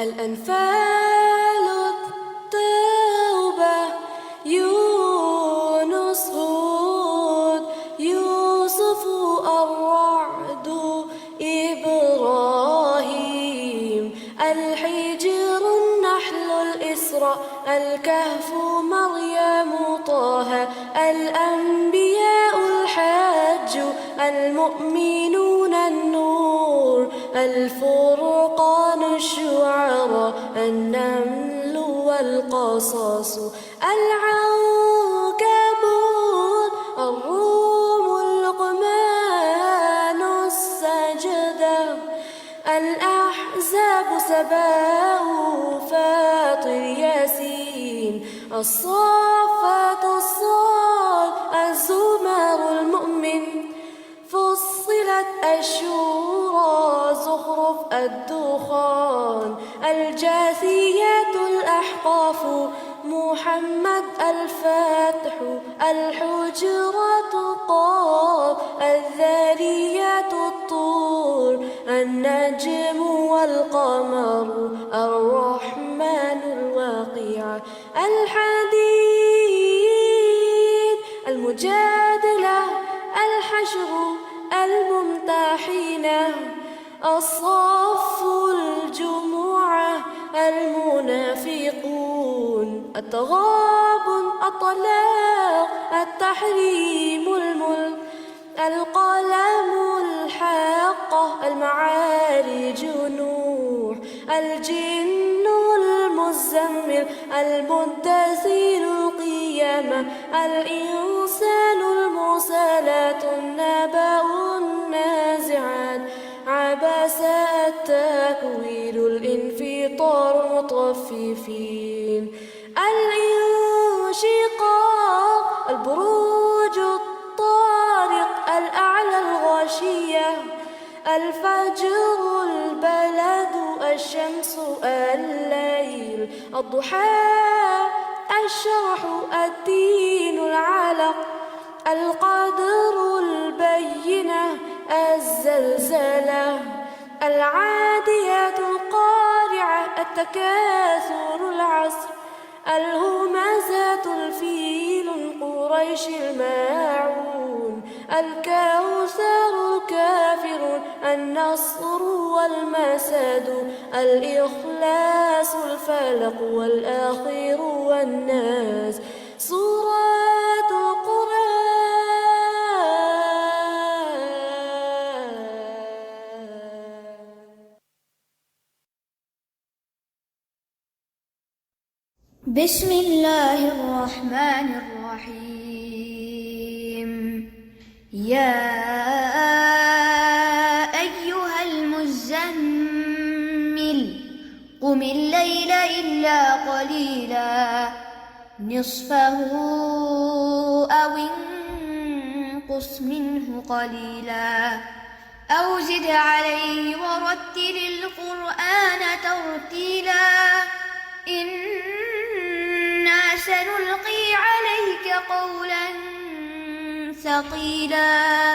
الأنفال التوبة يونس هود يوسف الرعد إبراهيم الحجر النحل الإسراء الكهف مريم طه الأنبياء الحج المؤمنون النور الفرقان الشعراء النمل والقصص العنكبوت الروم اللقمان السجدة الأحزاب سباء فاطر ياسين الصافات الصاد الزمر المؤمن فصلت الشورى زخرف الدخان الجاثيات الأحقاف محمد الفاتح الحجرات الطاف الذاريات الطور النجم والقمر الرحمن الواقع الحديد المجادلة الحشر الممتحنة الصف الجمعة المنافقون التغابن الطلاق التحريم الملك القلم الحاقة المعارج نوح الجن المزمل المدثر القيامة الإنسان المرسلات النبأ النازعات عبس التكوير الانفطار المطففين الانشقاق البروج الطارق الأعلى الغاشية الفجر البلد الشمس الليل الضحى الشرح الدين العلق القدر البينة الزلزلة العاديات القارعة التكاثر العصر الهمزات الفيل قريش الماعون الكوثر الكافرون النصر والمسد الإخلاص الفلق والآخر والناس سورة القرآن بسم الله الرحمن الرحيم يا أيها المزمل قم الليل إلا قليلا نصفه أو انقص منه قليلا أو زد عليه ورتل القرآن ترتيلا إنا سنلقي عليك قولا ثقيلا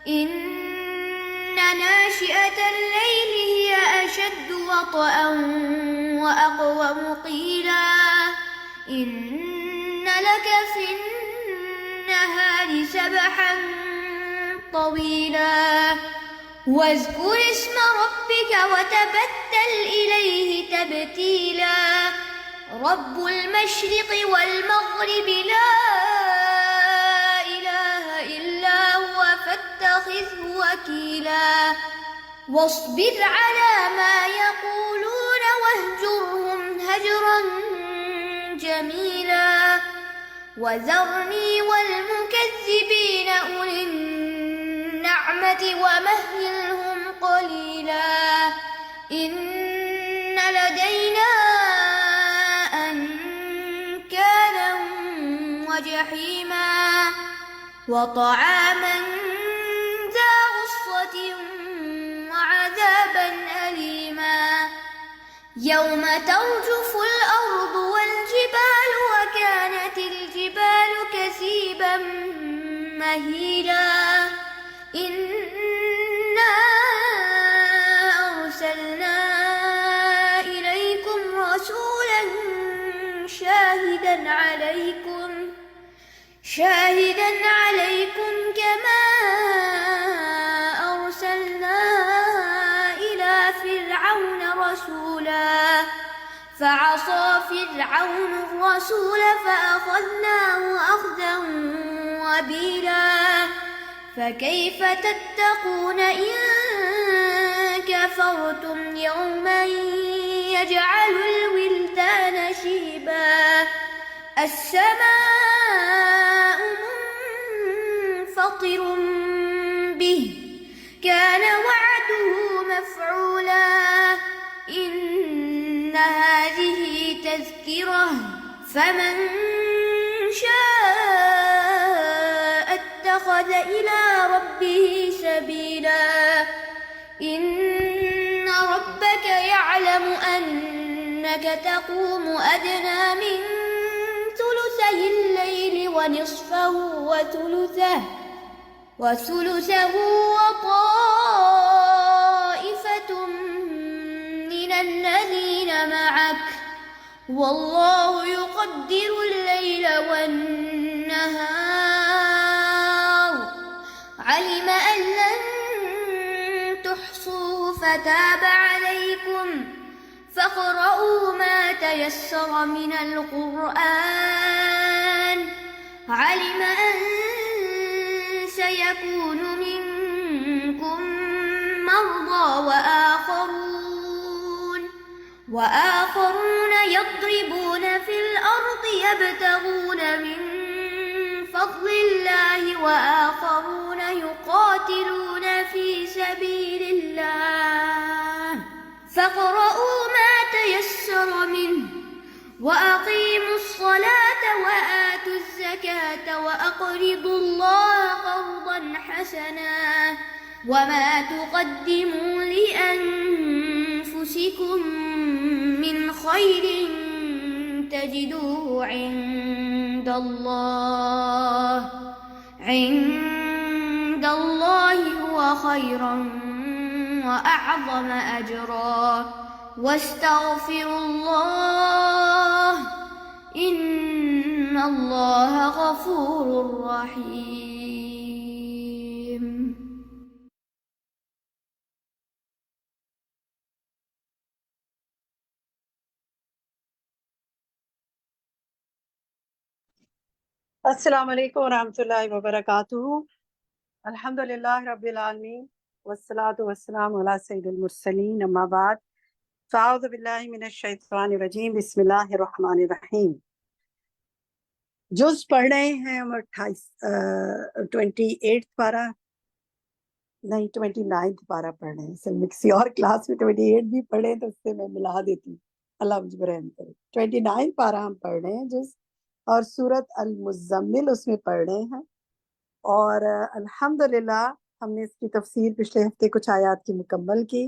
إن ناشئة الليل هي أشد وطئا وأقوم قيلا إن لك في النهار سبحا طويلا واذكر اسم ربك وتبتل إليه تبتيلا رب المشرق والمغرب لا إله إلا هو فاتخذه وكيلا واصبر على ما يقولون واهجرهم هجرا جميلا وذرني والمكذبين أولي النعمة ومهلهم قليلا إن لدينا أنكالا وجحيما وطعاما ذا غصة وعذابا أليما يوم ترجف الأرض والجبال وكانت الجبال كثيبا مهيلا إنا أرسلنا شاهدا عليكم كما أرسلنا إلى فرعون رسولا فعصى فرعون الرسول فأخذناه أخذا وبيلا فكيف تتقون إن كفرتم يوما يجعل الولدان شيبا السماء منفطر به كان وعده مفعولا إن هذه تذكرة فمن شاء اتخذ إلى ربه سبيلا إن ربك يعلم أنك تقوم أدنى من ثلثي الليل ونصفه وثلثه وطائفة من الذين معك والله يقدر الليل والنهار علم أن لن تحصوه فتاب عليكم فاقرؤوا ما تيسر من القرآن علم أن سيكون منكم مرضى وآخرون يضربون في الأرض يبتغون من فضل الله وآخرون يقاتلون في سبيل الله فاقرؤوا ما تيسر منه وأقيموا الصلاة وآتوا الزكاة وأقرضوا الله قرضا حسنا وما تقدموا لأنفسكم من خير تجدوه عند الله هو خيرا وأعظم أجرا واستغفروا الله إن الله غفور رحيم. السلام علیکم ورحمۃ اللہ وبرکاتہ. الحمدللہ رب العالمین والصلاة والسلام علی سید المرسلین اما بعد فاعوذ باللہ من الشیطان الرجیم بسم اللہ الرحمن الرحیم. جز پڑھ رہے ہیں ہم 28 پارہ نہیں 29 پارہ پڑھ رہے ہیں. اصل میں کسی اور کلاس میں 28 بھی پڑھے تو اس سے میں ملا دیتی ہوں. اللہ مجھ پر رحم کرے. 29 پارہ ہم پڑھ رہے ہیں جز اور سورت المزمل اس میں پڑھ رہے ہیں. اور الحمدللہ ہم نے اس کی تفسیر پچھلے ہفتے کچھ آیات کی مکمل کی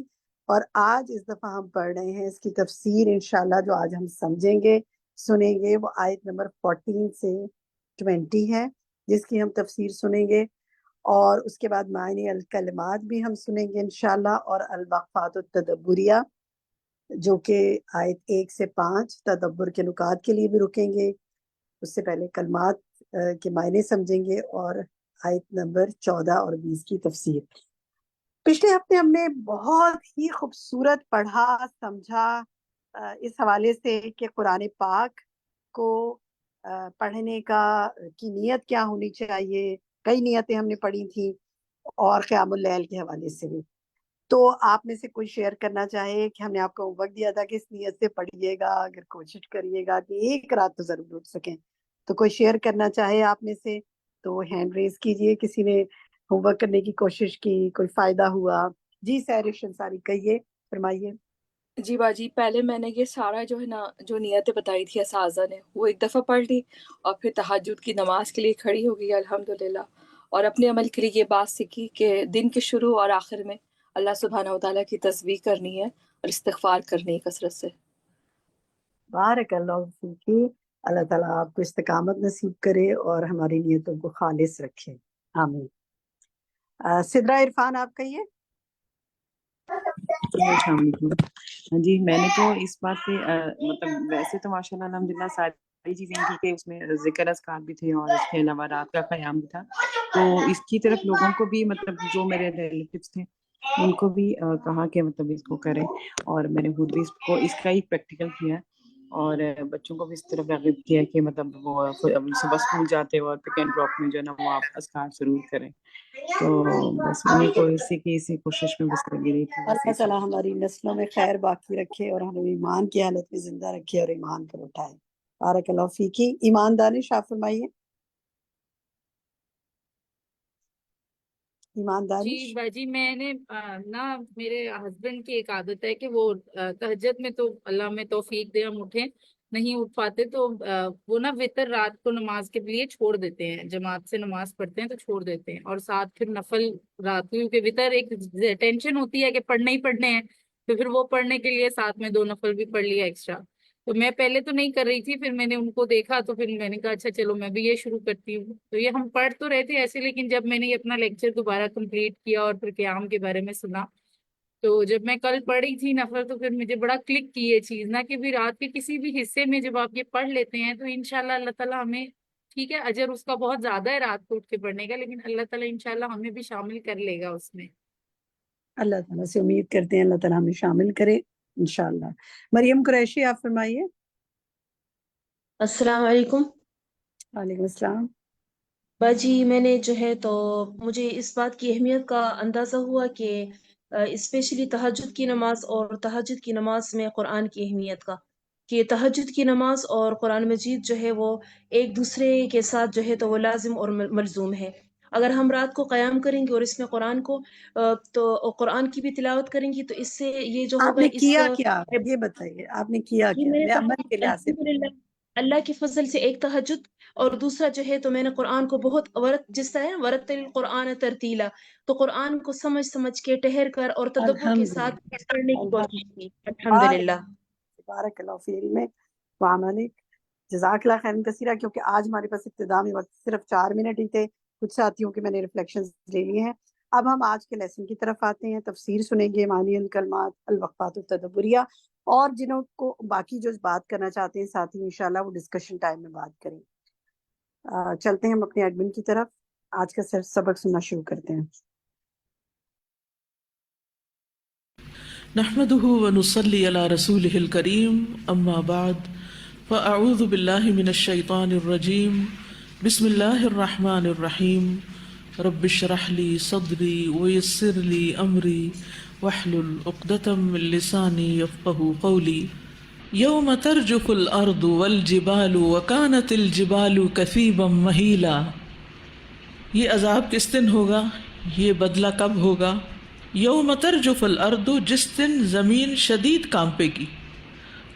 اور آج اس دفعہ ہم پڑھ رہے ہیں اس کی تفسیر انشاءاللہ جو آج ہم سمجھیں گے سنیں گے وہ آیت نمبر 14 سے 20 ہے جس کی ہم تفسیر سنیں گے اور اس کے بعد معنی الکلمات بھی ہم سنیں گے انشاءاللہ اور الوقفات التدبریہ جو کہ آیت 1 سے 5 تدبر کے نکات کے لیے بھی رکیں گے. اس سے پہلے کلمات کے معنی سمجھیں گے اور آیت نمبر 14 اور 20 کی تفسیر. پچھلے ہفتے ہم نے بہت ہی خوبصورت پڑھا سمجھا اس حوالے سے کہ قرآن پاک کو پڑھنے کی نیت کیا ہونی چاہیے. کئی نیتیں ہم نے پڑھی تھیں اور قیام اللیل کے حوالے سے بھی. تو آپ میں سے کوئی شیئر کرنا چاہے کہ ہم نے آپ کو ہوم ورک دیا تھا کہ اس نیت سے پڑھیے گا, اگر کوشش کریے گا کہ ایک رات تو ضرور اٹھ سکیں. تو کوئی شیئر کرنا چاہے آپ میں سے تو ہینڈ ریز کیجئے. کسی نے ہوم ورک کرنے کی کوشش کی, کوئی فائدہ ہوا؟ جی سہرش انصاری کہیے, فرمائیے. جی باجی, پہلے میں نے یہ سارا جو ہے نا جو نیتیں بتائی تھی اساتذہ نے وہ ایک دفعہ پڑھ لی اور پھر تہجد کی نماز کے لیے کھڑی ہو گئی الحمدللہ, اور اپنے عمل کے لیے یہ بات سیکھی کہ دن کے شروع اور آخر میں اللہ سبحانہ وتعالیٰ کی تسبیح کرنی ہے اور استغفار کرنی ہے کثرت سے. بارک اللہ فیکی. اللہ تعالیٰ آپ کو استقامت نصیب کرے اور ہماری نیتوں کو خالص رکھے, آمین. سدرا عرفان آپ کہیے. السلام علیکم. جی میں نے تو اس بات پہ مطلب ویسے تو ماشاء اللہ الحمدللہ ساری چیزیں تھی کہ اس میں ذکر اذکار بھی تھے اور اس کے علاوہ رات کا قیام بھی تھا. تو اس کی طرف لوگوں کو بھی مطلب جو میرے ریلیٹیوز تھے ان کو بھی کہا کہ مطلب اس کو کریں, اور میں نے خود بھی اس کا ایک پریکٹیکل کیا اور بچوں کو بھی اس طرف راغب کیا کہ مطلب وہ صبح اسکول جاتے اور پک اینڈ ڈراپ میں جو ہے نا وہ آپ اذکار ضرور کریں. تو بس انہیں کو اسی کوشش میں بس لگی رہی تھی. اللہ تعالیٰ ہماری نسلوں میں خیر باقی رکھے اور ہمیں ایمان کی حالت میں زندہ رکھے اور ایمان پر اٹھائے. بارک اللہ فیکی. ایمانداری شاہ فرمائیے. ایمانداری. جی باجی میں نے نا میرے ہسبینڈ کی ایک عادت ہے کہ وہ تہجد میں تو اللہ میں توفیق دے ہم اٹھیں, نہیں اٹھ پاتے تو وہ نا وتر رات کو نماز کے لیے چھوڑ دیتے ہیں, جماعت سے نماز پڑھتے ہیں تو چھوڑ دیتے ہیں, اور ساتھ پھر نفل رات کو, کیونکہ وتر ایک ٹینشن ہوتی ہے کہ پڑھنے ہی پڑھنے ہیں, تو پھر وہ پڑھنے کے لیے ساتھ میں 2 نفل بھی پڑھ لیا ایکسٹرا. تو میں پہلے تو نہیں کر رہی تھی, پھر میں نے ان کو دیکھا تو پھر میں نے کہا اچھا چلو میں بھی یہ شروع کرتی ہوں. تو یہ ہم پڑھ تو رہے تھے ایسے, لیکن جب میں نے یہ اپنا لیکچر دوبارہ کمپلیٹ کیا اور پھر قیام کے بارے میں سنا, تو جب میں کل پڑھی تھی نفل تو پھر مجھے بڑا کلک کی یہ چیز نا کہ بھی رات کے کسی بھی حصے میں جب آپ یہ پڑھ لیتے ہیں تو انشاءاللہ اللہ تعالیٰ ہمیں, ٹھیک ہے اجر اس کا بہت زیادہ ہے رات کو اٹھ کے پڑھنے کا, لیکن اللہ تعالیٰ انشاءاللہ ہمیں بھی شامل کر لے گا اس میں. اللہ تعالیٰ سے امید کرتے ہیں اللہ تعالیٰ ہمیں شامل کرے انشاءاللہ. مریم قریشی آپ فرمائیے. السلام علیکم. وعلیکم السلام. باجی میں نے جو ہے تو مجھے اس بات کی اہمیت کا اندازہ ہوا کہ اسپیشلی تہجد کی نماز اور تہجد کی نماز میں قرآن کی اہمیت کا, کہ تہجد کی نماز اور قرآن مجید جو ہے وہ ایک دوسرے کے ساتھ جو ہے تو وہ لازم اور ملزوم ہے. اگر ہم رات کو قیام کریں گے اور اس میں قرآن کو تو قرآن کی بھی تلاوت کریں گی تو اس سے یہ جو آپ ہوگا نے کیا کیا یہ بتائیے, آپ نے کیا کیا؟ میں میں عمل کے لحاظ سے الحمدللہ اللہ کے فضل سے ایک تہجد, اور دوسرا جو ہے تو میں نے قرآن کو بہت جس طرح ورتل القرآن ترتیلا, تو قرآن کو سمجھ کے ٹہر کر اور تدبر کے ساتھ پڑھنے کی کوشش کی. الحمدللہ. بارک اللہ فی علمک وعملک. جزاک اللہ خیر کثیرہ. کیونکہ آج ہمارے پاس ابتدا میں وقت صرف 4 منٹ ہی تھے, کچھ ساتھیوں کے میں نے ریفلیکشنز لے لیے ہیں. اب ہم آج کے لیسن کی طرف آتے ہیں. تفسیر سنیں گے, معانی الکلمات, الوقفات التدبریہ, اور جنہوں کو باقی جو بات کرنا چاہتے ہیں ساتھی انشاءاللہ وہ ڈسکشن ٹائم میں بات کریں. چلتے ہیں ہم اپنے ایڈمن کی طرف, آج کا سبق سننا شروع کرتے ہیں. نحمده ونصلي على رسوله الكريم اما بعد فاعوذ بالله من الشيطان الرجيم بسم الله الرحمن الرحيم رب اشرح لي صدري ويسر لي امري واحلل عقدة من لساني يفقهوا قولي يوم ترجف الارض والجبال وكانت الجبال كثيبا مهيلا. یہ عذاب کس دن ہوگا, یہ بدلہ کب ہوگا؟ یوم ترجف الارض, جس دن زمین شدید کانپے گی.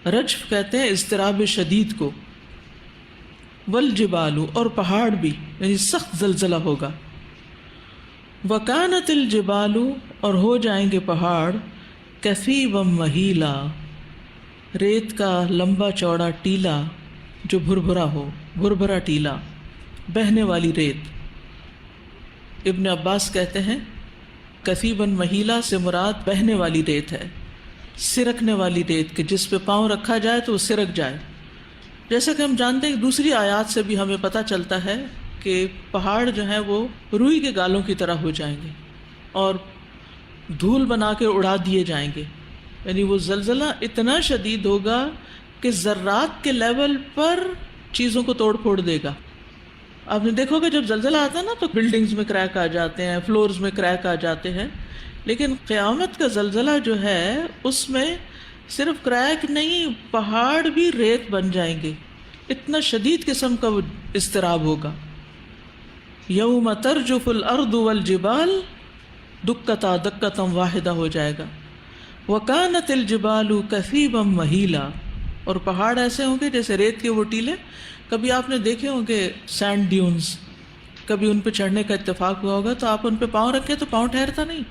رجف کہتے ہیں اضطراب شدید کو. والجبال, اور پہاڑ بھی, یعنی سخت زلزلہ ہوگا. وکانت الجبال, اور ہو جائیں گے پہاڑ, کثیبا مہیلا, ریت کا لمبا چوڑا ٹیلا جو بھربھرا ہو, بھربھرا ٹیلا, بہنے والی ریت. ابن عباس کہتے ہیں کثیباً مہیلا سے مراد بہنے والی ریت ہے, سرکنے والی ریت, کہ جس پہ پاؤں رکھا جائے تو وہ سرک جائے. جیسا کہ ہم جانتے ہیں دوسری آیات سے بھی ہمیں پتہ چلتا ہے کہ پہاڑ جو ہیں وہ روئی کے گالوں کی طرح ہو جائیں گے اور دھول بنا کے اڑا دیے جائیں گے. یعنی وہ زلزلہ اتنا شدید ہوگا کہ ذرات کے لیول پر چیزوں کو توڑ پھوڑ دے گا. آپ نے دیکھو گے جب زلزلہ آتا ہے نا تو بلڈنگز میں کریک آ جاتے ہیں, فلورز میں کریک آ جاتے ہیں, لیکن قیامت کا زلزلہ جو ہے اس میں صرف کریک نہیں, پہاڑ بھی ریت بن جائیں گے. اتنا شدید قسم کا وہ اضطراب ہوگا. یوم ترجف الارض والجبال دکتا دکتا واحدہ ہو جائے گا. وکانت الجبال کثیبا مہیلا, اور پہاڑ ایسے ہوں گے جیسے ریت کے وہ ٹیلے. کبھی آپ نے دیکھے ہوں گے سینڈ ڈیونز, کبھی ان پہ چڑھنے کا اتفاق ہوا ہوگا تو آپ ان پہ پاؤں رکھیں تو پاؤں ٹھہرتا نہیں,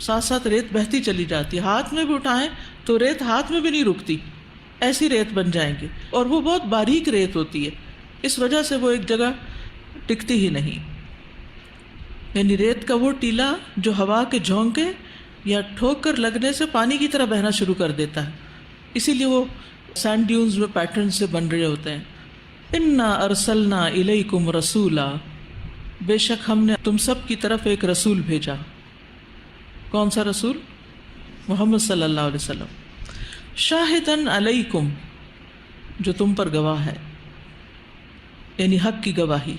ساتھ ساتھ ریت بہتی چلی جاتی ہے. ہاتھ میں بھی اٹھائیں تو ریت ہاتھ میں بھی نہیں رکتی, ایسی ریت بن جائیں گے. اور وہ بہت باریک ریت ہوتی ہے, اس وجہ سے وہ ایک جگہ ٹکتی ہی نہیں. یعنی ریت کا وہ ٹیلا جو ہوا کے جھونکے یا ٹھوکر لگنے سے پانی کی طرح بہنا شروع کر دیتا ہے, اسی لیے وہ سینڈ ڈیونز میں پیٹرن سے بن رہے ہوتے ہیں. انا ارسلنا الیکم رسولا، بے شک ہم نے تم سب کی طرف ایک رسول بھیجا. کون سا رسول؟ محمد صلی اللہ علیہ وسلم. شاہدن علیکم، جو تم پر گواہ ہے، یعنی حق کی گواہی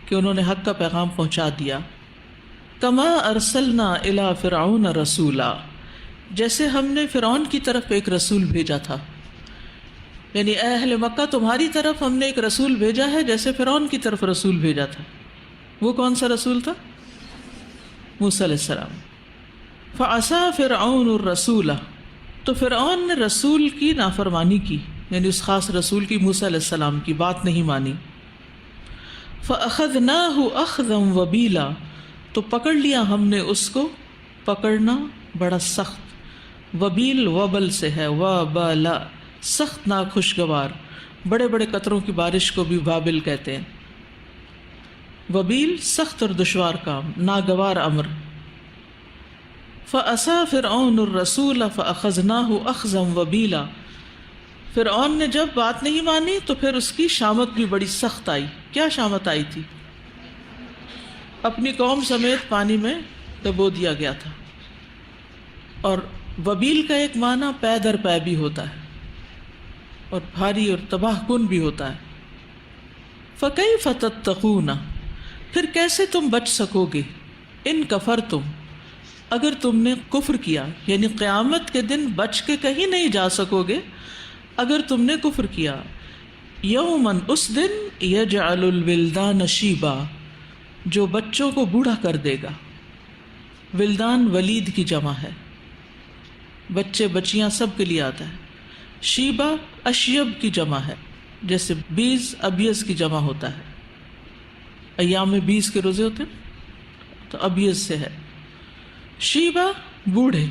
کہ انہوں نے حق کا پیغام پہنچا دیا. کما ارسلنا الی فرعون رسولا، جیسے ہم نے فرعون کی طرف ایک رسول بھیجا تھا. یعنی اے اہل مکہ، تمہاری طرف ہم نے ایک رسول بھیجا ہے جیسے فرعون کی طرف رسول بھیجا تھا. وہ کون سا رسول تھا؟ موسیٰ علیہ السلام. فعصا فرعون الرسول، تو فرعون نے رسول کی نافرمانی کی، یعنی اس خاص رسول کی، موسیٰ علیہ السلام کی بات نہیں مانی. فَأَخَذْنَاهُ أَخْذًا وَبِيلًا، تو پکڑ لیا ہم نے اس کو پکڑنا بڑا سخت. وبیل وبل سے ہے، وبلا سخت ناخوشگوار. بڑے بڑے قطروں کی بارش کو بھی وابل کہتے ہیں. وبیل سخت اور دشوار کام، ناگوار امر. فَأَسَا فِرْعَوْنُ الرَّسُولَ فَأَخَذْنَاهُ أَخْذًا وَبِيلًا، فرعون نے جب بات نہیں مانی تو پھر اس کی شامت بھی بڑی سخت آئی. کیا شامت آئی تھی؟ اپنی قوم سمیت پانی میں ڈبو دیا گیا تھا. اور وبیل کا ایک معنی پے در پے بھی ہوتا ہے اور بھاری اور تباہ کن بھی ہوتا ہے. فَكَيْفَ تَتَّقُونَ، پھر کیسے تم بچ سکو گے، ان کفرتم، اگر تم نے کفر کیا. یعنی قیامت کے دن بچ کے کہیں نہیں جا سکو گے اگر تم نے کفر کیا. یومن، اس دن، یجعل الولدان شیبا، جو بچوں کو بوڑھا کر دے گا. ولدان ولید کی جمع ہے، بچے بچیاں سب کے لیے آتا ہے. شیبا اشیب کی جمع ہے، جیسے بیس ابیز کی جمع ہوتا ہے. ایام میں 20 کے روزے ہوتے ہیں تو ابیز سے ہے. شیبا بوڑھے،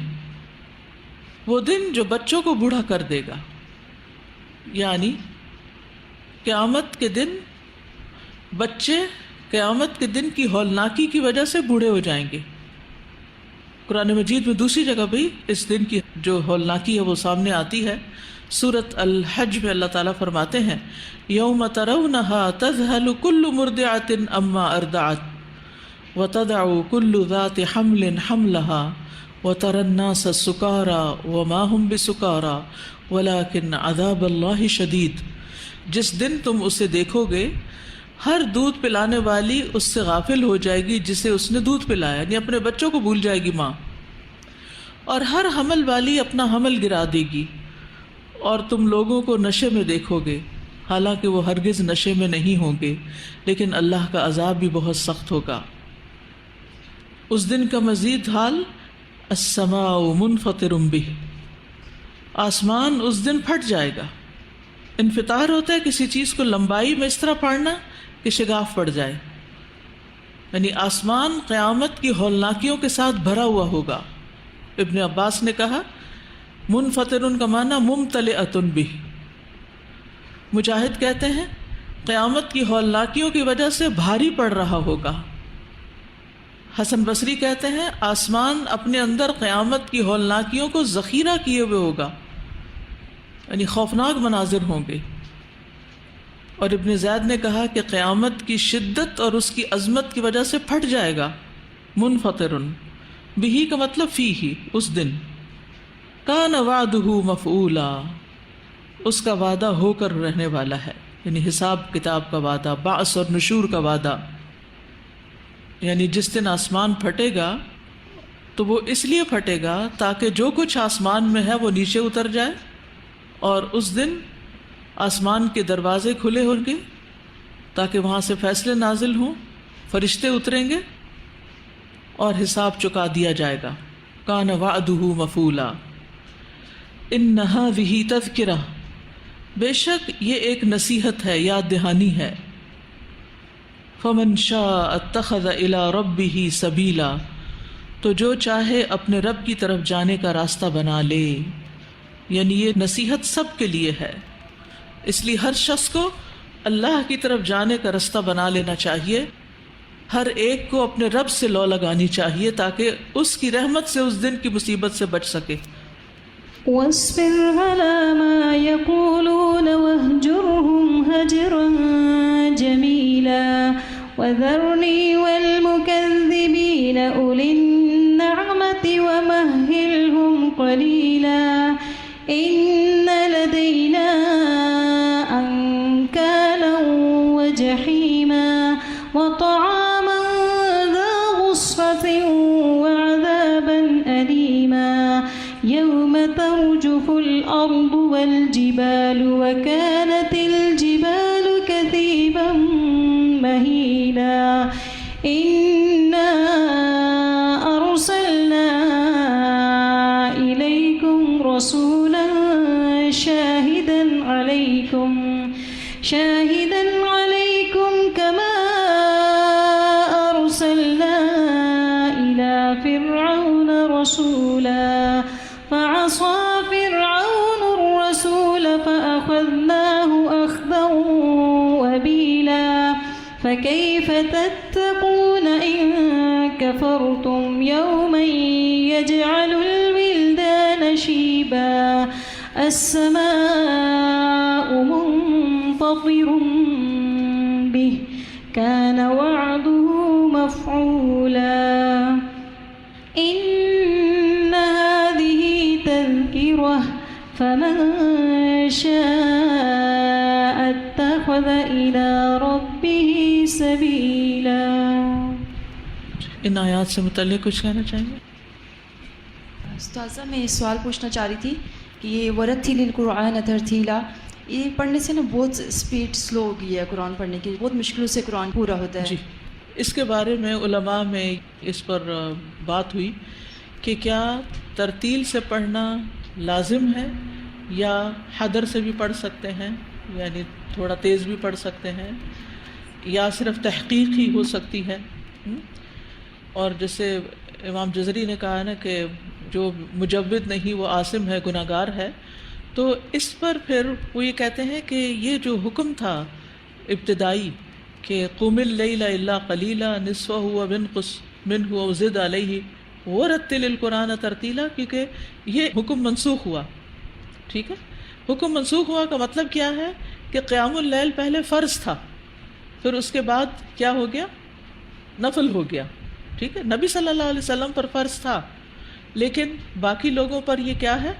وہ دن جو بچوں کو بوڑھا کر دے گا. یعنی قیامت کے دن بچے قیامت کے دن کی ہولناکی کی وجہ سے بوڑھے ہو جائیں گے. قرآن مجید میں دوسری جگہ بھی اس دن کی جو ہولناکی ہے وہ سامنے آتی ہے. سورۃ الحج میں اللہ تعالیٰ فرماتے ہیں یوم ترونها تذهل كل مرضعة عما ارضعت وتضع كل ذات حمل حملها وترى الناس سكارى وما هم بسكارى ولكن عذاب الله شدید. جس دن تم اسے دیکھو گے ہر دودھ پلانے والی اس سے غافل ہو جائے گی جسے اس نے دودھ پلایا، یعنی اپنے بچوں کو بھول جائے گی ماں. اور ہر حمل والی اپنا حمل گرا دے گی. اور تم لوگوں کو نشے میں دیکھو گے، حالانکہ وہ ہرگز نشے میں نہیں ہوں گے، لیکن اللہ کا عذاب بھی بہت سخت ہوگا. اس دن کا مزید حال، السماء منفطر بہ، آسمان اس دن پھٹ جائے گا. انفطار ہوتا ہے کسی چیز کو لمبائی میں اس طرح پھاڑنا کہ شگاف پڑ جائے. یعنی آسمان قیامت کی ہولناکیوں کے ساتھ بھرا ہوا ہوگا. ابن عباس نے کہا منفطر کا معنی ممتلئۃ بہ. مجاہد کہتے ہیں قیامت کی ہولناکیوں کی وجہ سے بھاری پڑ رہا ہوگا. حسن بصری کہتے ہیں آسمان اپنے اندر قیامت کی ہولناکیوں کو ذخیرہ کیے ہوئے ہوگا، یعنی خوفناک مناظر ہوں گے. اور ابن زید نے کہا کہ قیامت کی شدت اور اس کی عظمت کی وجہ سے پھٹ جائے گا. منفطر بہ کا مطلب فیہ، اس دن. کان وعدہ مفعولا، اس کا وعدہ ہو کر رہنے والا ہے، یعنی حساب کتاب کا وعدہ، بعث اور نشور کا وعدہ. یعنی جس دن آسمان پھٹے گا تو وہ اس لیے پھٹے گا تاکہ جو کچھ آسمان میں ہے وہ نیچے اتر جائے. اور اس دن آسمان کے دروازے کھلے ہوں گے تاکہ وہاں سے فیصلے نازل ہوں، فرشتے اتریں گے اور حساب چکا دیا جائے گا. کان وعدہ مفعولا. ان ھذہ تذکرہ، بے شک یہ ایک نصیحت ہے، یاد دہانی ہے. فمن شاء اتخذ الی ربہ سبیلا، تو جو چاہے اپنے رب کی طرف جانے کا راستہ بنا لے. یعنی یہ نصیحت سب کے لیے ہے، اس لیے ہر شخص کو اللہ کی طرف جانے کا راستہ بنا لینا چاہیے. ہر ایک کو اپنے رب سے لو لگانی چاہیے تاکہ اس کی رحمت سے اس دن کی مصیبت سے بچ سکے. واصبر على ما يقولون واهجرهم هجرا جميلا وذرني والمكذبين أولي النعمة ومهلهم قليلا إن لدينا أنكالا وجحيما وطعاما ذا غصة وعذابا أليما يوم ترجف الأرض والجبال وكانت الجبال كثيبا مهيلا إنا أرسلنا إليكم رسولا شاهدا عليكم كما أرسلنا إلى فرعون رسولا فعصى فرعون الرسول فأخذناه أخذا وبيلا فكيف تتقون إن كفرتم يوما يجعل الولدان شيبا السماء منفطر به كان وعده مفعولا إن هذه تذكرة فمن شاء اتخذ إلى ربه سبيلا. ان آیات سے متعلق کچھ کہنا چاہیں گے؟ استاذہ میں یہ سوال پوچھنا چاہ رہی تھی کہ یہ ورتل القرآن ترتیلا، یہ پڑھنے سے نا بہت سپیڈ سلو ہو گئی ہے قرآن پڑھنے کی، بہت مشکلوں سے قرآن پورا ہوتا ہے. جی، اس کے بارے میں علماء میں اس پر بات ہوئی کہ کیا ترتیل سے پڑھنا لازم ہے یا حدر سے بھی پڑھ سکتے ہیں، یعنی تھوڑا تیز بھی پڑھ سکتے ہیں، یا صرف تحقیق ہی ہو سکتی ہے. اور جیسے امام جزری نے کہا نا کہ جو مجود نہیں وہ عاصم ہے، گناہ گار ہے، تو اس پر پھر وہ یہ کہتے ہیں کہ یہ جو حکم تھا ابتدائی کہ قم اللیل الا قلیلا نصفہ وانقص منہ وزد علیہ ورتل القرآن ترتیلا، کیونکہ یہ حکم منسوخ ہوا. ٹھیک ہے، حکم منسوخ ہوا کا مطلب کیا ہے کہ قیام اللیل پہلے فرض تھا، پھر اس کے بعد کیا ہو گیا؟ نفل ہو گیا. ٹھیک ہے، نبی صلی اللہ علیہ وسلم پر فرض تھا لیکن باقی لوگوں پر یہ کیا ہے؟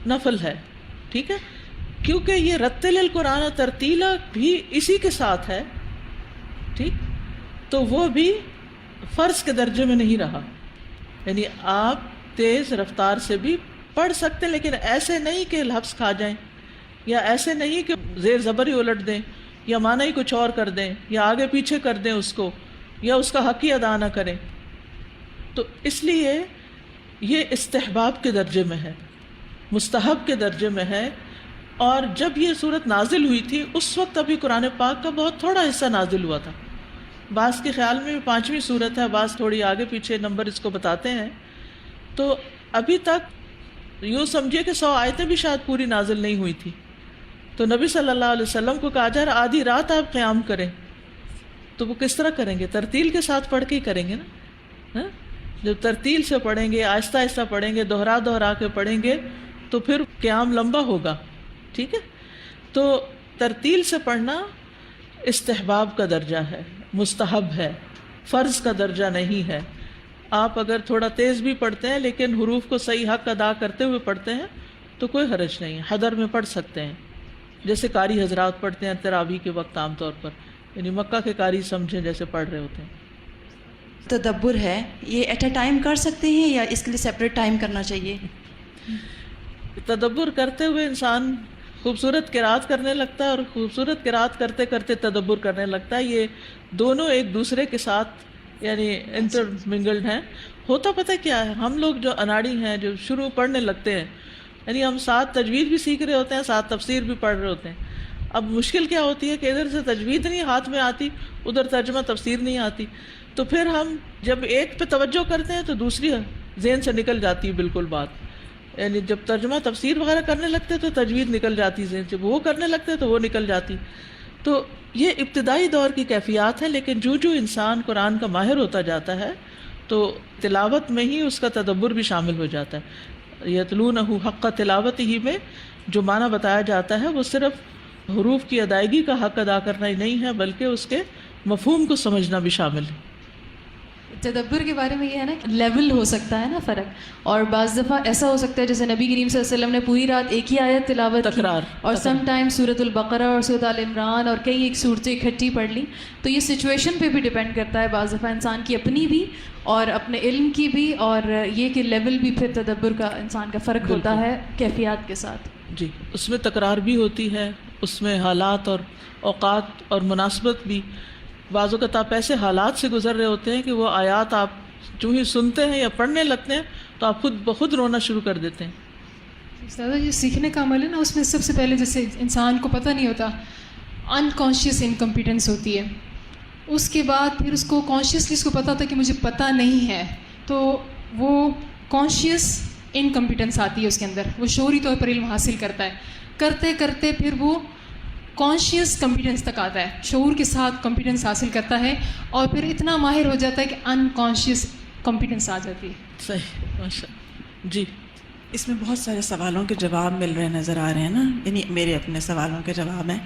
نفل ہے. ٹھیک ہے، کیونکہ یہ رتل القرآن ترتیلا بھی اسی کے ساتھ ہے. ٹھیک، تو وہ بھی فرض کے درجے میں نہیں رہا. یعنی آپ تیز رفتار سے بھی پڑھ سکتے ہیں لیکن ایسے نہیں کہ لفظ کھا جائیں، یا ایسے نہیں کہ زیر زبر ہی الٹ دیں، یا معنی ہی کچھ اور کر دیں، یا آگے پیچھے کر دیں اس کو، یا اس کا حق ہی ادا نہ کریں. تو اس لیے یہ استحباب کے درجے میں ہے، مستحب کے درجے میں ہے. اور جب یہ صورت نازل ہوئی تھی اس وقت ابھی قرآن پاک کا بہت تھوڑا حصہ نازل ہوا تھا. بعض کے خیال میں 5ویں صورت ہے، بعض تھوڑی آگے پیچھے نمبر اس کو بتاتے ہیں. تو ابھی تک یوں سمجھیے کہ 100 آیتیں بھی شاید پوری نازل نہیں ہوئی تھی. تو نبی صلی اللہ علیہ وسلم کو کہا جا رہا آدھی رات آپ قیام کریں، تو وہ کس طرح کریں گے؟ ترتیل کے ساتھ پڑھ کے ہی کریں گے نا. جب ترتیل سے پڑھیں گے، آہستہ آہستہ پڑھیں گے، دوہرا کے پڑھیں گے تو پھر قیام لمبا ہوگا. ٹھیک ہے، تو ترتیل سے پڑھنا استحباب کا درجہ ہے، مستحب ہے، فرض کا درجہ نہیں ہے. آپ اگر تھوڑا تیز بھی پڑھتے ہیں لیکن حروف کو صحیح حق ادا کرتے ہوئے پڑھتے ہیں تو کوئی حرج نہیں ہے، حدر میں پڑھ سکتے ہیں جیسے قاری حضرات پڑھتے ہیں تراویح کے وقت عام طور پر، یعنی مکہ کے قاری سمجھیں جیسے پڑھ رہے ہوتے ہیں. تدبر ہے یہ ایٹ اے ٹائم کر سکتے ہیں یا اس کے لیے سیپریٹ ٹائم کرنا چاہیے؟ تدبر کرتے ہوئے انسان خوبصورت قرات کرنے لگتا ہے اور خوبصورت قرات کرتے کرتے تدبر کرنے لگتا ہے. یہ دونوں ایک دوسرے کے ساتھ یعنی انٹرمنگلڈ ہیں. ہوتا پتہ کیا ہے، ہم لوگ جو اناڑی ہیں جو شروع پڑھنے لگتے ہیں، یعنی ہم ساتھ تجوید بھی سیکھ رہے ہوتے ہیں، ساتھ تفسیر بھی پڑھ رہے ہوتے ہیں. اب مشکل کیا ہوتی ہے کہ ادھر سے تجوید نہیں ہاتھ میں آتی، ادھر ترجمہ تفسیر نہیں آتی. تو پھر ہم جب ایک پہ توجہ کرتے ہیں تو دوسری ذہن سے نکل جاتی ہے بالکل بات. یعنی جب ترجمہ تفسیر وغیرہ کرنے لگتے تو تجوید نکل جاتی ذہن سے، وہ کرنے لگتے تو وہ نکل جاتی. تو یہ ابتدائی دور کی کیفیات ہے، لیکن جو انسان قرآن کا ماہر ہوتا جاتا ہے تو تلاوت میں ہی اس کا تدبر بھی شامل ہو جاتا ہے. یتلونہ حق تلاوت ہی میں جو معنی بتایا جاتا ہے وہ صرف حروف کی ادائیگی کا حق ادا کرنا ہی نہیں ہے بلکہ اس کے مفہوم کو سمجھنا بھی شامل ہے. تدبر کے بارے میں یہ ہے نا کہ لیول ہو سکتا ہے نا فرق، اور بعض دفعہ ایسا ہو سکتا ہے جیسے نبی کریم صلی اللہ علیہ وسلم نے پوری رات ایک ہی آیت تلاوت کی تکرار اور سم ٹائم سورۃ البقرہ اور سورۃ آل عمران اور کئی ایک صورتیں اکٹھی پڑھ لی. تو یہ سچویشن پہ بھی ڈپینڈ کرتا ہے بعض دفعہ انسان کی اپنی بھی اور اپنے علم کی بھی، اور یہ کہ لیول بھی پھر تدبر کا انسان کا فرق ہوتا ہے کیفیات کے ساتھ. جی اس میں تکرار بھی ہوتی ہے، اس میں حالات اور اوقات اور مناسبت بھی. بعض اوقات آپ ایسے حالات سے گزر رہے ہوتے ہیں کہ وہ آیات آپ جو ہی سنتے ہیں یا پڑھنے لگتے ہیں تو آپ خود بخود رونا شروع کر دیتے ہیں. استاد یہ سیکھنے کا عمل ہے نا، اس میں سب سے پہلے جیسے انسان کو پتہ نہیں ہوتا، انکانشیس انکمپیٹنس ہوتی ہے. اس کے بعد پھر اس کو کانشیسلی اس کو پتہ ہوتا ہے کہ مجھے پتہ نہیں ہے، تو وہ کانشیس انکمپیٹنس آتی ہے اس کے اندر، وہ شعوری طور پر علم حاصل کرتا ہے، کرتے کرتے پھر وہ کانشیس کمپیٹنس تک آتا ہے، شعور کے ساتھ کمپیٹنس حاصل کرتا ہے، اور پھر اتنا ماہر ہو جاتا ہے کہ انکانشیس کمپیٹنس آ جاتی ہے. صحیح، ماشاء اللہ. جی اس میں بہت سارے سوالوں کے جواب مل رہے نظر آ رہے ہیں نا، یعنی میرے اپنے سوالوں کے جواب ہیں،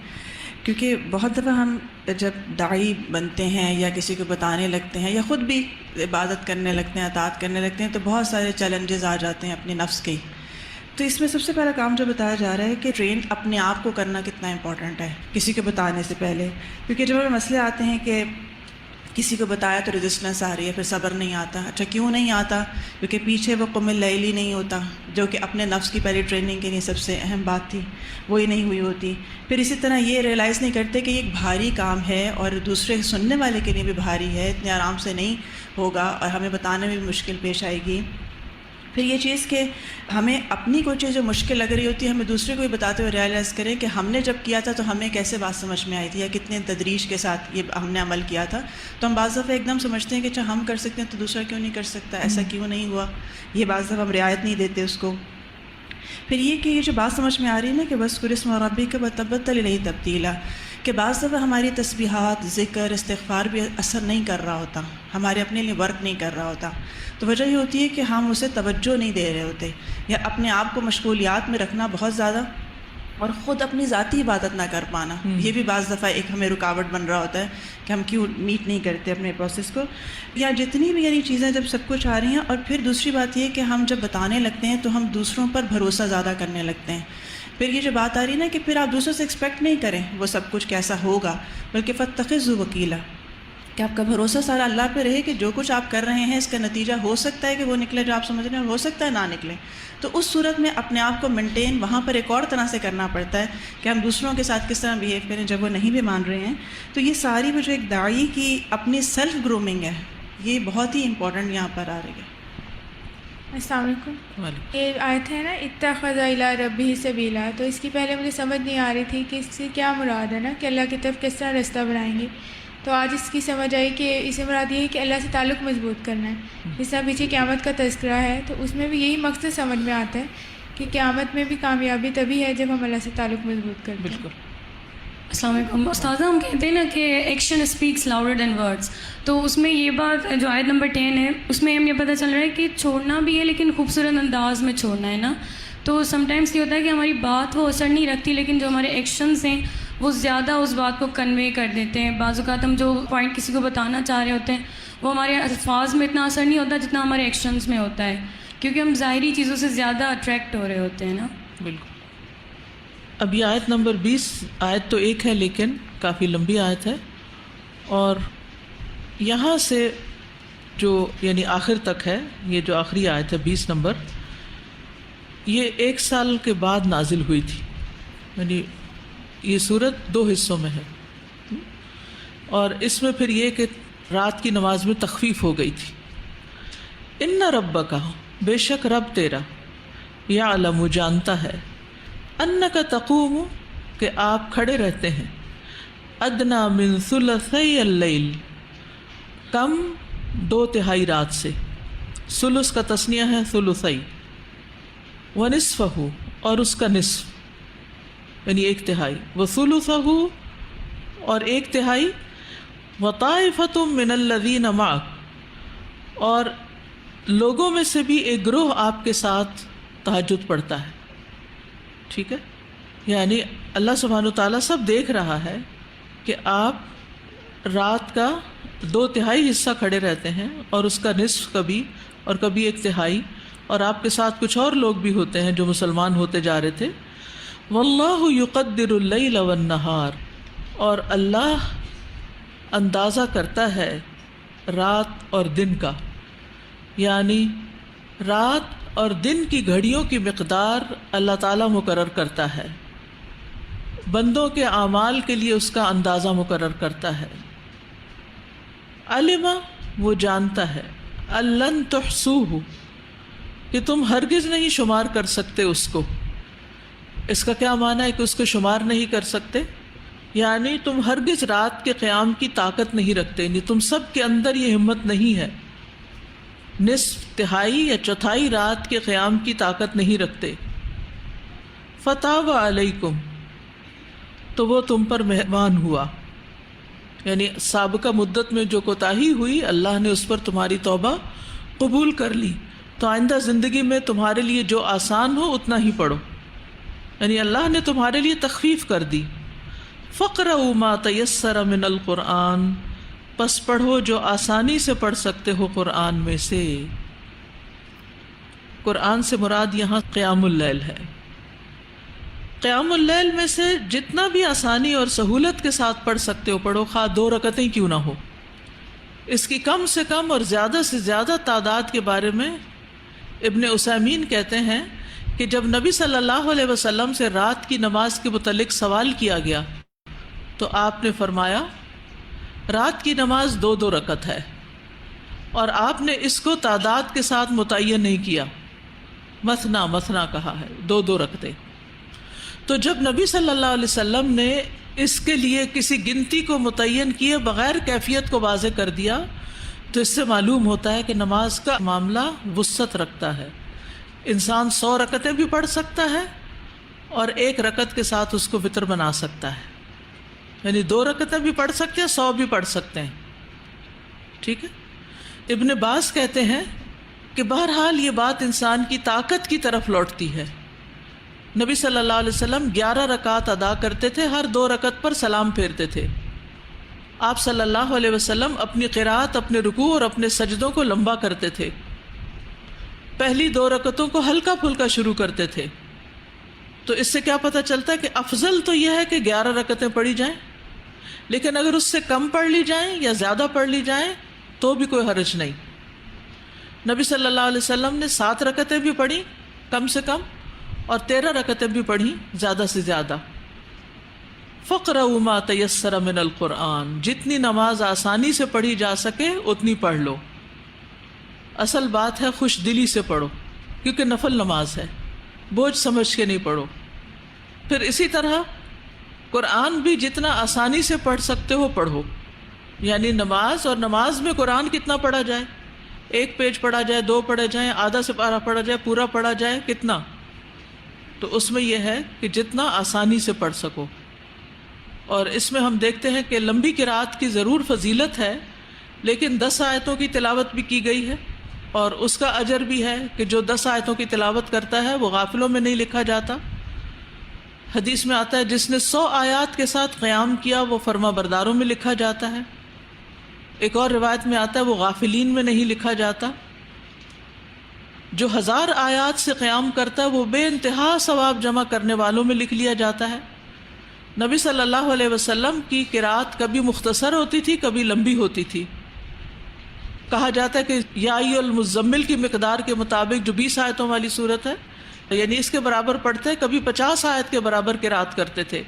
کیونکہ بہت دفعہ ہم جب داعی بنتے ہیں یا کسی کو بتانے لگتے ہیں یا خود بھی عبادت کرنے لگتے ہیں، اطاعت کرنے لگتے ہیں، تو بہت سارے چیلنجز آ جاتے ہیں اپنے نفس کے. تو اس میں سب سے پہلا کام جو بتایا جا رہا ہے کہ ٹرین اپنے آپ کو کرنا کتنا امپورٹنٹ ہے کسی کو بتانے سے پہلے. کیونکہ جب ہمیں مسئلے آتے ہیں کہ کسی کو بتایا تو ریزسٹنس آ رہی ہے، پھر صبر نہیں آتا. اچھا کیوں نہیں آتا؟ کیونکہ پیچھے وہ قم اللیل ہی نہیں ہوتا، جو کہ اپنے نفس کی پہلی ٹریننگ کے لیے سب سے اہم بات تھی، وہی نہیں ہوئی ہوتی. پھر اسی طرح یہ ریئلائز نہیں کرتے کہ یہ ایک بھاری کام ہے اور دوسرے سننے والے کے لیے بھی بھاری ہے، اتنے آرام سے نہیں ہوگا اور ہمیں بتانے میں بھی مشکل پیش آئے گی. پھر یہ چیز کہ ہمیں اپنی کوئی چیز جو مشکل لگ رہی ہوتی ہے ہمیں دوسرے کو بھی بتاتے ہوئے ریئلائز کریں کہ ہم نے جب کیا تھا تو ہمیں کیسے بات سمجھ میں آئی تھی یا کتنے تدریج کے ساتھ یہ ہم نے عمل کیا تھا. تو ہم بعض دفعہ ایک دم سمجھتے ہیں کہ اچھا ہم کر سکتے ہیں تو دوسرا کیوں نہیں کر سکتا، ایسا کیوں نہیں ہوا، یہ بعض دفعہ ہم رعایت نہیں دیتے اس کو. پھر یہ کہ یہ جو بات سمجھ میں آ رہی ہے نا کہ بذکر اسم ربک وتبتل الیہ تبتیلا، کہ بعض دفعہ ہماری تسبیحات، ذکر، استغفار بھی اثر نہیں کر رہا ہوتا، ہمارے اپنے لیے ورک نہیں کر رہا ہوتا. تو وجہ یہ ہوتی ہے کہ ہم اسے توجہ نہیں دے رہے ہوتے، یا اپنے آپ کو مشغولیات میں رکھنا بہت زیادہ، اور خود اپنی ذاتی عبادت نہ کر پانا، یہ بھی بعض دفعہ ایک ہمیں رکاوٹ بن رہا ہوتا ہے کہ ہم کیوں میٹ نہیں کرتے اپنے پروسیس کو. یا جتنی بھی یعنی چیزیں جب سب کچھ آ رہی ہیں. اور پھر دوسری بات یہ کہ ہم جب بتانے لگتے ہیں تو ہم دوسروں پر بھروسہ زیادہ کرنے لگتے ہیں. پھر یہ جو بات آ رہی ہے نا کہ پھر آپ دوسروں سے ایکسپیکٹ نہیں کریں وہ سب کچھ کیسا ہوگا، بلکہ فاتخذوا وکیلا، کہ آپ کا بھروسہ سارا اللہ پہ رہے کہ جو کچھ آپ کر رہے ہیں اس کا نتیجہ ہو سکتا ہے کہ وہ نکلے جو آپ سمجھ رہے ہیں، ہو سکتا ہے نہ نکلے. تو اس صورت میں اپنے آپ کو مینٹین وہاں پر ایک اور طرح سے کرنا پڑتا ہے کہ ہم دوسروں کے ساتھ کس طرح بیہیو کریں جب وہ نہیں بھی مان رہے ہیں. تو یہ ساری وہ جو ایک داعی کی اپنی سیلف گرومنگ ہے، یہ بہت ہی امپورٹنٹ یہاں پر آ رہی ہے. السلام علیکم. یہ آیت ہے نا اتخذ الی ربہ سبیلا، تو اس کی پہلے مجھے سمجھ نہیں آ رہی تھی کہ اس سے کیا مراد ہے نا کہ اللہ کی طرف کس طرح رستہ بنائیں گے. تو آج اس کی سمجھ آئی کہ اسے مراد یہ ہے کہ اللہ سے تعلق مضبوط کرنا ہے. جس طرح پیچھے قیامت کا تذکرہ ہے تو اس میں بھی یہی مقصد سمجھ میں آتا ہے کہ قیامت میں بھی کامیابی تبھی ہے جب ہم اللہ سے تعلق مضبوط کرتے ہیں. بالکل. السلام علیکم. استاذہ ہم کہتے ہیں نا کہ action speaks louder than words, تو اس میں یہ بات جو آیت نمبر 10 ہے اس میں ہم یہ پتہ چل رہا ہے کہ چھوڑنا بھی ہے لیکن خوبصورت انداز میں چھوڑنا ہے نا. تو سم ٹائمس یہ ہوتا ہے کہ ہماری بات وہ اثر نہیں رکھتی لیکن جو ہمارے ایکشنز ہیں وہ زیادہ اس بات کو کنوے کر دیتے ہیں. بعض اوقات ہم جو پوائنٹ کسی کو بتانا چاہ رہے ہوتے ہیں وہ ہمارے الفاظ میں اتنا اثر نہیں ہوتا جتنا ہمارے ایکشنز میں ہوتا ہے، کیونکہ ہم ظاہری چیزوں سے زیادہ اٹریکٹ ہو رہے ہوتے ہیں نا. بالکل. اب یہ آیت نمبر 20 آیت تو ایک ہے لیکن کافی لمبی آیت ہے، اور یہاں سے جو یعنی آخر تک ہے، یہ جو آخری آیت ہے 20 نمبر، یہ 1 سال کے بعد نازل ہوئی تھی. یعنی یہ صورت 2 حصوں میں ہے، اور اس میں پھر یہ کہ رات کی نماز میں تخفیف ہو گئی تھی. ان ربک، بے شک رب تیرا، یعلم، جانتا ہے، انک تقوم، کہ آپ کھڑے رہتے ہیں، ادنا من ثلثی اللیل، کم 2/3 رات سے. ثلث کا تسنیہ ہے ثلثی، ونصفہ، اور اس کا نصف یعنی 1/3، وثلثہ، اور 1/3، وطائفۃ من الذین معک، اور لوگوں میں سے بھی ایک گروہ آپ کے ساتھ تہجد پڑھتا ہے. ٹھیک ہے، یعنی اللہ سبحانہ و تعالیٰ سب دیکھ رہا ہے کہ آپ رات کا 2/3 حصہ کھڑے رہتے ہیں اور اس کا نصف کبھی اور کبھی 1/3، اور آپ کے ساتھ کچھ اور لوگ بھی ہوتے ہیں جو مسلمان ہوتے جا رہے تھے. واللہ یقدر اللیل والنہار، اور اللہ اندازہ کرتا ہے رات اور دن کا، یعنی رات اور دن کی گھڑیوں کی مقدار اللہ تعالیٰ مقرر کرتا ہے، بندوں کے اعمال کے لیے اس کا اندازہ مقرر کرتا ہے. علم، وہ جانتا ہے، لن تحصوہ، کہ تم ہرگز نہیں شمار کر سکتے اس کو. اس کا کیا معنی ہے کہ اس کو شمار نہیں کر سکتے؟ یعنی تم ہرگز رات کے قیام کی طاقت نہیں رکھتے، یعنی تم سب کے اندر یہ ہمت نہیں ہے، نصف، تہائی یا چوتھائی رات کے قیام کی طاقت نہیں رکھتے. فتاب علیکم، تو وہ تم پر مہربان ہوا، یعنی سابقہ مدت میں جو کوتاہی ہوئی اللہ نے اس پر تمہاری توبہ قبول کر لی، تو آئندہ زندگی میں تمہارے لیے جو آسان ہو اتنا ہی پڑھو، یعنی اللہ نے تمہارے لیے تخفیف کر دی. فقرؤوا ما تیسر من القرآن، پس پڑھو جو آسانی سے پڑھ سکتے ہو قرآن میں سے. قرآن سے مراد یہاں قیام اللیل ہے. قیام اللیل میں سے جتنا بھی آسانی اور سہولت کے ساتھ پڑھ سکتے ہو پڑھو، خواہ 2 رکعتیں کیوں نہ ہو. اس کی کم سے کم اور زیادہ سے زیادہ تعداد کے بارے میں ابن عثیمین کہتے ہیں کہ جب نبی صلی اللہ علیہ وسلم سے رات کی نماز کے متعلق سوال کیا گیا تو آپ نے فرمایا رات کی نماز 2 رکعت ہے، اور آپ نے اس کو تعداد کے ساتھ متعین نہیں کیا، مثنا مثنا کہا ہے، 2 رکعتیں. تو جب نبی صلی اللہ علیہ وسلم نے اس کے لیے کسی گنتی کو متعین کیے بغیر کیفیت کو واضح کر دیا تو اس سے معلوم ہوتا ہے کہ نماز کا معاملہ وسعت رکھتا ہے. انسان 100 رکعتیں بھی پڑھ سکتا ہے اور 1 رکعت کے ساتھ اس کو وتر بنا سکتا ہے، یعنی 2 رکعتیں بھی پڑھ سکتے ہیں، 100 بھی پڑھ سکتے ہیں. ٹھیک ہے. ابن باز کہتے ہیں کہ بہرحال یہ بات انسان کی طاقت کی طرف لوٹتی ہے. نبی صلی اللہ علیہ وسلم 11 رکعات ادا کرتے تھے، ہر 2 رکعت پر سلام پھیرتے تھے. آپ صلی اللہ علیہ وسلم اپنی قرات، اپنے رکوع اور اپنے سجدوں کو لمبا کرتے تھے. پہلی 2 رکعتوں کو ہلکا پھلکا شروع کرتے تھے. تو اس سے کیا پتہ چلتا ہے کہ افضل تو یہ ہے کہ 11 رکعتیں پڑھی جائیں، لیکن اگر اس سے کم پڑھ لی جائیں یا زیادہ پڑھ لی جائیں تو بھی کوئی حرج نہیں. نبی صلی اللہ علیہ وسلم نے 7 رکعتیں بھی پڑھی کم سے کم، اور 13 رکعتیں بھی پڑھی زیادہ سے زیادہ. فقرؤوا ما تیسر من القرآن، جتنی نماز آسانی سے پڑھی جا سکے اتنی پڑھ لو. اصل بات ہے خوش دلی سے پڑھو، کیونکہ نفل نماز ہے، بوجھ سمجھ کے نہیں پڑھو. پھر اسی طرح قرآن بھی جتنا آسانی سے پڑھ سکتے ہو پڑھو، یعنی نماز، اور نماز میں قرآن کتنا پڑھا جائے، 1 پیج پڑھا جائے، 2 پڑھے جائیں، آدھا سپارہ پڑھا جائے، پورا پڑھا جائے، کتنا. تو اس میں یہ ہے کہ جتنا آسانی سے پڑھ سکو. اور اس میں ہم دیکھتے ہیں کہ لمبی قرات کی ضرور فضیلت ہے، لیکن 10 آیتوں کی تلاوت بھی کی گئی ہے، اور اس کا اجر بھی ہے کہ جو 10 آیتوں کی تلاوت کرتا ہے وہ غافلوں میں نہیں لکھا جاتا. حدیث میں آتا ہے جس نے 100 آیات کے ساتھ قیام کیا وہ فرما برداروں میں لکھا جاتا ہے. ایک اور روایت میں آتا ہے وہ غافلین میں نہیں لکھا جاتا. جو 1000 آیات سے قیام کرتا ہے وہ بے انتہا ثواب جمع کرنے والوں میں لکھ لیا جاتا ہے. نبی صلی اللہ علیہ وسلم کی قرات کبھی مختصر ہوتی تھی، کبھی لمبی ہوتی تھی. کہا جاتا ہے کہ یا ایھا المزمل کی مقدار کے مطابق جو 20 آیتوں والی صورت ہے، یعنی اس کے برابر پڑھتے، کبھی 50 آیت کے برابر قرات کرتے تھے.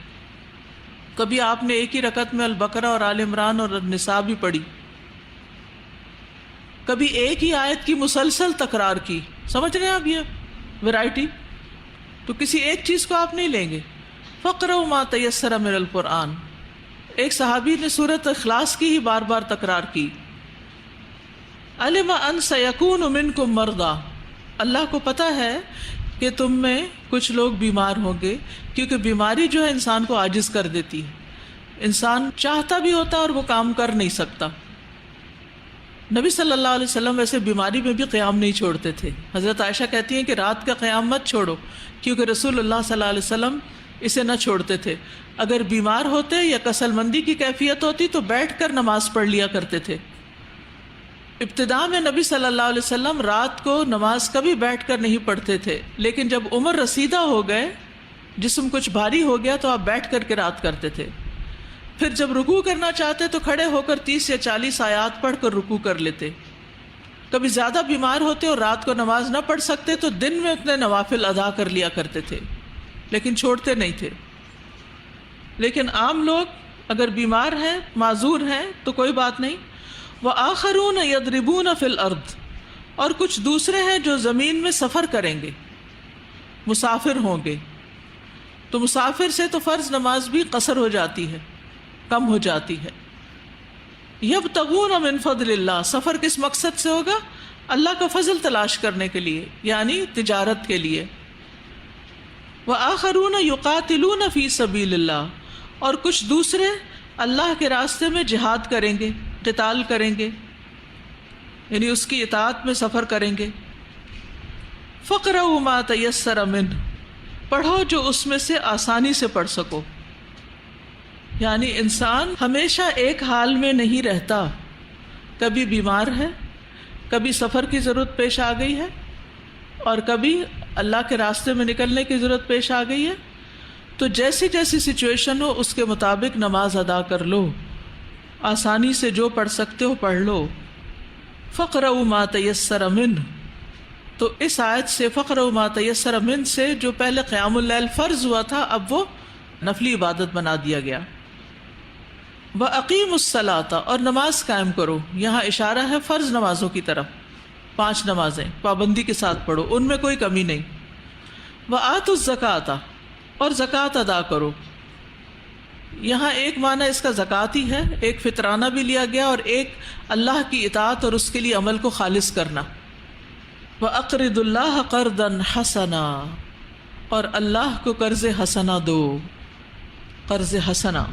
کبھی آپ نے ایک ہی رکعت میں البقرہ اور آل عمران اور النساء بھی پڑھی. کبھی ایک ہی آیت کی مسلسل تکرار کی. سمجھ رہے ہیں آپ یہ ویرائٹی؟ تو کسی ایک چیز کو آپ نہیں لیں گے. فقرؤوا ما تیسر من القرآن. ایک صحابی نے سورۃ اخلاص کی ہی بار بار تکرار کی. علم ان سیکون منکم مرضی. اللہ کو پتہ ہے کہ تم میں کچھ لوگ بیمار ہوں گے، کیونکہ بیماری جو ہے انسان کو عاجز کر دیتی ہے. انسان چاہتا بھی ہوتا اور وہ کام کر نہیں سکتا. نبی صلی اللہ علیہ وسلم ویسے بیماری میں بھی قیام نہیں چھوڑتے تھے. حضرت عائشہ کہتی ہیں کہ رات کا قیام مت چھوڑو، کیونکہ رسول اللہ صلی اللہ علیہ وسلم اسے نہ چھوڑتے تھے. اگر بیمار ہوتے یا کسل مندی کی کیفیت ہوتی تو بیٹھ کر نماز پڑھ لیا کرتے تھے. ابتداء میں نبی صلی اللہ علیہ وسلم رات کو نماز کبھی بیٹھ کر نہیں پڑھتے تھے، لیکن جب عمر رسیدہ ہو گئے، جسم کچھ بھاری ہو گیا، تو آپ بیٹھ کر قرات کرتے تھے. پھر جب رکوع کرنا چاہتے تو کھڑے ہو کر 30 یا 40 آیات پڑھ کر رکوع کر لیتے. کبھی زیادہ بیمار ہوتے اور رات کو نماز نہ پڑھ سکتے تو دن میں اتنے نوافل ادا کر لیا کرتے تھے، لیکن چھوڑتے نہیں تھے. لیکن عام لوگ اگر بیمار ہیں، معذور ہیں تو کوئی بات نہیں. وآخرون یضربون فی الارض، اور کچھ دوسرے ہیں جو زمین میں سفر کریں گے، مسافر ہوں گے. تو مسافر سے تو فرض نماز بھی قصر ہو جاتی ہے، کم ہو جاتی ہے. یبتغون من فضل اللہ، سفر کس مقصد سے ہوگا؟ اللہ کا فضل تلاش کرنے کے لیے، یعنی تجارت کے لیے. وآخرون یقاتلون فی سبیل اللہ، اور کچھ دوسرے اللہ کے راستے میں جہاد کریں گے، قتال کریں گے، یعنی اس کی اطاعت میں سفر کریں گے. فقرؤوا ما تیسر منہ، پڑھو جو اس میں سے آسانی سے پڑھ سکو. یعنی انسان ہمیشہ ایک حال میں نہیں رہتا، کبھی بیمار ہے، کبھی سفر کی ضرورت پیش آ گئی ہے، اور کبھی اللہ کے راستے میں نکلنے کی ضرورت پیش آ گئی ہے. تو جیسی جیسی سچویشن ہو اس کے مطابق نماز ادا کر لو، آسانی سے جو پڑھ سکتے ہو پڑھ لو. فقرؤوا ما تیسر منہ، تو اس آیت سے فقرؤوا ما تیسر منہ سے جو پہلے قیام اللیل فرض ہوا تھا اب وہ نفلی عبادت بنا دیا گیا. وَأَقِيمُوا الصَّلَاةَ، اور نماز قائم کرو. یہاں اشارہ ہے فرض نمازوں کی طرف. 5 نمازیں پابندی کے ساتھ پڑھو، ان میں کوئی کمی نہیں. وَآتُوا الزَّكَاةَ، اور زکوٰۃ ادا کرو. یہاں ایک معنی اس کا زکوٰۃ ہی ہے، ایک فطرانہ بھی لیا گیا اور ایک اللہ کی اطاعت اور اس کے لیے عمل کو خالص کرنا. وَأَقْرِضُوا اللَّهَ قَرْضًا حَسَنًا، اور اللہ کو قرض حسنہ دو. قرض حسنہ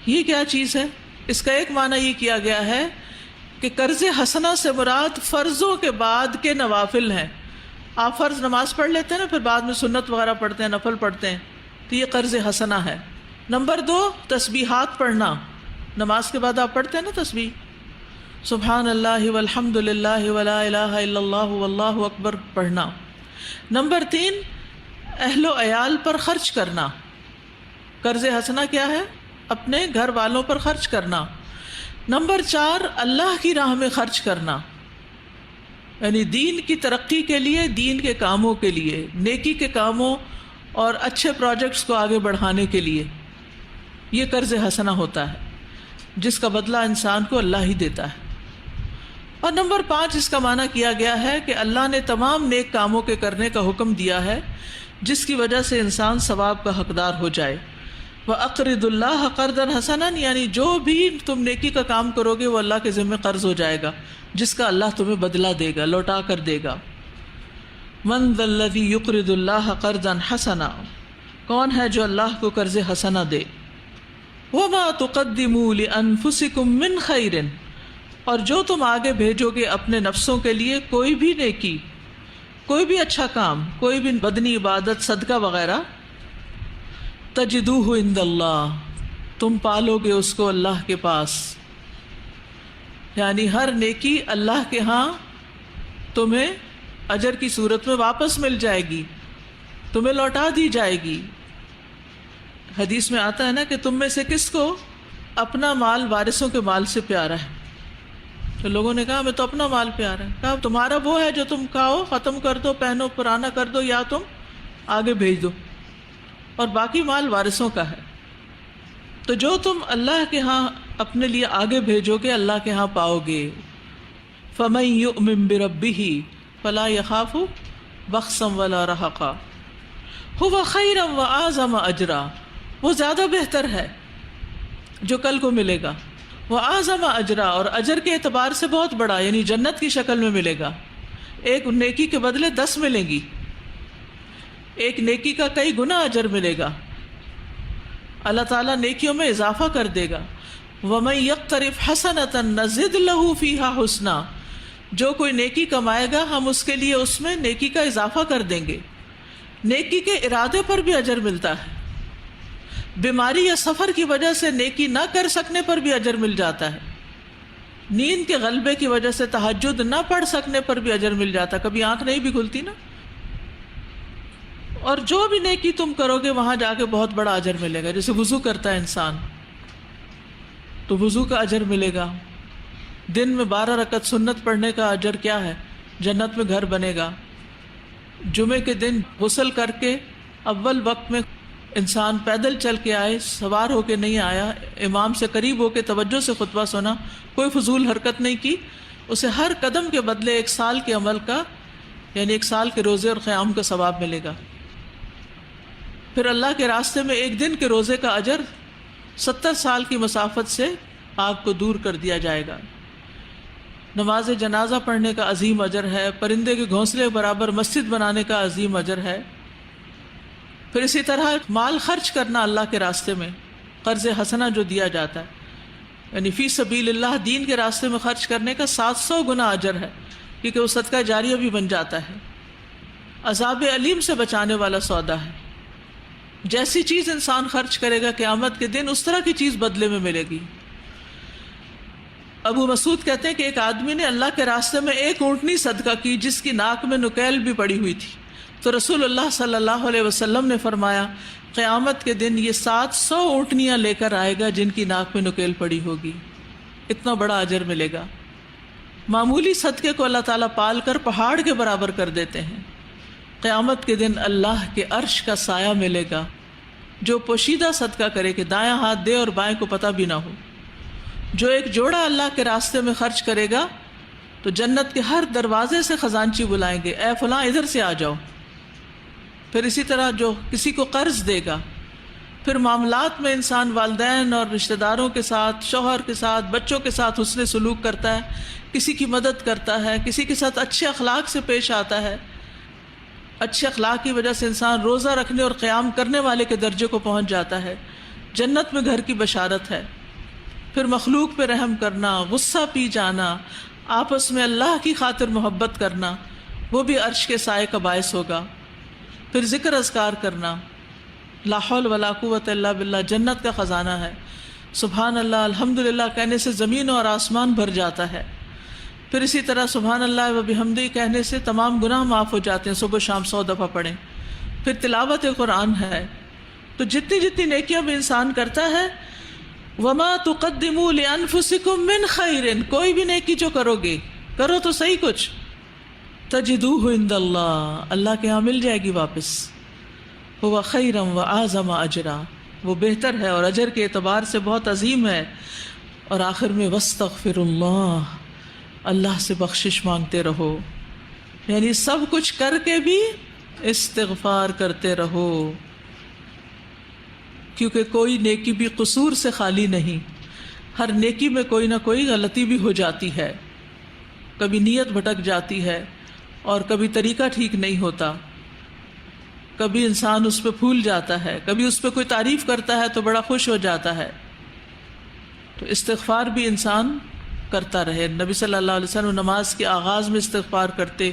یہ کیا چیز ہے؟ اس کا ایک معنی یہ کیا گیا ہے کہ قرض حسنہ سے مراد فرضوں کے بعد کے نوافل ہیں. آپ فرض نماز پڑھ لیتے ہیں نا، پھر بعد میں سنت وغیرہ پڑھتے ہیں، نفل پڑھتے ہیں، تو یہ قرض حسنہ ہے. نمبر 2 تسبیحات پڑھنا. نماز کے بعد آپ پڑھتے ہیں نا تسبیح، سبحان اللہ والحمد للہ ولا الہ الا اللہ واللہ اکبر پڑھنا. نمبر 3 اہل و عیال پر خرچ کرنا. قرض حسنہ کیا ہے؟ اپنے گھر والوں پر خرچ کرنا. نمبر 4 اللہ کی راہ میں خرچ کرنا، یعنی دین کی ترقی کے لیے، دین کے کاموں کے لیے، نیکی کے کاموں اور اچھے پروجیکٹس کو آگے بڑھانے کے لیے. یہ قرض حسنہ ہوتا ہے جس کا بدلہ انسان کو اللہ ہی دیتا ہے. اور نمبر 5 اس کا معنی کیا گیا ہے کہ اللہ نے تمام نیک کاموں کے کرنے کا حکم دیا ہے جس کی وجہ سے انسان ثواب کا حقدار ہو جائے. وَأَقْرِضُوا اللَّهَ قَرْضًا حَسَنًا، یعنی جو بھی تم نیکی کا کام کرو گے وہ اللہ کے ذمہ قرض ہو جائے گا جس کا اللہ تمہیں بدلہ دے گا، لوٹا کر دے گا. مَنْ ذَا الَّذِي يُقْرِضُ اللَّهَ قَرْضًا حَسَنًا، کون ہے جو اللہ کو قرض حسنہ دے. وَمَا تُقَدِّمُوا لِأَنفُسِكُم مِّنْ خَيْرٍ، اور جو تم آگے بھیجو گے اپنے نفسوں کے لیے کوئی بھی نیکی، کوئی بھی اچھا کام، کوئی بھی بدنی عبادت، صدقہ وغیرہ، تجدوہ عند اللہ، تم پالو گے اس کو اللہ کے پاس. یعنی ہر نیکی اللہ کے ہاں تمہیں اجر کی صورت میں واپس مل جائے گی، تمہیں لوٹا دی جائے گی. حدیث میں آتا ہے نا کہ تم میں سے کس کو اپنا مال وارثوں کے مال سے پیارا ہے. تو لوگوں نے کہا ہمیں تو اپنا مال پیارا ہے. کہا تمہارا وہ ہے جو تم کھاؤ، ختم کر دو، پہنو، پرانا کر دو، یا تم آگے بھیج دو، اور باقی مال وارثوں کا ہے. تو جو تم اللہ کے ہاں اپنے لیے آگے بھیجو گے اللہ کے ہاں پاؤ گے. فَمَن يُؤْمِن بِرَبِّهِ فَلَا يَخَافُ بَخْسًا وَلَا رَهَقًا هُوَ خَيْرًا وَأَعْظَمَ أَجْرًا، وہ زیادہ بہتر ہے جو کل کو ملے گا. وَأَعْظَمَ أَجْرًا، اور اجر کے اعتبار سے بہت بڑا، یعنی جنت کی شکل میں ملے گا. ایک نیکی کے بدلے 10 ملیں گی، ایک نیکی کا کئی گنا اجر ملے گا. اللہ تعالیٰ نیکیوں میں اضافہ کر دے گا. وَمَن يَقْتَرِفْ حَسَنَةً نَزِدْ لَهُ فِيهَا حُسْنًا، جو کوئی نیکی کمائے گا ہم اس کے لیے اس میں نیکی کا اضافہ کر دیں گے. نیکی کے ارادے پر بھی اجر ملتا ہے، بیماری یا سفر کی وجہ سے نیکی نہ کر سکنے پر بھی اجر مل جاتا ہے، نیند کے غلبے کی وجہ سے تہجد نہ پڑھ سکنے پر بھی اجر مل جاتا ہے، کبھی آنکھ نہیں بھی کھلتی نا، اور جو بھی نیکی تم کرو گے وہاں جا کے بہت بڑا اجر ملے گا. جیسے وضو کرتا ہے انسان تو وضو کا اجر ملے گا، دن میں 12 رکعت سنت پڑھنے کا اجر کیا ہے، جنت میں گھر بنے گا. جمعے کے دن غسل کر کے اول وقت میں انسان پیدل چل کے آئے، سوار ہو کے نہیں آیا، امام سے قریب ہو کے توجہ سے خطبہ سنا، کوئی فضول حرکت نہیں کی، اسے ہر قدم کے بدلے 1 سال کے عمل کا یعنی 1 سال کے روزے اور قیام کا ثواب ملے گا. پھر اللہ کے راستے میں 1 دن کے روزے کا اجر 70 سال کی مسافت سے آگ کو دور کر دیا جائے گا. نماز جنازہ پڑھنے کا عظیم اجر ہے، پرندے کے گھونسلے برابر مسجد بنانے کا عظیم اجر ہے. پھر اسی طرح مال خرچ کرنا اللہ کے راستے میں، قرض حسنہ جو دیا جاتا ہے یعنی فی سبیل اللہ، دین کے راستے میں خرچ کرنے کا 700 گنا اجر ہے، کیونکہ وہ صدقہ جاریہ بھی بن جاتا ہے. عذاب علیم سے بچانے والا سودا ہے، جیسی چیز انسان خرچ کرے گا قیامت کے دن اس طرح کی چیز بدلے میں ملے گی. ابو مسعود کہتے ہیں کہ ایک آدمی نے اللہ کے راستے میں 1 اونٹنی صدقہ کی جس کی ناک میں نکیل بھی پڑی ہوئی تھی، تو رسول اللہ صلی اللہ علیہ وسلم نے فرمایا قیامت کے دن یہ 700 اونٹنیاں لے کر آئے گا جن کی ناک میں نکیل پڑی ہوگی. اتنا بڑا اجر ملے گا. معمولی صدقے کو اللہ تعالیٰ پال کر پہاڑ کے برابر کر دیتے ہیں. قیامت کے دن اللہ کے عرش کا سایہ ملے گا. جو پوشیدہ صدقہ کرے کہ دایاں ہاتھ دے اور بائیں کو پتہ بھی نہ ہو، جو ایک جوڑا اللہ کے راستے میں خرچ کرے گا تو جنت کے ہر دروازے سے خزانچی بلائیں گے، اے فلاں ادھر سے آ جاؤ. پھر اسی طرح جو کسی کو قرض دے گا، پھر معاملات میں انسان والدین اور رشتہ داروں کے ساتھ، شوہر کے ساتھ، بچوں کے ساتھ حسن سلوک کرتا ہے، کسی کی مدد کرتا ہے، کسی کے ساتھ اچھے اخلاق سے پیش آتا ہے. اچھے اخلاق کی وجہ سے انسان روزہ رکھنے اور قیام کرنے والے کے درجے کو پہنچ جاتا ہے، جنت میں گھر کی بشارت ہے. پھر مخلوق پہ رحم کرنا، غصہ پی جانا، آپس میں اللہ کی خاطر محبت کرنا، وہ بھی عرش کے سائے کا باعث ہوگا. پھر ذکر اذکار کرنا، لا حول ولا قوت الا باللہ جنت کا خزانہ ہے. سبحان اللہ الحمدللہ کہنے سے زمین اور آسمان بھر جاتا ہے. پھر اسی طرح سبحان اللہ و بحمدہ کہنے سے تمام گناہ معاف ہو جاتے ہیں، صبح شام 100 دفعہ پڑھیں. پھر تلاوت قرآن ہے. تو جتنی جتنی نیکیاں بھی انسان کرتا ہے، وما تقدموا لانفسکم من خیر، کوئی بھی نیکی جو کرو گے، کرو تو صحیح کچھ، تجدوہ عند اللہ، اللہ کے ہاں مل جائے گی واپس. هو خیرا واعظم اجرا، وہ بہتر ہے اور اجر کے اعتبار سے بہت عظیم ہے. اور آخر میں واستغفر اللہ، اللہ سے بخشش مانگتے رہو، یعنی سب کچھ کر کے بھی استغفار کرتے رہو، کیونکہ کوئی نیکی بھی قصور سے خالی نہیں. ہر نیکی میں کوئی نہ کوئی غلطی بھی ہو جاتی ہے، کبھی نیت بھٹک جاتی ہے اور کبھی طریقہ ٹھیک نہیں ہوتا، کبھی انسان اس پہ پھول جاتا ہے، کبھی اس پہ کوئی تعریف کرتا ہے تو بڑا خوش ہو جاتا ہے. تو استغفار بھی انسان کرتا رہے. نبی صلی اللہ علیہ وسلم نماز کے آغاز میں استغفار کرتے،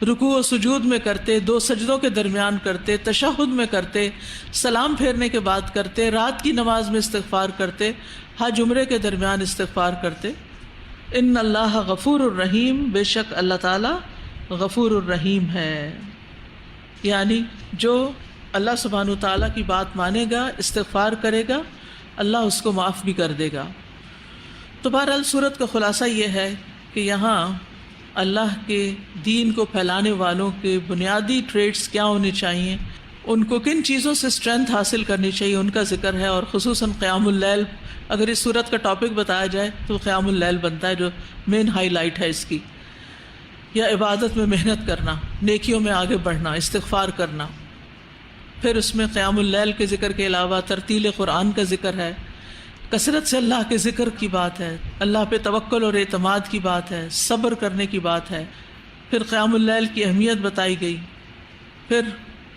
رکوع و سجود میں کرتے، 2 سجدوں کے درمیان کرتے، تشہد میں کرتے، سلام پھیرنے کے بعد کرتے، رات کی نماز میں استغفار کرتے، حج عمرے کے درمیان استغفار کرتے. ان اللہ غفور الرحیم، بے شک اللہ تعالی غفور الرحیم ہے. یعنی جو اللہ سبحانہ تعالیٰ کی بات مانے گا، استغفار کرے گا، اللہ اس کو معاف بھی کر دے گا. تو بہرحال صورت کا خلاصہ یہ ہے کہ یہاں اللہ کے دین کو پھیلانے والوں کے بنیادی ٹریٹس کیا ہونے چاہیے، ان کو کن چیزوں سے اسٹرینتھ حاصل کرنی چاہیے، ان کا ذکر ہے. اور خصوصاً قیام اللیل، اگر اس صورت کا ٹاپک بتایا جائے تو قیام اللیل بنتا ہے، جو مین ہائی لائٹ ہے اس کی. یا عبادت میں محنت کرنا، نیکیوں میں آگے بڑھنا، استغفار کرنا. پھر اس میں قیام اللیل کے ذکر کے علاوہ ترتیل قرآن کا ذکر ہے، کثرت سے اللہ کے ذکر کی بات ہے، اللہ پہ توکل اور اعتماد کی بات ہے، صبر کرنے کی بات ہے. پھر قیام اللیل کی اہمیت بتائی گئی. پھر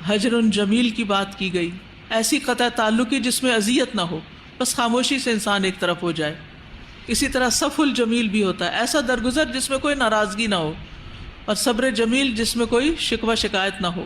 ہجر جمیل کی بات کی گئی، ایسی قطع تعلقی جس میں اذیت نہ ہو، بس خاموشی سے انسان ایک طرف ہو جائے. اسی طرح صف الجمیل بھی ہوتا ہے، ایسا درگزر جس میں کوئی ناراضگی نہ ہو، اور صبر جمیل جس میں کوئی شکوہ شکایت نہ ہو.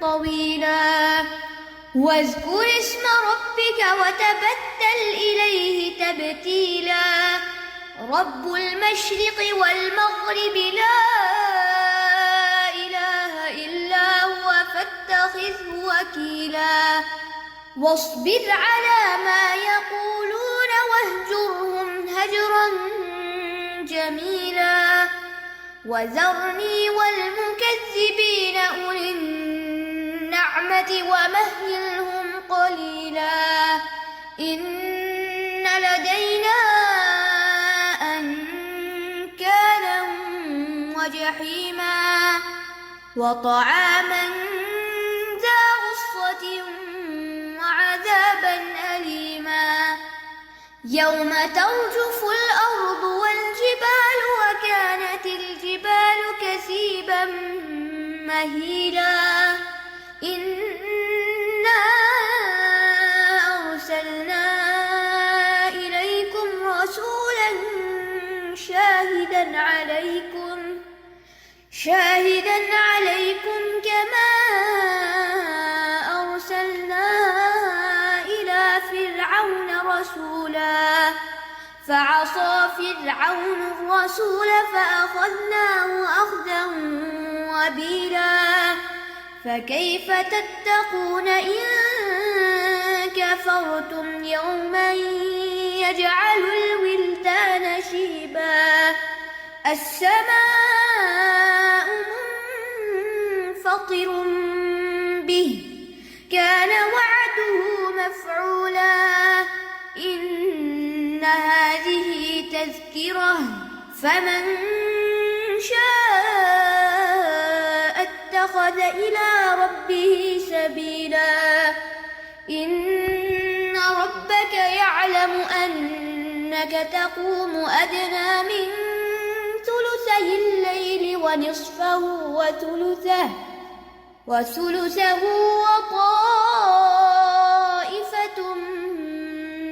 طويلا واذكر اسم ربك وتبتل إليه تبتيلا رب المشرق والمغرب لا إله إلا هو فاتخذه وكيلا واصبر على ما يقولون واهجرهم هجرا جميلا وذرني والمكذبين أولي النعمة ومهلهم قليلا إن لدينا أنكالا وجحيما وطعاما ذا غصة وعذابا أليما يوم ترجف الأرض والجبال وكانت الجبال كثيبا مهيلا إنا أرسلنا إليكم رسولا شاهدا عليكم كما أرسلنا إلى فرعون رسولا فعصى فرعون الرسول فأخذناه أخذا وبيلا فكيف تتقون إن كفرتم يوما يجعل الولدان شيبا السماء منفطر به كان وعده مفعولا إن هذه تذكرة فمن شاء اتخذ إلى ربه سبيلا إن ربك يعلم أنك تقوم أدنى من ثلثي الليل ونصفه وثلثه وطائفة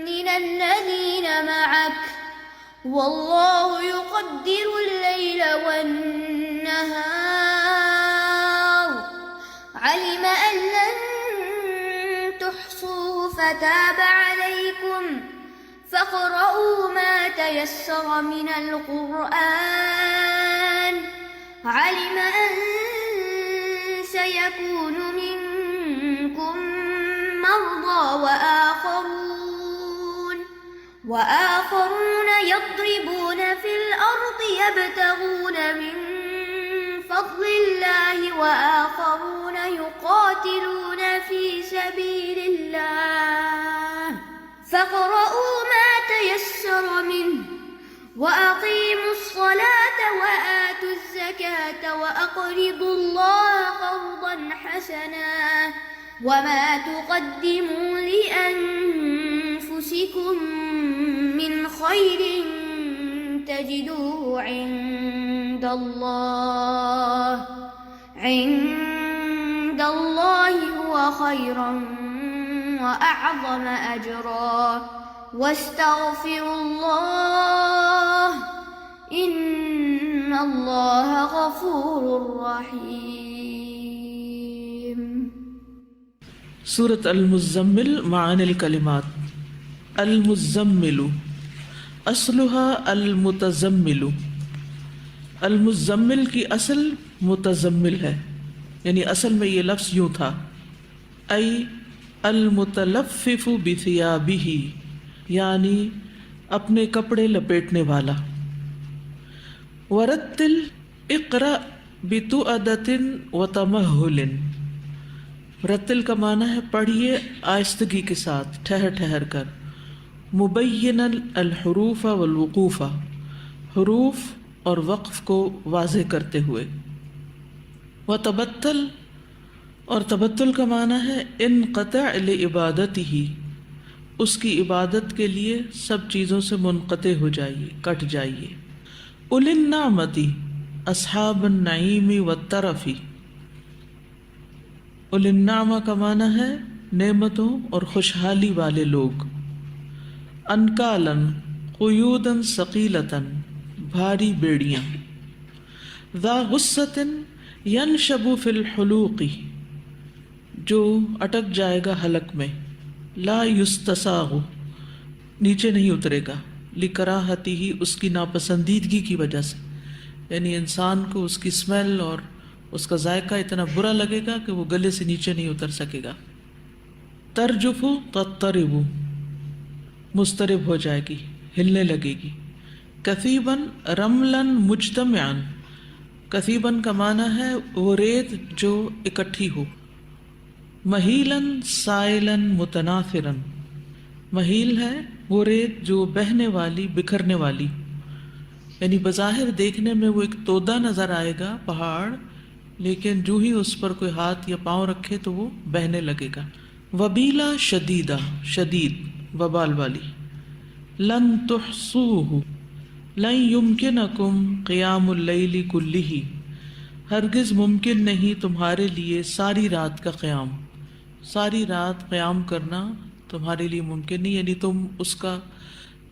من الذين معك والله يقدر الليل والنهار علم أن لن تحصوه فتاب عليكم فاقرؤوا ما تيسر من القرآن علم أن سيكون منكم مرضى وآخرون يضربون في الأرض يبتغون من فضل الله وآخرون يقاتلون في سبيل الله فاقرؤوا ما تيسر منه وأقيموا الصلاة وآتوا الزكاة وأقرضوا الله قرضا حسنا وما تقدموا لأنفسكم من خير تجدوه عند الله هو خيرا وأعظم أجرا واستغفروا الله إن الله غفور رحيم. سورة المزمل معاني الكلمات. المزمل اصلها المتزمل. المزمل کی اصل متزمل ہے، یعنی اصل میں یہ لفظ یوں تھا ای المتلفف بثیابہ، یعنی اپنے کپڑے لپیٹنے والا. ورتل اقرأ بتؤدۃ وتمہل. رتل کا معنی ہے پڑھیے آہستگی کے ساتھ، ٹھہر ٹھہر کر. مبینا الحروف والوقوف، حروف اور وقف کو واضح کرتے ہوئے. وتبتل، اور تبتل کا معنی ہے انقطع لعبادتہ، اس کی عبادت کے لیے سب چیزوں سے منقطع ہو جائیے، کٹ جائیے. اولی النعمت اصحاب النعیم والترف. اولی النعمہ کا معنی ہے نعمتوں اور خوشحالی والے لوگ. انکالن قیودن ثقیلتن، بھاری بیڑیاں. ذا غصۃ ینشب فی الحلوق، جو اٹک جائے گا حلق میں. لا یستساغ، نیچے نہیں اترے گا. لکراہتہ، اس کی ناپسندیدگی کی وجہ سے، یعنی انسان کو اس کی اسمیل اور اس کا ذائقہ اتنا برا لگے گا کہ وہ گلے سے نیچے نہیں اتر سکے گا. ترجف تضطرب، مضطرب ہو جائے گی، ہلنے لگے گی. کثیباً رملاً مجتمعاً، کثیباً کا معنی ہے وہ ریت جو اکٹھی ہو. مہیلاً سائلاً متناثراً، مہیل ہے وہ ریت جو بہنے والی، بکھرنے والی، یعنی بظاہر دیکھنے میں وہ ایک تودا نظر آئے گا پہاڑ، لیکن جو ہی اس پر کوئی ہاتھ یا پاؤں رکھے تو وہ بہنے لگے گا. وبیلا شدیدہ، شدید، وبال والی. لن تحصوہ لن یمکنکم قیام اللیل کلہ، ہرگز ممکن نہیں تمہارے لیے ساری رات کا قیام. ساری رات قیام کرنا تمہارے لیے ممکن نہیں، یعنی تم اس کا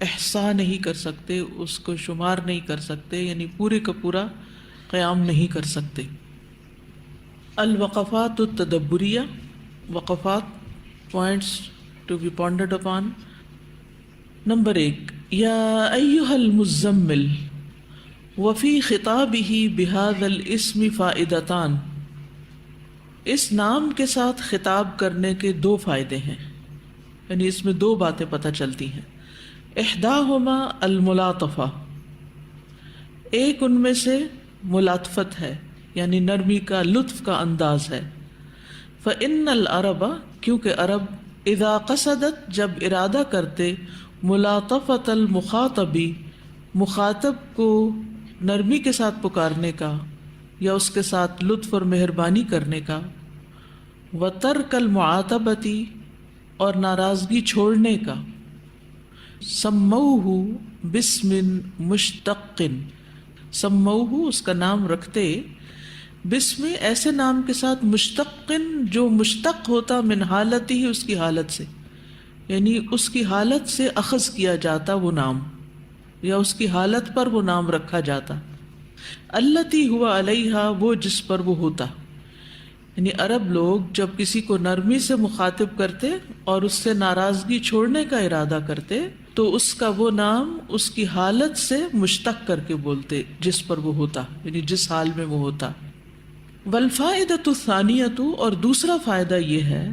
احصاء نہیں کر سکتے، اس کو شمار نہیں کر سکتے، یعنی پورے کا پورا قیام نہیں کر سکتے. الوقفات التدبریہ، وقفات، points to be pondered upon. Number 1، یا ایہا المزمل، وفی خطابہ بہذا الاسم فائدتان. اس نام کے ساتھ خطاب کرنے کے 2 فائدے ہیں، یعنی اس میں 2 باتیں پتہ چلتی ہیں. احداہما الملاطفہ، ایک ان میں سے ملاطفت ہے، یعنی نرمی کا، لطف کا انداز ہے. فإن العرب، کیونکہ عرب اذا قصدت، جب ارادہ کرتے، ملاطفت المخاطبی، مخاطب کو نرمی کے ساتھ پکارنے کا یا اس کے ساتھ لطف اور مہربانی کرنے کا. وترک المعاتبتی، اور ناراضگی چھوڑنے کا. سموہ باسم مشتق، سموہ اس کا نام رکھتے بسم ایسے نام کے ساتھ مشتقن جو مشتق ہوتا من حالتی ہی اس کی حالت سے، یعنی اس کی حالت سے اخذ کیا جاتا وہ نام، یا اس کی حالت پر وہ نام رکھا جاتا. التی ہوا علیہا وہ جس پر وہ ہوتا. یعنی عرب لوگ جب کسی کو نرمی سے مخاطب کرتے اور اس سے ناراضگی چھوڑنے کا ارادہ کرتے تو اس کا وہ نام اس کی حالت سے مشتق کر کے بولتے جس پر وہ ہوتا، یعنی جس حال میں وہ ہوتا. والفائدۃ الثانیۃ اور دوسرا فائدہ یہ ہے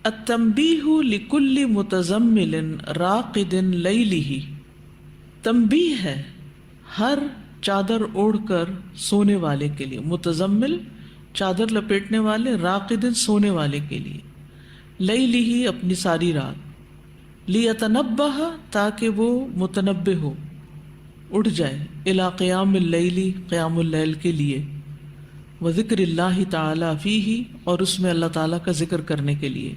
التنبیہ لکل متزمل راقد لیلہ. تنبیہ ہے ہر چادر اوڑھ کر سونے والے کے لیے، متزمل چادر لپیٹنے والے، راقد سونے والے کے لیے، لیلہ اپنی ساری رات، لیتنبہ تاکہ وہ متنبہ ہو، اٹھ جائے، الی قیام اللیل قیام اللیل کے لیے، وذکر اللہ تعالی فیہ اور اس میں اللہ تعالیٰ کا ذکر کرنے کے لیے.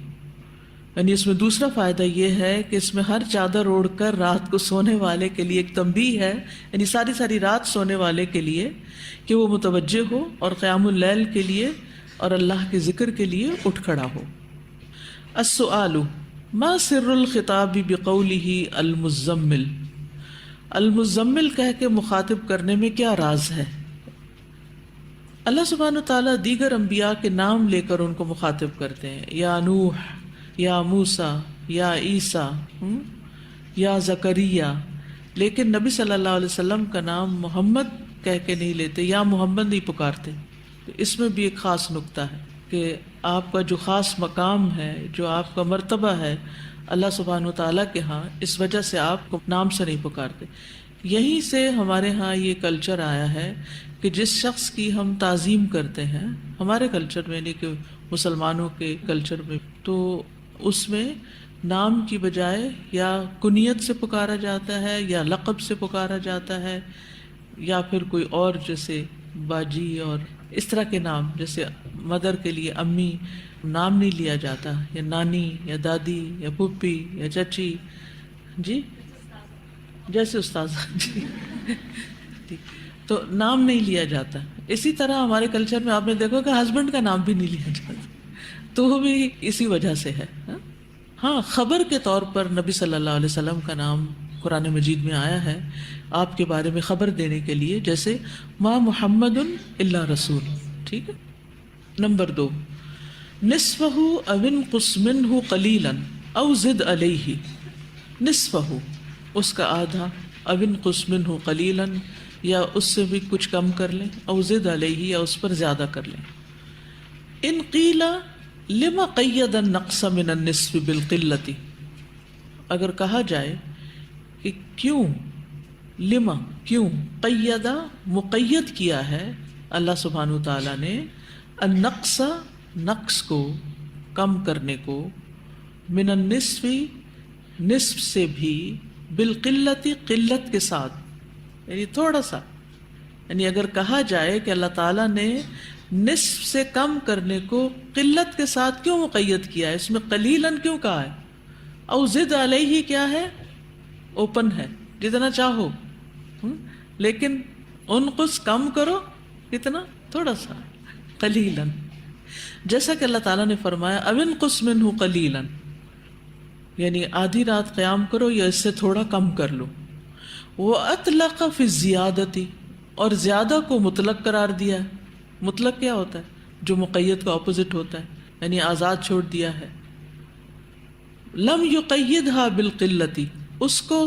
یعنی اس میں دوسرا فائدہ یہ ہے کہ اس میں ہر چادر اوڑھ کر رات کو سونے والے کے لیے ایک تنبیہ ہے، یعنی ساری رات سونے والے کے لیے کہ وہ متوجہ ہو اور قیام اللیل کے لیے اور اللہ کے ذکر کے لیے اٹھ کھڑا ہو. السؤال ما سر الخطاب بقولہ المزمل. المزمل کہہ کے مخاطب کرنے میں کیا راز ہے؟ اللہ سبحانہ وتعالیٰ دیگر انبیاء کے نام لے کر ان کو مخاطب کرتے ہیں، یا نوح، یا موسیٰ، یا عیسیٰ، یا زکریا، لیکن نبی صلی اللہ علیہ وسلم کا نام محمد کہہ کے نہیں لیتے، یا محمد نہیں پکارتے. تو اس میں بھی ایک خاص نکتہ ہے کہ آپ کا جو خاص مقام ہے، جو آپ کا مرتبہ ہے اللہ سبحانہ وتعالیٰ کے ہاں، اس وجہ سے آپ کو نام سے نہیں پکارتے. یہیں سے ہمارے ہاں یہ کلچر آیا ہے کہ جس شخص کی ہم تعظیم کرتے ہیں ہمارے کلچر میں، نہیں کہ مسلمانوں کے کلچر میں، تو اس میں نام کی بجائے یا کنیت سے پکارا جاتا ہے یا لقب سے پکارا جاتا ہے، یا پھر کوئی اور جیسے باجی اور اس طرح کے نام، جیسے مدر کے لیے امی نام نہیں لیا جاتا، یا نانی یا دادی یا پھوپھی یا چچی، جی جیسے استاذ جی تو نام نہیں لیا جاتا. اسی طرح ہمارے کلچر میں آپ نے دیکھو کہ ہسبینڈ کا نام بھی نہیں لیا جاتا، تو وہ بھی اسی وجہ سے ہے. ہاں خبر کے طور پر نبی صلی اللہ علیہ وسلم کا نام قرآن مجید میں آیا ہے آپ کے بارے میں خبر دینے کے لیے، جیسے ما محمد الا رسول. ٹھیک ہے. نمبر 2 نصفہ او انقص منہ قلیلا او زد علیہ. نصفہ اس کا آدھا، او انقص منہ قلیلا یا اس سے بھی کچھ کم کر لیں، او زد علیہ یا اس پر زیادہ کر لیں. ان قیل لما قید النقص من النصف بالقلۃ. اگر کہا جائے کہ کیوں، لما کیوں، قیدہ مقید کیا ہے اللہ سبحانہ وتعالیٰ نے، النقص نقص کو، کم کرنے کو، من النصف نصف سے بھی، بالقلۃ قلت کے ساتھ، یعنی تھوڑا سا. یعنی اگر کہا جائے کہ اللہ تعالیٰ نے نصف سے کم کرنے کو قلت کے ساتھ کیوں مقید کیا ہے، اس میں قلیلاً کیوں کہا ہے، او زد علیہ کیا ہے، اوپن ہے جتنا چاہو، لیکن انقص کم کرو، کتنا، تھوڑا سا، قلیلاً. جیسا کہ اللہ تعالیٰ نے فرمایا او انقص منہ قلیلاً، یعنی آدھی رات قیام کرو یا اس سے تھوڑا کم کر لو. وَأَطْلَقَ فِي الزِّيَادَةِ اور زیادہ کو مطلق قرار دیا ہے. مطلق کیا ہوتا ہے؟ جو مقید کا اپوزٹ ہوتا ہے، یعنی آزاد چھوڑ دیا ہے. لم یقیدها بالقلۃ، اس کو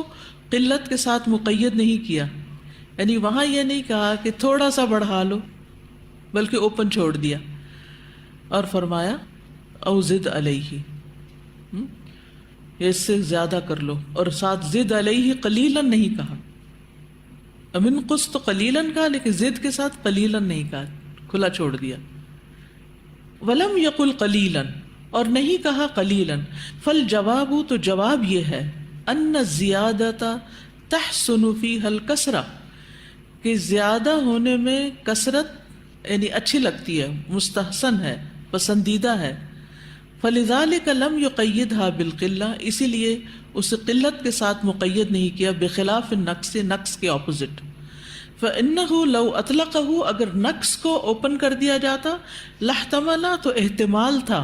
قلت کے ساتھ مقید نہیں کیا، یعنی وہاں یہ نہیں کہا کہ تھوڑا سا بڑھا لو، بلکہ اوپن چھوڑ دیا اور فرمایا او زد علیہ، اس سے زیادہ کر لو، اور ساتھ زد علیہ قلیلاً نہیں کہا. امن قص تو قلیلاً کہا لیکن زد کے ساتھ قلیلاً نہیں کہا، کھلا چھوڑ دیا. ولم یقل قلیلاً اور نہیں کہا قلیلاً. فالجواب تو جواب یہ ہے ان الزیادۃ تحسن فیہا الکثرہ، کہ زیادہ ہونے میں کثرت یعنی اچھی لگتی ہے، مستحسن ہے، پسندیدہ ہے. فلذلک لم یقیدها بالقلہ، اسی لیے اسے قلت کے ساتھ مقید نہیں کیا، بخلاف النقص، نقص کے اپوزٹ. فإنه لو اطلقه، اگر نقص کو اوپن کر دیا جاتا، لاحتمل، تو احتمال تھا،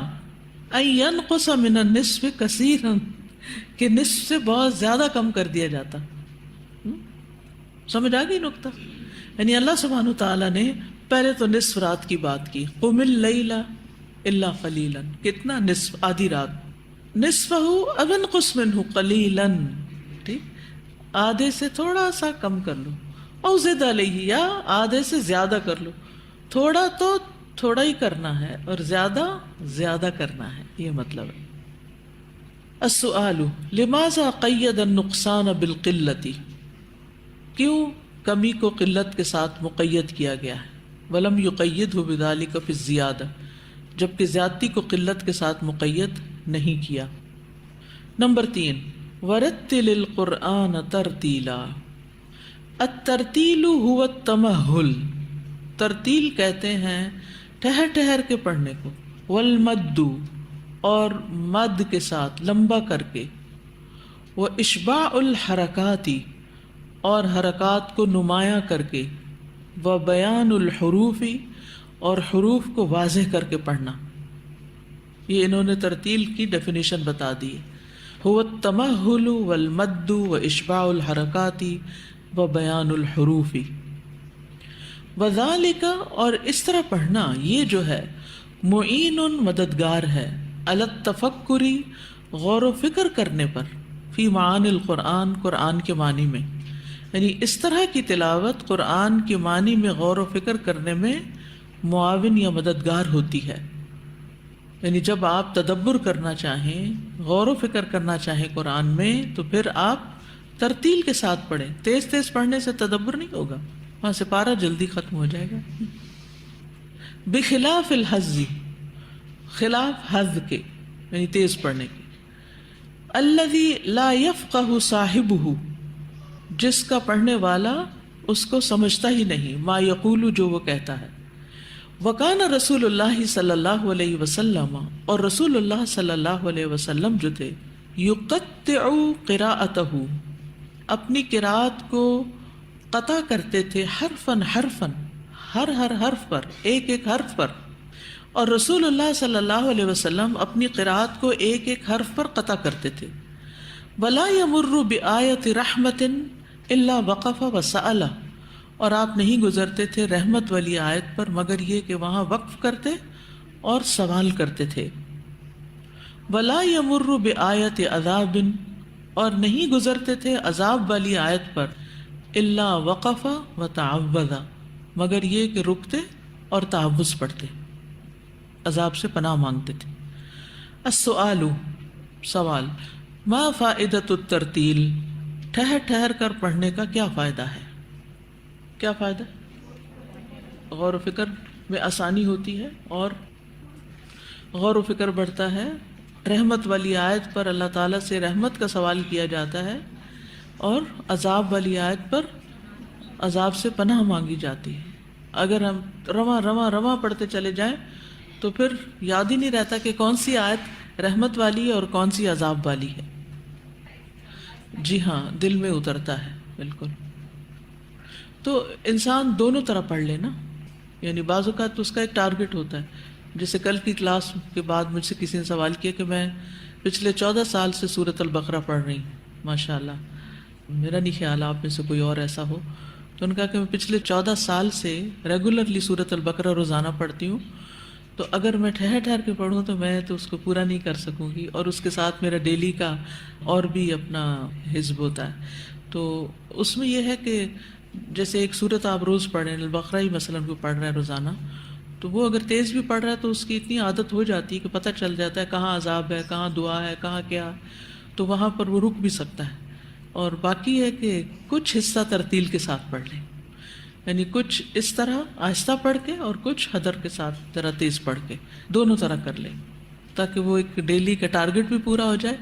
ان ينقص من النصف كثيرا، کہ نصف سے بہت زیادہ کم کر دیا جاتا. سمجھ آ گئی نقطہ؟ یعنی اللہ سبحانہ تعالیٰ نے پہلے تو نصف رات کی بات کی، قم اللیل الا قلیلا، کتنا؟ نصف، آدھی رات. نصفہ او انقص منہ قلیلا، ٹھیک، آدھے سے تھوڑا سا کم کر لو، او زد علیہ، یا آدھے سے زیادہ کر لو. تھوڑا تو تھوڑا ہی کرنا ہے اور زیادہ زیادہ کرنا ہے، یہ مطلب ہے. السؤال لماذا قید النقصان بالقلۃ، کیوں کمی کو قلت کے ساتھ مقید کیا گیا ہے؟ ولم یقیدہ بذلک فی الزیادہ، جبکہ زیادتی کو قلت کے ساتھ مقید نہیں کیا. نمبر 3، ورتل القرآن ترتیلا. الترتیل هو التمہل، ترتیل کہتے ہیں ٹھہر ٹھہر کے پڑھنے کو. والمد، اور مد کے ساتھ لمبا کر کے. واشباع الحرکات، اور حرکات کو نمایاں کر کے. وبیان الحروف، اور حروف کو واضح کر کے پڑھنا. یہ انہوں نے ترتیل کی ڈیفینیشن بتا دی. هو التمہل والمد واشباع الحرکات وبیان الحروف. وذالک، اور اس طرح پڑھنا یہ جو ہے، معین، مددگار ہے، علی التفکر، غور و فکر کرنے پر، فی معانی القرآن، قرآن کے معنی میں. یعنی اس طرح کی تلاوت قرآن کے معنی میں غور و فکر کرنے میں معاون یا مددگار ہوتی ہے. یعنی جب آپ تدبر کرنا چاہیں، غور و فکر کرنا چاہیں قرآن میں، تو پھر آپ ترتیل کے ساتھ پڑھیں. تیز تیز پڑھنے سے تدبر نہیں ہوگا، وہاں سے پارہ جلدی ختم ہو جائے گا. بخلاف الحظ، خلاف حظ کے، یعنی تیز پڑھنے کے. الذی لا یفقہ صاحبہ، جس کا پڑھنے والا اس کو سمجھتا ہی نہیں، ما یقول، جو وہ کہتا ہے. وکان رسول اللہ صلی اللہ علیہ وسلم، اور رسول اللہ صلی اللہ علیہ وسلم جو تھے، یقطع قراءتہ، اپنی قراءت کو قطع کرتے تھے، حرفاً حرفاً، ہر حرف پر، ایک ایک حرف پر. اور رسول اللہ صلی اللہ علیہ وسلم اپنی قراءت کو ایک ایک حرف پر قطع کرتے تھے. ولا یمر بآیۃ رحمت الا وقف وسأل، اور آپ نہیں گزرتے تھے رحمت والی آیت پر مگر یہ کہ وہاں وقف کرتے اور سوال کرتے تھے. ولا یمر بآیۃ عذاب، اور نہیں گزرتے تھے عذاب والی آیت پر، الا وقف وتعوذ، مگر یہ کہ رکتے اور تعوذ پڑھتے، عذاب سے پناہ مانگتے تھے. السؤال، سوال، ما فائدۃ الترتیل، ٹھہر ٹھہر کر پڑھنے کا کیا فائدہ ہے؟ کیا فائدہ؟ غور و فکر میں آسانی ہوتی ہے اور غور و فکر بڑھتا ہے. رحمت والی آیت پر اللہ تعالیٰ سے رحمت کا سوال کیا جاتا ہے اور عذاب والی آیت پر عذاب سے پناہ مانگی جاتی ہے. اگر ہم رواں رواں رواں پڑھتے چلے جائیں تو پھر یاد ہی نہیں رہتا کہ کون سی آیت رحمت والی ہے اور کون سی عذاب والی ہے. جی ہاں، دل میں اترتا ہے بالکل. تو انسان دونوں طرح پڑھ لے نا، یعنی بعض اوقات تو اس کا ایک ٹارگٹ ہوتا ہے. جیسے کل کی کلاس کے بعد مجھ سے کسی نے سوال کیا کہ میں پچھلے 14 سال سے سورۃ البقرہ پڑھ رہی ہوں، ماشاء اللہ. میرا نہیں خیال آپ میں سے کوئی اور ایسا ہو. تو ان کا کہ میں پچھلے 14 سال سے ریگولرلی سورۃ البقرہ روزانہ پڑھتی ہوں، تو اگر میں ٹھہر ٹھہر کے پڑھوں تو میں تو اس کو پورا نہیں کر سکوں گی، اور اس کے ساتھ میرا ڈیلی کا اور بھی اپنا حزب ہوتا ہے. تو اس میں یہ ہے کہ جیسے ایک سورت آپ روز پڑھ رہے ہیں، البقرہ ہی مثلاً کوئی پڑھ رہا ہے روزانہ، تو وہ اگر تیز بھی پڑھ رہا ہے تو اس کی اتنی عادت ہو جاتی ہے کہ پتہ چل جاتا ہے کہاں عذاب ہے، کہاں دعا ہے، کہاں کیا، تو وہاں پر وہ رک بھی سکتا ہے. اور باقی ہے کہ کچھ حصہ ترتیل کے ساتھ پڑھ لیں، یعنی کچھ اس طرح آہستہ پڑھ کے اور کچھ حدر کے ساتھ ذرا تیز پڑھ کے، دونوں طرح کر لیں تاکہ وہ ایک ڈیلی کا ٹارگٹ بھی پورا ہو جائے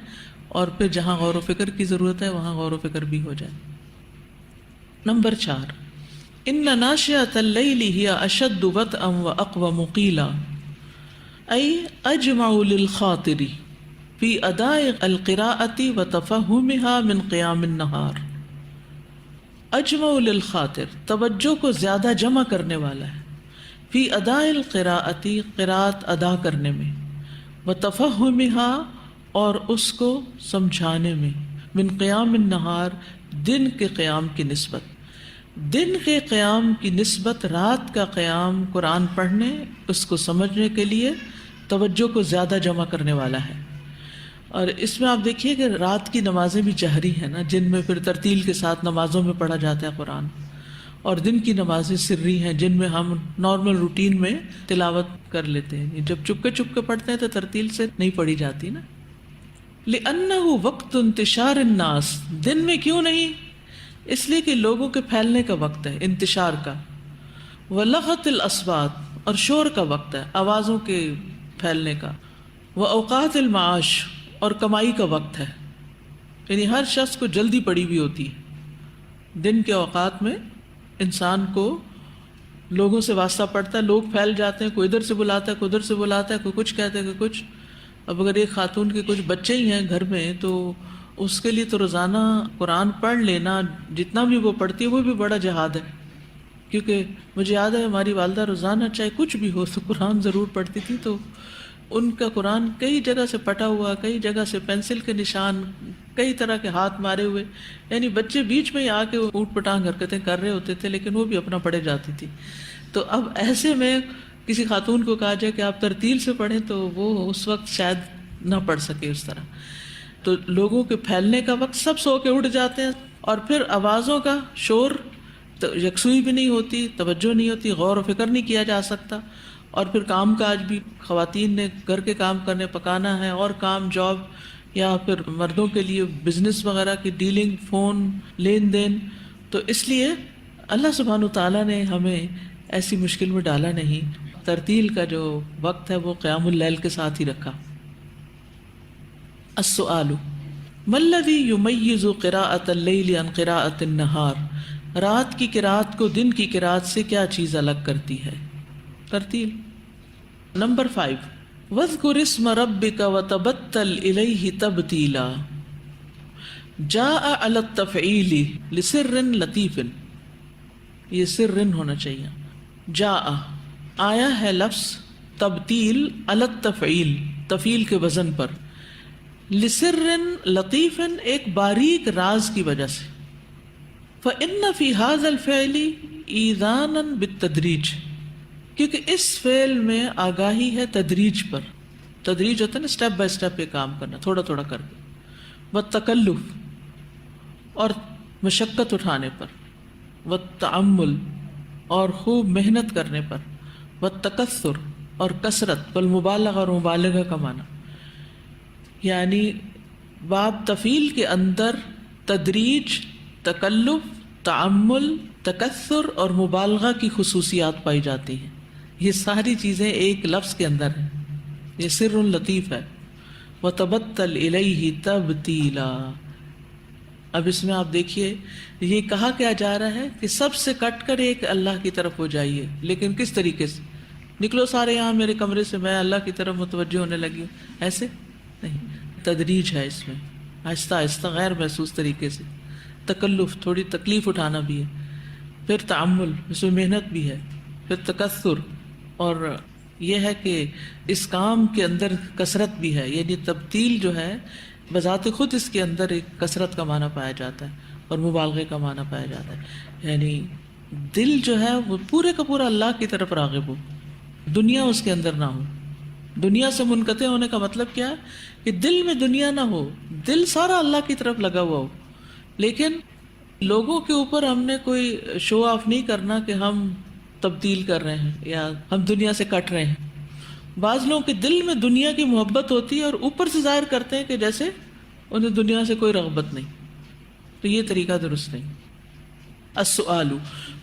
اور پھر جہاں غور و فکر کی ضرورت ہے وہاں غور و فکر بھی ہو جائے. نمبر 4، ان ناشئۃ اللیل ہی اشد وطئا واقوم قیلا، ای اجمع للخاطر فی اداء القراءۃ وتفہمها من قیام النہار. اجمع للخاطر توجہ کو زیادہ جمع کرنے والا ہے، فی اداء القراءتی قراءت ادا کرنے میں، وتفہمها اور اس کو سمجھانے میں، من قیام النہار دن کے قیام کی نسبت، دن کے قیام کی نسبت رات کا قیام قرآن پڑھنے، اس کو سمجھنے کے لیے توجہ کو زیادہ جمع کرنے والا ہے۔ اور اس میں آپ دیکھیے کہ رات کی نمازیں بھی جہری ہیں نا، جن میں پھر ترتیل کے ساتھ نمازوں میں پڑھا جاتا ہے قرآن، اور دن کی نمازیں سری ہیں جن میں ہم نارمل روٹین میں تلاوت کر لیتے ہیں، جب چپ کے پڑھتے ہیں تو ترتیل سے نہیں پڑھی جاتی نا۔ لِأَنَّهُ وَقْتُ انتشار الناس، دن میں کیوں نہیں؟ اس لیے کہ لوگوں کے پھیلنے کا وقت ہے، انتشار کا، وَلَغَتِ الْأَصْوَاتِ اور شور کا وقت ہے، آوازوں کے پھیلنے کا، وَأَوْقَاتِ الْمَعَاش اور کمائی کا وقت ہے، یعنی ہر شخص کو جلدی پڑی ہوئی ہوتی ہے۔ دن کے اوقات میں انسان کو لوگوں سے واسطہ پڑتا ہے، لوگ پھیل جاتے ہیں، کوئی ادھر سے بلاتا ہے، کوئی ادھر سے بلاتا ہے، کوئی کچھ کہتا ہے، کوئی کچھ۔ اب اگر ایک خاتون کے کچھ بچے ہی ہیں گھر میں تو اس کے لیے تو روزانہ قرآن پڑھ لینا جتنا بھی وہ پڑھتی ہے وہ بھی بڑا جہاد ہے، کیونکہ مجھے یاد ہے ہماری والدہ روزانہ چاہے کچھ بھی ہو تو قرآن ضرور پڑھتی تھی، تو ان کا قرآن کئی جگہ سے پٹا ہوا، کئی جگہ سے پینسل کے نشان، کئی طرح کے ہاتھ مارے ہوئے، یعنی بچے بیچ میں ہی آ کے اوٹ پٹانگ حرکتیں کر رہے ہوتے تھے لیکن وہ بھی اپنا پڑھے جاتی تھی۔ تو اب ایسے میں کسی خاتون کو کہا جائے کہ آپ ترتیل سے پڑھیں تو وہ اس وقت شاید نہ پڑھ سکے اس طرح۔ تو لوگوں کے پھیلنے کا وقت، سب سو کے اٹھ جاتے ہیں، اور پھر آوازوں کا شور، یکسوئی بھی نہیں ہوتی، توجہ نہیں ہوتی، غور و فکر نہیں کیا جا سکتا، اور پھر کام کاج بھی خواتین نے گھر کے کام کرنے، پکانا ہے، اور کام جاب، یا پھر مردوں کے لیے بزنس وغیرہ کی ڈیلنگ، فون، لین دین۔ تو اس لیے اللہ سبحانہ تعالیٰ نے ہمیں ایسی مشکل میں ڈالا نہیں، ترتیل کا جو وقت ہے وہ قیام اللیل کے ساتھ ہی رکھا۔ السؤال ما الذي يميز قراءة الليل عن قراءة النهار، رات کی قراءت کو دن کی قراءت سے کیا چیز الگ کرتی ہے؟ ترتیل۔ نمبر 5، وَاذْكُرِ اسْمَ رَبِّكَ وَتَبَتَّلْ إِلَيْهِ تَبْتِيلًا، جاء علی التفعیل لسر لطیف، یہ سر ہونا چاہیے، جاء آیا ہے لفظ تبتیل علی التفعیل، تفعیل کے وزن پر، لسر لطیف ایک باریک راز کی وجہ سے، فإن فی هذا الفعل ایذانا بالتدریج، کیونکہ اس فعل میں آگاہی ہے تدریج پر، تدریج ہوتا ہے نا سٹیپ بائی سٹیپ پہ کام کرنا، تھوڑا تھوڑا کر کے، والتکلف اور مشقت اٹھانے پر، والتعمل اور خوب محنت کرنے پر، والتکثر اور کثرت، والمبالغہ اور مبالغہ کا معنی، یعنی باب تفعیل کے اندر تدریج، تکلف، تعمل، تکثر اور مبالغہ کی خصوصیات پائی جاتی ہیں۔ یہ ساری چیزیں ایک لفظ کے اندر ہیں، یہ سر لطیف ہے۔ وَتَبَتَّلْ إِلَيْهِ تَبْتِيلًا، اب اس میں آپ دیکھیے یہ کہا کیا جا رہا ہے کہ سب سے کٹ کر ایک اللہ کی طرف ہو جائیے، لیکن کس طریقے سے؟ نکلو سارے یہاں میرے کمرے سے، میں اللہ کی طرف متوجہ ہونے لگی ہوں، ایسے نہیں، تدریج ہے اس میں، آہستہ آہستہ غیر محسوس طریقے سے، تکلف، تھوڑی تکلیف اٹھانا بھی ہے، پھر تعمل، اس میں محنت بھی ہے، پھر تکثر، اور یہ ہے کہ اس کام کے اندر کثرت بھی ہے، یعنی تبتیل جو ہے بذات خود اس کے اندر ایک کثرت کا معنی پایا جاتا ہے اور مبالغے کا معنی پایا جاتا ہے، یعنی دل جو ہے وہ پورے کا پورا اللہ کی طرف راغب ہو، دنیا اس کے اندر نہ ہو۔ دنیا سے منقطع ہونے کا مطلب کیا ہے کہ دل میں دنیا نہ ہو، دل سارا اللہ کی طرف لگا ہوا ہو، لیکن لوگوں کے اوپر ہم نے کوئی شو آف نہیں کرنا کہ ہم تبدیل کر رہے ہیں یا ہم دنیا سے کٹ رہے ہیں۔ بعض لوگوں کے دل میں دنیا کی محبت ہوتی ہے اور اوپر سے ظاہر کرتے ہیں کہ جیسے انہیں دنیا سے کوئی رغبت نہیں، تو یہ طریقہ درست نہیں۔ السؤال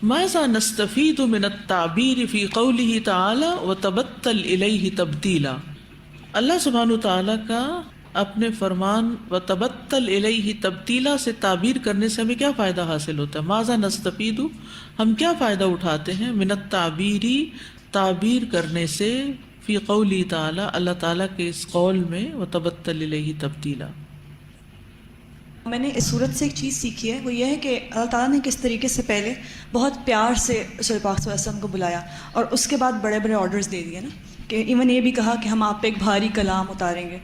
ماذا نستفید من التعبیر فی قوله تعالی وتبتل الیہ تبتیلا، اللہ سبحانہ تعالیٰ کا اپنے فرمان وتبتل الیہ تبتیلا سے تعبیر کرنے سے ہمیں کیا فائدہ حاصل ہوتا ہے؟ ماذا نستفید، ہم کیا فائدہ اٹھاتے ہیں من التعبیری، تعبیر کرنے سے، فی قولی تعالی، اللہ تعالیٰ کے اس قول میں، وتبتل الیہ تبتیلا۔ میں نے اس صورت سے ایک چیز سیکھی ہے، وہ یہ ہے کہ اللہ تعالیٰ نے کس طریقے سے پہلے بہت پیار سے رسول پاک صلی اللہ علیہ وسلم کو بلایا اور اس کے بعد بڑے بڑے آرڈرز دے دیے نا، کہ ایون یہ بھی کہا کہ ہم آپ پہ ایک بھاری کلام اتاریں گے.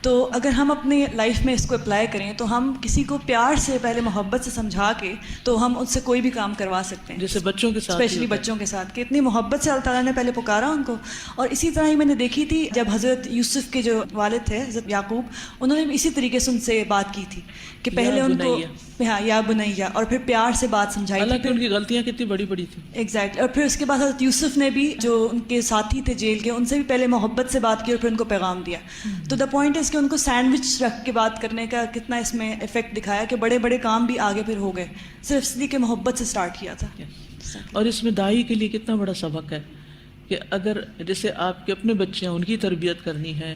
تو اگر ہم اپنے لائف میں اس کو اپلائی کریں تو ہم کسی کو پیار سے پہلے محبت سے سمجھا کے تو ہم ان سے کوئی بھی کام کروا سکتے ہیں، جیسے بچوں کے ساتھ، اسپیشلی بچوں کے ساتھ، کہ اتنی محبت سے اللہ تعالیٰ نے پہلے پکارا ان کو. اور اسی طرح ہی میں نے دیکھی تھی جب حضرت یوسف کے جو والد تھے حضرت یعقوب، انہوں نے بھی اسی طریقے سے ان سے بات کی تھی کہ پہلے ان کو یا بنیا اور پھر پیار سے بات سمجھائی. حالانکہ ان کی غلطیاں کتنی بڑی بڑی تھیں. ایگزیکٹلی. اور پھر اس کے بعد حضرت یوسف نے بھی جو ان کے ساتھی تھے جیل کے، ان سے بھی پہلے محبت سے بات کی اور پھر ان کو پیغام دیا. تو دا پوائنٹ از کہ ان کو سینڈوچ رکھ کے بات کرنے کا کتنا اس میں افیکٹ دکھایا کہ بڑے بڑے کام بھی آگے پھر ہو گئے، صرف اس لیے کہ محبت سے سٹارٹ کیا تھا. اور اس میں داعی کے لیے کتنا بڑا سبق ہے کہ اگر جیسے آپ کے اپنے بچے ہیں ان کی تربیت کرنی ہے،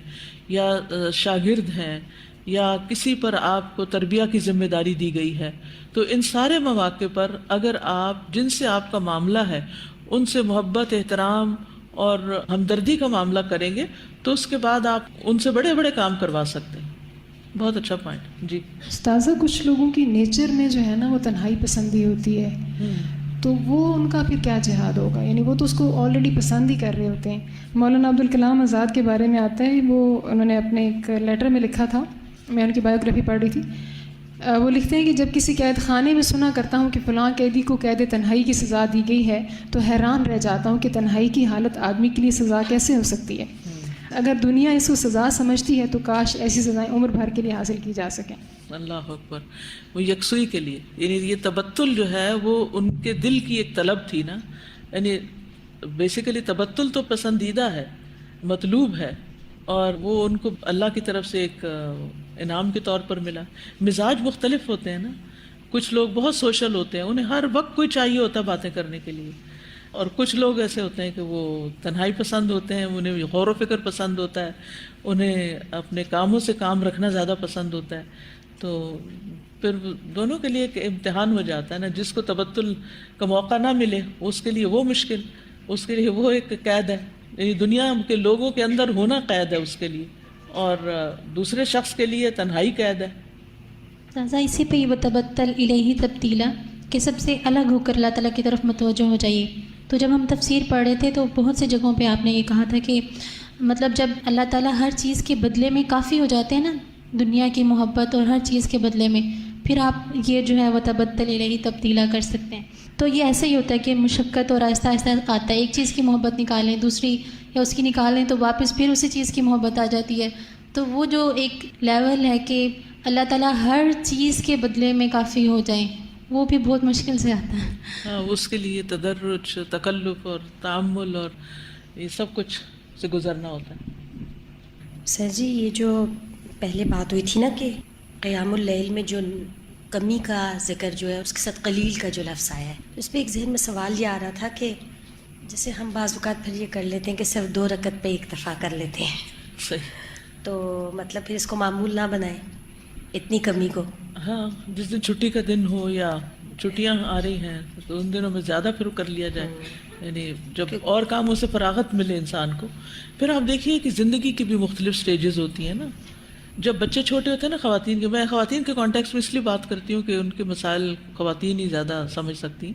یا شاگرد ہیں، یا کسی پر آپ کو تربیہ کی ذمہ داری دی گئی ہے، تو ان سارے مواقع پر اگر آپ جن سے آپ کا معاملہ ہے ان سے محبت، احترام اور ہمدردی کا معاملہ کریں گے تو اس کے بعد آپ ان سے بڑے بڑے کام کروا سکتے ہیں. بہت اچھا پوائنٹ. جی استاذہ، کچھ لوگوں کی نیچر میں جو ہے نا وہ تنہائی پسندی ہوتی ہے، تو وہ ان کا پھر کیا جہاد ہوگا؟ یعنی وہ تو اس کو آلریڈی پسند ہی کر رہے ہوتے ہیں. مولانا عبدالکلام آزاد کے بارے میں آتا ہے، وہ انہوں نے اپنے ایک لیٹر میں لکھا تھا، میں ان کی بایوگرافی پڑھ رہی تھی. وہ لکھتے ہیں کہ جب کسی قید خانے میں سنا کرتا ہوں کہ فلاں قیدی کو قید تنہائی کی سزا دی گئی ہے تو حیران رہ جاتا ہوں کہ تنہائی کی حالت آدمی کے لیے سزا کیسے ہو سکتی ہے. اگر دنیا اس کو سزا سمجھتی ہے تو کاش ایسی سزائیں عمر بھر کے لیے حاصل کی جا سکیں. اللہ اکبر. وہ یکسوئی کے لیے، یعنی یہ تبتل جو ہے وہ ان کے دل کی ایک طلب تھی نا. یعنی بیسیکلی تبتل تو پسندیدہ ہے، مطلوب ہے، اور وہ ان کو اللہ کی طرف سے ایک انعام کے طور پر ملا. مزاج مختلف ہوتے ہیں نا. کچھ لوگ بہت سوشل ہوتے ہیں، انہیں ہر وقت کوئی چاہیے ہوتا ہے باتیں کرنے کے لیے، اور کچھ لوگ ایسے ہوتے ہیں کہ وہ تنہائی پسند ہوتے ہیں، انہیں غور و فکر پسند ہوتا ہے، انہیں اپنے کاموں سے کام رکھنا زیادہ پسند ہوتا ہے. تو پھر دونوں کے لیے ایک امتحان ہو جاتا ہے نا. جس کو تبتل کا موقع نہ ملے اس کے لیے وہ مشکل، اس کے لیے وہ ایک قید ہے. یعنی دنیا کے لوگوں کے اندر ہونا قید ہے اس کے لیے، اور دوسرے شخص کے لیے تنہائی قید ہے. اسی پہ یہ وتبتل الیہ تبتیلا کہ سب سے الگ ہو کر اللہ تعالیٰ کی طرف متوجہ ہو جائیے. تو جب ہم تفسیر پڑھ رہے تھے تو بہت سے جگہوں پہ آپ نے یہ کہا تھا کہ مطلب جب اللہ تعالیٰ ہر چیز کے بدلے میں کافی ہو جاتے ہیں نا، دنیا کی محبت اور ہر چیز کے بدلے میں، پھر آپ یہ جو ہے وتبتل الیہ تبتیلا کر سکتے ہیں. تو یہ ایسے ہی ہوتا ہے کہ مشقت اور آہستہ آہستہ آتا ہے. ایک چیز کی محبت نکالیں، دوسری یا اس کی نکالیں تو واپس پھر اسی چیز کی محبت آ جاتی ہے. تو وہ جو ایک لیول ہے کہ اللہ تعالیٰ ہر چیز کے بدلے میں کافی ہو جائیں، وہ بھی بہت مشکل سے آتا ہے. ہاں، اس کے لیے تدرج، تکلف اور تعامل اور یہ سب کچھ سے گزرنا ہوتا ہے. سر جی، یہ جو پہلے بات ہوئی تھی نا کہ قیام اللیل میں جو کمی کا ذکر جو ہے اس کے ساتھ قلیل کا جو لفظ آیا ہے، اس پہ ایک ذہن میں سوال یہ آ رہا تھا کہ جیسے ہم بعض اوقات پھر یہ کر لیتے ہیں کہ صرف 2 رکعت پہ اکتفا کر لیتے ہیں. صحیح. تو مطلب پھر اس کو معمول نہ بنائیں اتنی کمی کو. ہاں، جس دن چھٹی کا دن ہو یا چھٹیاں آ رہی ہیں تو ان دنوں میں زیادہ پھر کر لیا جائے. یعنی جب اور کاموں سے فراغت ملے انسان کو. پھر آپ دیکھیے کہ زندگی کی بھی مختلف سٹیجز ہوتی ہیں نا. جب بچے چھوٹے ہوتے ہیں نا خواتین کے، میں خواتین کے کانٹیکس میں اس لیے بات کرتی ہوں کہ ان کے مسائل خواتین ہی زیادہ سمجھ سکتی ہیں.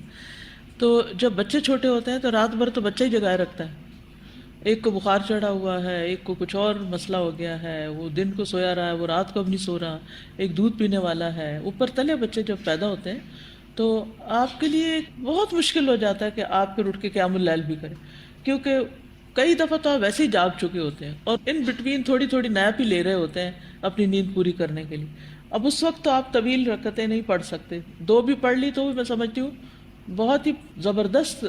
تو جب بچے چھوٹے ہوتے ہیں تو رات بھر تو بچہ ہی جگائے رکھتا ہے. ایک کو بخار چڑھا ہوا ہے، ایک کو کچھ اور مسئلہ ہو گیا ہے، وہ دن کو سویا رہا ہے، وہ رات کو اب نہیں سو رہا، ایک دودھ پینے والا ہے. اوپر تلے بچے جب پیدا ہوتے ہیں تو آپ کے لیے بہت مشکل ہو جاتا ہے کہ آپ پھر اٹھ کے قیام اللیل بھی کریں، کیونکہ کئی دفعہ تو آپ ویسے ہی جاگ چکے ہوتے ہیں اور ان بٹوین تھوڑی تھوڑی نیپ ہی لے رہے ہوتے ہیں اپنی نیند پوری کرنے کے لیے. اب اس وقت تو آپ طویل رکعتیں نہیں پڑھ سکتے. 2 بھی پڑھ لی تو بھی میں سمجھتی ہوں بہت ہی زبردست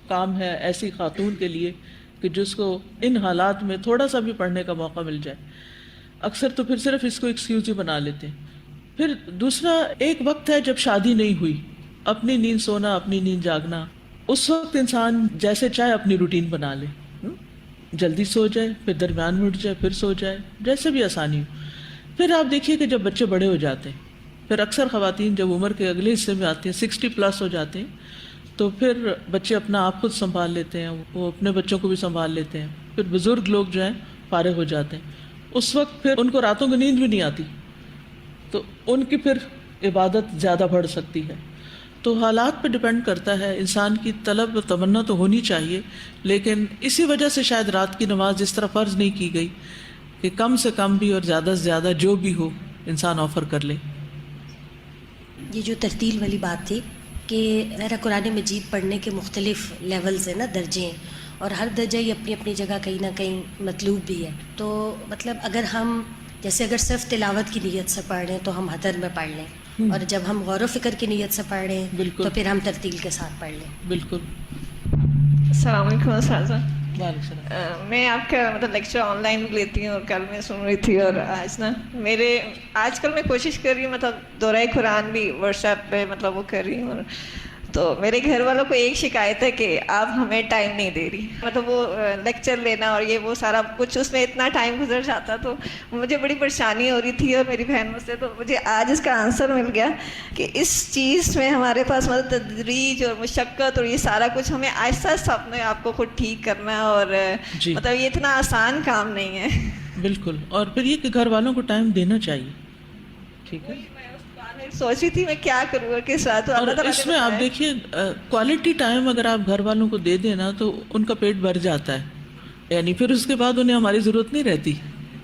کام ہے ایسی خاتون کے لیے کہ جس کو ان حالات میں تھوڑا سا بھی پڑھنے کا موقع مل جائے. اکثر تو پھر صرف اس کو ایکسکیوز ہی بنا لیتے ہیں. پھر دوسرا ایک وقت ہے جب شادی نہیں ہوئی، اپنی نیند سونا، اپنی نیند جاگنا. اس وقت انسان جیسے چاہے اپنی روٹین بنا لے، جلدی سو جائے، پھر درمیان میں اٹھ جائے، پھر سو جائے، جیسے بھی آسانی ہو. پھر آپ دیکھیے کہ جب بچے بڑے ہو جاتے ہیں، پھر اکثر خواتین جب عمر کے اگلے حصے میں آتی ہیں، 60+ ہو جاتے ہیں، تو پھر بچے اپنا آپ خود سنبھال لیتے ہیں، وہ اپنے بچوں کو بھی سنبھال لیتے ہیں. پھر بزرگ لوگ جو ہیں فارغ ہو جاتے ہیں. اس وقت پھر ان کو راتوں کو نیند بھی نہیں آتی، تو ان کی پھر عبادت زیادہ بڑھ سکتی ہے. تو حالات پہ ڈپینڈ کرتا ہے. انسان کی طلب و تمنا تو ہونی چاہیے، لیکن اسی وجہ سے شاید رات کی نماز اس طرح فرض نہیں کی گئی کہ کم سے کم بھی اور زیادہ سے زیادہ جو بھی ہو انسان آفر کر لے. یہ جو ترتیل والی بات تھی کہ ذرا قرآن مجید پڑھنے کے مختلف لیولز ہیں نا، درجے ہیں، اور ہر درجہ ہی اپنی اپنی جگہ کہیں نہ کہیں مطلوب بھی ہے. تو مطلب اگر ہم جیسے اگر صرف تلاوت کی نیت سے پڑھ رہے ہیں تو ہم حدر میں پڑھ لیں، اور جب ہم غور و فکر کی نیت سے پڑھ رہے ہیں تو پھر ہم ترتیل کے ساتھ پڑھ لیں. بالکل. السلام علیکم اساتذہ. وعلیکم السلام. میں آپ کا مطلب لیکچر آن لائن لیتی ہوں، اور کل میں سن رہی تھی، اور آج کل میں کوشش کر رہی ہوں مطلب دورہ قرآن بھی واٹس ایپ پہ مطلب وہ کر رہی ہوں. تو میرے گھر والوں کو ایک شکایت ہے کہ آپ ہمیں ٹائم نہیں دے رہی. مطلب وہ لیکچر لینا اور یہ وہ سارا کچھ اس میں اتنا ٹائم گزر جاتا، تو مجھے بڑی پریشانی ہو رہی تھی اور میری بہن مجھ سے. تو مجھے آج اس کا آنسر مل گیا کہ اس چیز میں ہمارے پاس مطلب تدریج اور مشقت اور یہ سارا کچھ ہمیں آہستہ آہستہ اپنے آپ کو خود ٹھیک کرنا، اور مطلب یہ اتنا آسان کام نہیں ہے. بالکل. اور پھر یہ کہ گھر والوں کو ٹائم دینا چاہیے. ٹھیک ہے. سوچی تھی میں کیا کروں کس رات. اور اس میں آپ دیکھیے کوالٹی ٹائم اگر آپ گھر والوں کو دے دیں نا تو ان کا پیٹ بھر جاتا ہے، یعنی پھر اس کے بعد انہیں ہماری ضرورت نہیں رہتی.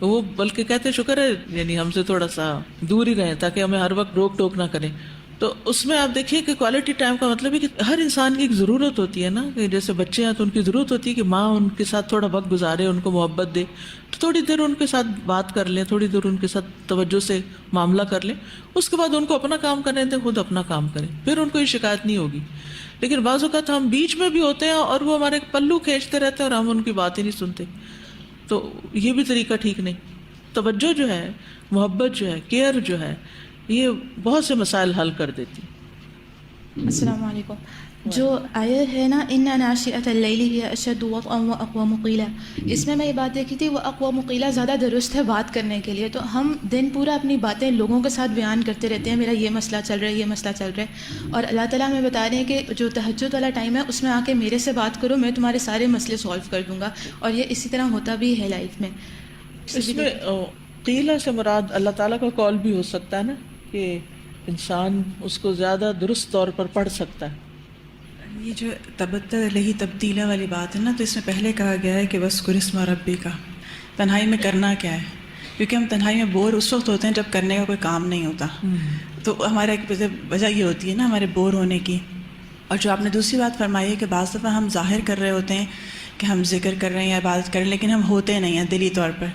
وہ بلکہ کہتے شکر ہے یعنی ہم سے تھوڑا سا دور ہی رہیں تاکہ ہمیں ہر وقت روک ٹوک نہ کریں. تو اس میں آپ دیکھیے کہ کوالٹی ٹائم کا مطلب ہے کہ ہر انسان کی ایک ضرورت ہوتی ہے نا، کہ جیسے بچے ہیں تو ان کی ضرورت ہوتی ہے کہ ماں ان کے ساتھ تھوڑا وقت گزارے، ان کو محبت دے، تو تھوڑی دیر ان کے ساتھ بات کر لیں، تھوڑی دیر ان کے ساتھ توجہ سے معاملہ کر لیں. اس کے بعد ان کو اپنا کام کرنے دیں، خود اپنا کام کریں، پھر ان کو یہ شکایت نہیں ہوگی. لیکن بعض اوقات ہم بیچ میں بھی ہوتے ہیں اور وہ ہمارے پلو کھینچتے رہتے ہیں اور ہم ان کی بات ہی نہیں سنتے. تو یہ بھی طریقہ ٹھیک نہیں. توجہ جو ہے، محبت جو ہے، کیئر جو ہے، یہ بہت سے مسائل حل کر دیتی. السلام علیکم. جو آیت ہے نا ان ناشئۃ اللیل ہی اشد وطئا واقوم قیلا، اس میں یہ بات دیکھی تھی وہ اقوام قیلا زیادہ درست ہے بات کرنے کے لیے. تو ہم دن پورا اپنی باتیں لوگوں کے ساتھ بیان کرتے رہتے ہیں، میرا یہ مسئلہ چل رہا ہے، یہ مسئلہ چل رہا ہے، اور اللہ تعالیٰ ہمیں بتا رہے ہیں کہ جو تہجد والا ٹائم ہے اس میں آ کے میرے سے بات کرو، میں تمہارے سارے مسئلے سولو کر دوں گا. اور یہ اسی طرح ہوتا بھی ہے لائف میں. اس میں قیلا سے مراد اللہ تعالیٰ کا قول بھی ہو سکتا ہے نا، کہ انسان اس کو زیادہ درست طور پر پڑھ سکتا ہے. یہ جو تبتل الیہ تبدیلا والی بات ہے نا، تو اس میں پہلے کہا گیا ہے کہ بس اسم ربی کا تنہائی میں کرنا کیا ہے، کیونکہ ہم تنہائی میں بور اس وقت ہوتے ہیں جب کرنے کا کوئی کام نہیں ہوتا. تو ہمارا ایک وجہ یہ ہوتی ہے نا ہمارے بور ہونے کی. اور جو آپ نے دوسری بات فرمائی ہے کہ بعض دفعہ ہم ظاہر کر رہے ہوتے ہیں کہ ہم ذکر کر رہے ہیں یا عبادت کر رہے ہیں، لیکن ہم ہوتے نہیں ہیں دلی طور پر.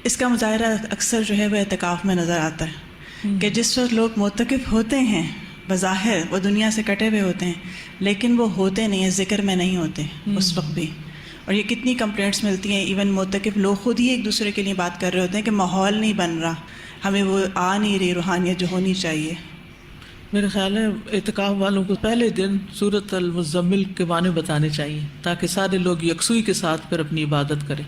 اس کا مظاہرہ اکثر جو ہے وہ اعتکاف میں نظر آتا ہے کہ جس وقت لوگ معتکف ہوتے ہیں بظاہر وہ دنیا سے کٹے ہوئے ہوتے ہیں، لیکن وہ ہوتے نہیں ہیں، ذکر میں نہیں ہوتے اس وقت بھی. اور یہ کتنی کمپلینٹس ملتی ہیں، ایون معتکف لوگ خود ہی ایک دوسرے کے لیے بات کر رہے ہوتے ہیں کہ ماحول نہیں بن رہا، ہمیں وہ آ نہیں رہی روحانیت جو ہونی چاہیے. میرے خیال ہے اعتکاف والوں کو پہلے دن سورۃ المزمل کے معنی بتانے چاہیے تاکہ سارے لوگ یکسوئی کے ساتھ پھر اپنی عبادت کریں.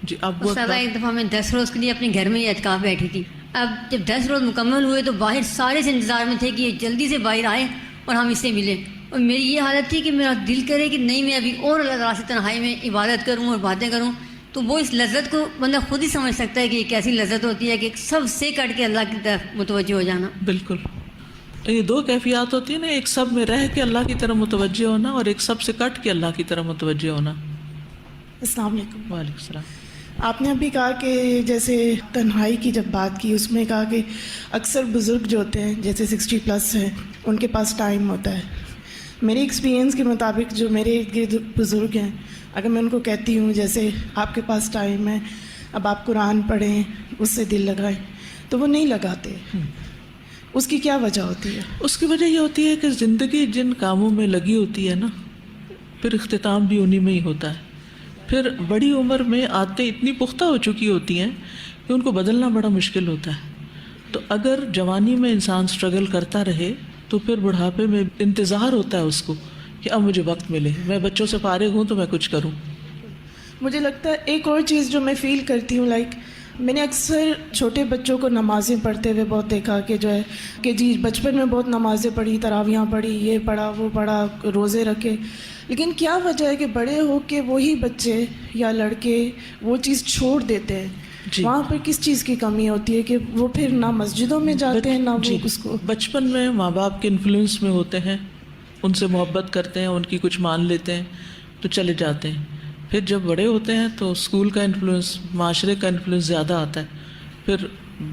جی اب ایک دفعہ میں 10 روز کے لیے اپنے گھر میں ہی اعتکاف بیٹھی تھی. اب جب 10 روز مکمل ہوئے تو باہر سارے سے انتظار میں تھے کہ یہ جلدی سے باہر آئے اور ہم اس سے ملیں. اور میری یہ حالت تھی کہ میرا دل کرے کہ نہیں میں ابھی اور اللہ تعالیٰ سے تنہائی میں عبادت کروں اور باتیں کروں. تو وہ اس لذت کو بندہ خود ہی سمجھ سکتا ہے کہ یہ کیسی لذت ہوتی ہے کہ سب سے کٹ کے اللہ کی طرف متوجہ ہو جانا. بالکل. یہ دو کیفیات ہوتی ہیں نا، ایک سب میں رہ کے اللہ کی طرف متوجہ ہونا اور ایک سب سے کٹ کے اللہ کی طرف متوجہ ہونا. السلام علیکم. وعلیکم السلام. آپ نے ابھی کہا کہ جیسے تنہائی کی جب بات کی اس میں کہا کہ اکثر بزرگ جو ہوتے ہیں جیسے 60+ ہیں ان کے پاس ٹائم ہوتا ہے. میرے ایکسپیرینس کے مطابق جو میرے ارد گرد بزرگ ہیں، اگر میں ان کو کہتی ہوں جیسے آپ کے پاس ٹائم ہے اب آپ قرآن پڑھیں، اس سے دل لگائیں، تو وہ نہیں لگاتے. اس کی کیا وجہ ہوتی ہے؟ اس کی وجہ یہ ہوتی ہے کہ زندگی جن کاموں میں لگی ہوتی ہے نا، پھر اختتام بھی انہی میں ہی ہوتا ہے. پھر بڑی عمر میں عادتیں اتنی پختہ ہو چکی ہوتی ہیں کہ ان کو بدلنا بڑا مشکل ہوتا ہے. تو اگر جوانی میں انسان سٹرگل کرتا رہے تو پھر بڑھاپے میں انتظار ہوتا ہے اس کو کہ اب مجھے وقت ملے، میں بچوں سے فارغ ہوں تو میں کچھ کروں. مجھے لگتا ہے ایک اور چیز جو میں فیل کرتی ہوں، لائک میں نے اکثر چھوٹے بچوں کو نمازیں پڑھتے ہوئے بہت دیکھا کہ جو ہے کہ جی بچپن میں بہت نمازیں پڑھی، تراویحاں پڑھی، یہ پڑھا وہ پڑھا، روزے رکھے، لیکن کیا وجہ ہے کہ بڑے ہو کے وہی بچے یا لڑکے وہ چیز چھوڑ دیتے ہیں؟ وہاں پر کس چیز کی کمی ہوتی ہے کہ وہ پھر نہ مسجدوں میں جاتے ہیں نہ وہ اس کو؟ بچپن میں ماں باپ کے انفلوئنس میں ہوتے ہیں، ان سے محبت کرتے ہیں، ان کی کچھ مان لیتے ہیں تو چلے جاتے ہیں. پھر جب بڑے ہوتے ہیں تو اسکول کا انفلوئنس، معاشرے کا انفلوئنس زیادہ آتا ہے، پھر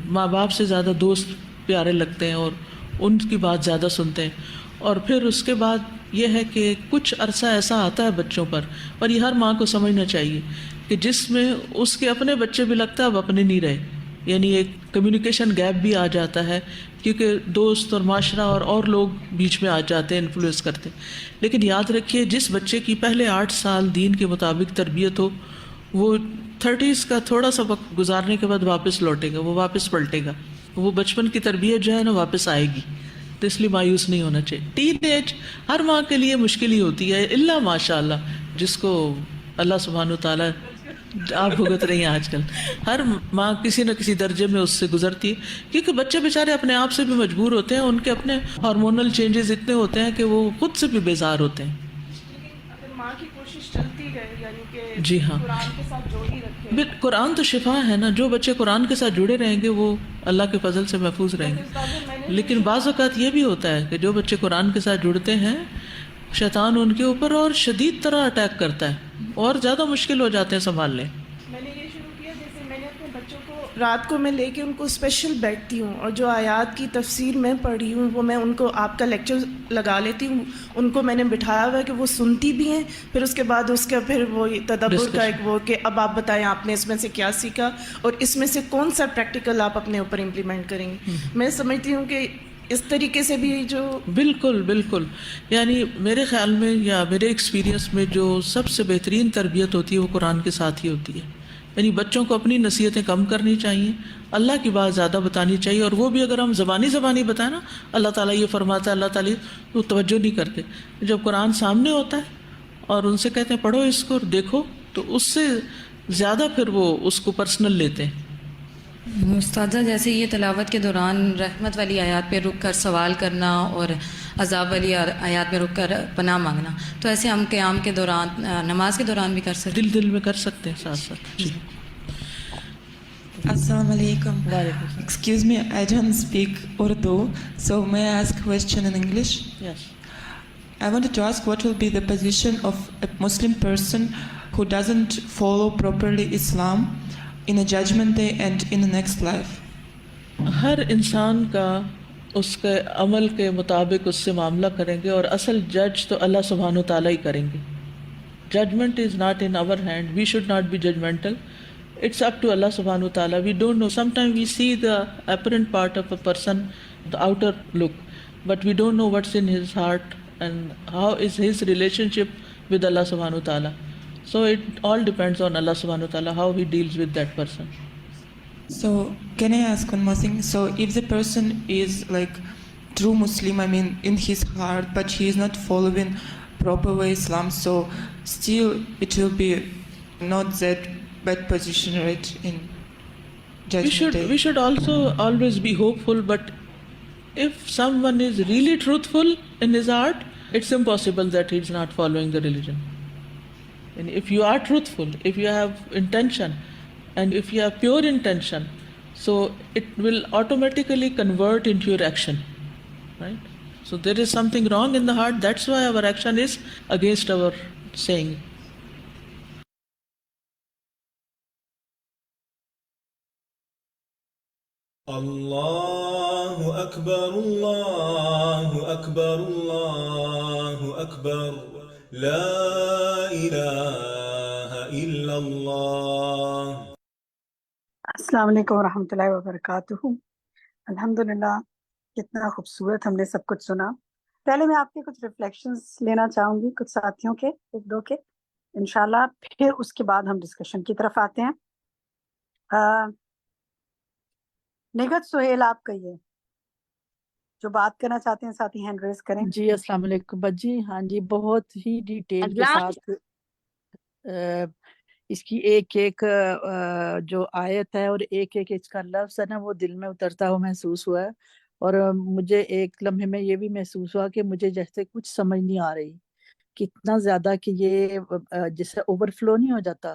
ماں باپ سے زیادہ دوست پیارے لگتے ہیں اور ان کی بات زیادہ سنتے ہیں. اور پھر اس کے بعد یہ ہے کہ کچھ عرصہ ایسا آتا ہے بچوں پر، اور یہ ہر ماں کو سمجھنا چاہیے کہ جس میں اس کے اپنے بچے بھی لگتا ہے اب اپنے نہیں رہے، یعنی ایک کمیونیکیشن گیپ بھی آ جاتا ہے، کیونکہ دوست اور معاشرہ اور لوگ بیچ میں آ جاتے ہیں، انفلوئنس کرتے ہیں. لیکن یاد رکھیے جس بچے کی پہلے 8 سال دین کے مطابق تربیت ہو، وہ 30s کا تھوڑا سا وقت گزارنے کے بعد واپس لوٹے گا، وہ واپس پلٹے گا، وہ بچپن کی تربیت جو ہے نا واپس آئے گی. تو اس لیے مایوس نہیں ہونا چاہیے. ٹین ایج ہر ماں کے لیے مشکل ہی ہوتی ہے، الا ماشاء اللہ جس کو اللہ سبحانہ وتعالیٰ، آپ بھگت رہی ہیں آج کل، ہر ماں کسی نہ کسی درجے میں اس سے گزرتی ہے، کیونکہ بچے بیچارے اپنے آپ سے بھی مجبور ہوتے ہیں، ان کے اپنے ہارمونل چینجز اتنے ہوتے ہیں کہ وہ خود سے بھی بیزار ہوتے ہیں. اگر ماں کی کوشش چلتی رہے، یعنی کہ جی ہاں، قرآن کے ساتھ جوڑی رکھے. قرآن تو شفا ہے نا، جو بچے قرآن کے ساتھ جڑے رہیں گے وہ اللہ کے فضل سے محفوظ رہیں گے. لیکن بعض اوقات یہ بھی ہوتا ہے کہ جو بچے قرآن کے ساتھ جڑتے ہیں شیطان ان کے اوپر اور شدید طرح اٹیک کرتا ہے اور زیادہ مشکل ہو جاتے ہیں سنبھالنے. میں نے یہ شروع کیا، جیسے میں نے اپنے بچوں کو رات کو میں لے کے ان کو اسپیشل بیٹھتی ہوں، اور جو آیات کی تفسیر میں پڑھی ہوں وہ میں ان کو آپ کا لیکچر لگا لیتی ہوں، ان کو میں نے بٹھایا ہوا ہے کہ وہ سنتی بھی ہیں، پھر اس کے بعد اس کا پھر وہ تدبر کا ایک وہ کہ اب آپ بتائیں آپ نے اس میں سے کیا سیکھا اور اس میں سے کون سا پریکٹیکل آپ اپنے اوپر امپلیمنٹ کریں گے. میں سمجھتی ہوں کہ اس طریقے سے بھی جو بالکل بالکل، یعنی میرے خیال میں یا میرے ایکسپیرینس میں جو سب سے بہترین تربیت ہوتی ہے وہ قرآن کے ساتھ ہی ہوتی ہے. یعنی بچوں کو اپنی نصیحتیں کم کرنی چاہیے، اللہ کی بات زیادہ بتانی چاہیے، اور وہ بھی اگر ہم زبانی بتائیں نا اللہ تعالیٰ یہ فرماتا ہے، اللہ تعالیٰ وہ توجہ نہیں کرتے. جب قرآن سامنے ہوتا ہے اور ان سے کہتے ہیں پڑھو اس کو اور دیکھو، تو اس سے زیادہ پھر وہ اس کو پرسنل لیتے ہیں. استاذہ جیسے یہ تلاوت کے دوران رحمت والی آیات پہ رک کر سوال کرنا اور عذاب والی آیات میں رک کر پناہ مانگنا، تو ایسے ہم قیام کے دوران، نماز کے دوران بھی کر سکتے ہیں؟ دل میں کر سکتے ہیں ساتھ ساتھ. جی السلام علیکم. Excuse me, I don't speak Urdu, so may I ask a question in English? Yes. I wanted to ask what will be the position of a Muslim person who doesn't follow properly Islam in a judgment day and in the next life? ہر انسان کا اس کے عمل کے مطابق اس سے معاملہ کریں گے، اور اصل جج تو اللہ سبحانہ تعالیٰ ہی کریں گے. Judgement is not in our hand, we should not be judgemental. It's up to Allah subhanahu wa ta'ala. We don't know. Sometimes we see the apparent part of a person, the outer look, but we don't know what's in his heart and how is his relationship with Allah subhanahu wa ta'ala. So it all depends on Allah subhanahu wa ta'ala, how he deals with that person. So can I ask one more thing? So if the person is like true Muslim, I mean in his heart, but he is not following proper way Islam, so still it will be not that bad position, right, in judgment day. We should also always be hopeful, but if someone is really truthful in his heart, it's impossible that he's not following the religion. And if you are truthful, if you have intention, and if you have pure intention, so it will automatically convert into your action, right? So there is something wrong in the heart, that's why our action is against our saying. اللہ اکبر اللہ اکبر اللہ اکبر لا الہ الا اللہ. السلام علیکم ورحمۃ اللہ وبرکاتہ. الحمدللہ کتنا خوبصورت ہم نے سب کچھ سنا. پہلے میں آپ کے کچھ ریفلیکشنز لینا چاہوں گی کچھ ساتھیوں کے، ایک دو کے انشاءاللہ، پھر اس کے بعد ہم ڈسکشن کی طرف آتے ہیں. نگہت سہیل آپ کہیے جو بات کرنا چاہتے ہیں، ساتھی ہینڈ ریز کریں. جی السلام علیکم بجی. ہاں جی، بہت ہی ڈیٹیل کے ساتھ اس کی ایک ایک جو آیت ہے اور ایک ایک اس کا لفظ ہے نا وہ دل میں اترتا ہوا محسوس ہوا ہے. اور مجھے ایک لمحے میں یہ بھی محسوس ہوا کہ مجھے جیسے کچھ سمجھ نہیں آ رہی، کتنا زیادہ کہ یہ جیسے اوور فلو نہیں ہو جاتا،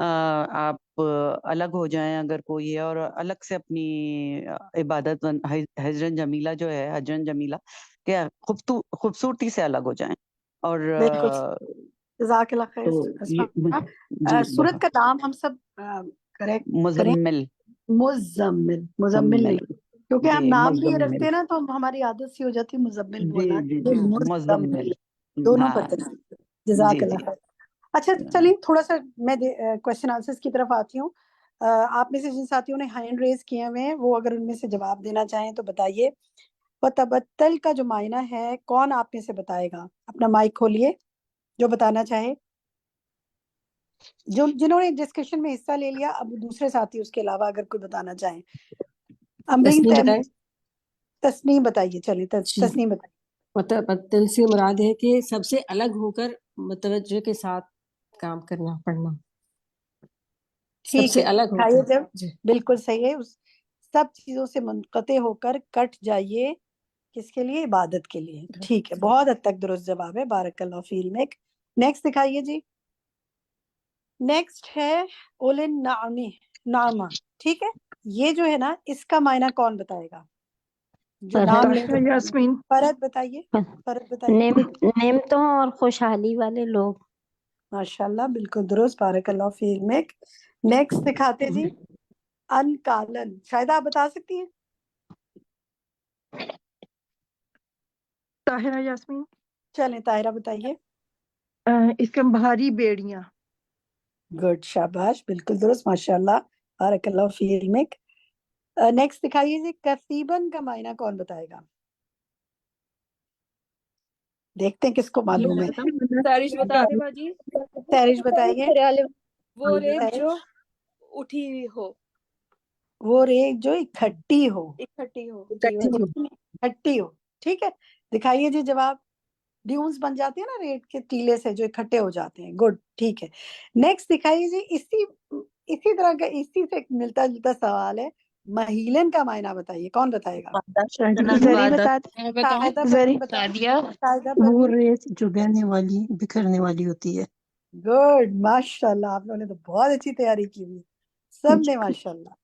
آپ الگ ہو جائیں اگر کوئی ہے، اور الگ سے اپنی عبادت ہجرن جمیلہ جو ہے، ہجرن جمیلہ کہ خوبصورتی سے الگ ہو جائیں. اور بالکل جزاک اللہ خیر. تو جی سورت کا نام ہم سب کریکٹ کریں. مزمل مزمل نہیں، مزمل کیونکہ ہم جی نام بھی یہ رکھتے مزمل ہیں نا تو ہماری عادت سی ہو جاتی ہے مزمل جی بولنا. جی جی مزمل مزمل دونوں ہاں پتہ ہے. جزاک جی جی اللہ خیر. اچھا چلیے تھوڑا سا میں کوشچن آنسرز کی طرف آتی ہوں. آپ میں سے جن ساتھیوں نے ہینڈ ریز کیے ہوئے ہیں وہ اگر ان میں سے جواب دینا چاہیں تو بتائیے. وتبتل کا جو معنی ہے کون آپ میں سے بتائے گا؟ اپنا مائک کھولیے جو بتانا چاہے. جنہوں نے ڈسکشن میں حصہ لے لیا، اب دوسرے ساتھی اس کے علاوہ اگر کوئی بتانا چاہیں. امرین تسنیم بتائیے. چلیے تسنیم بتائیے. متبدل سے مراد ہے کہ سب سے الگ ہو کر متوجہ کے ساتھ کام کرنا، پڑھنا. سب ٹھیک سے ہے الگ ہو دکھائیے کر. جب. جی بالکل صحیح ہے. سب چیزوں سے منقطع ہو کر کٹ جائیے. کس کے لیے؟ عبادت کے لیے. ٹھیک ہے، بہت حد تک درست جواب ہے. بارک اللہ فی علمک. نیکسٹ دکھائیے جی. نیکسٹ ہے اولن نعمہ. ٹھیک ہے، یہ جو ہے نا اس کا معنی کون بتائے گا؟ جو نام لیں گے. یاسمین. فرد بتائیے. فرد بتائیے. نعمتوں اور خوشحالی والے لوگ. ماشاءاللہ بالکل درست. بارک اللہ فی علمک. نیکسٹ دکھاتے جی. انکالن. شاید آپ بتا سکتی ہیں. طاہرہ یاسمین. چلیں طاہرہ بتائیے. اس کا بھاری بیڑیاں. گڈ، شاباش، بالکل درست. ماشاءاللہ بارک اللہ فی علمک. نیکسٹ دکھائیے جی. کسیبن کا معنی کون بتائے گا؟ دیکھتے ہیں کس کو معلوم ہے. تارش بتا دے باجی. تحریش بتائیے. وہ ریت جو اٹھی ہوئی ہو. وہ ریت جو اکٹھی ہو. اکٹھی ہو. اکٹھی ہو. ٹھیک ہے، دکھائیے جی جواب. ڈیونز بن جاتے ہیں نا ریت کے ٹیلے سے جو اکٹھے ہو جاتے ہیں. گڈ، ٹھیک ہے. نیکسٹ دکھائیے جی. اسی طرح کا اسی سے ملتا جلتا سوال ہے. مہیلن کا معنی بتائیے. کون بتائے گا؟ وہ ریت جو بہنے والی، بکھرنے والی ہوتی ہے. گڈ، ماشاء اللہ. آپ لوگوں نے تو بہت اچھی تیاری کی ہوئی سب نے، ماشاء اللہ.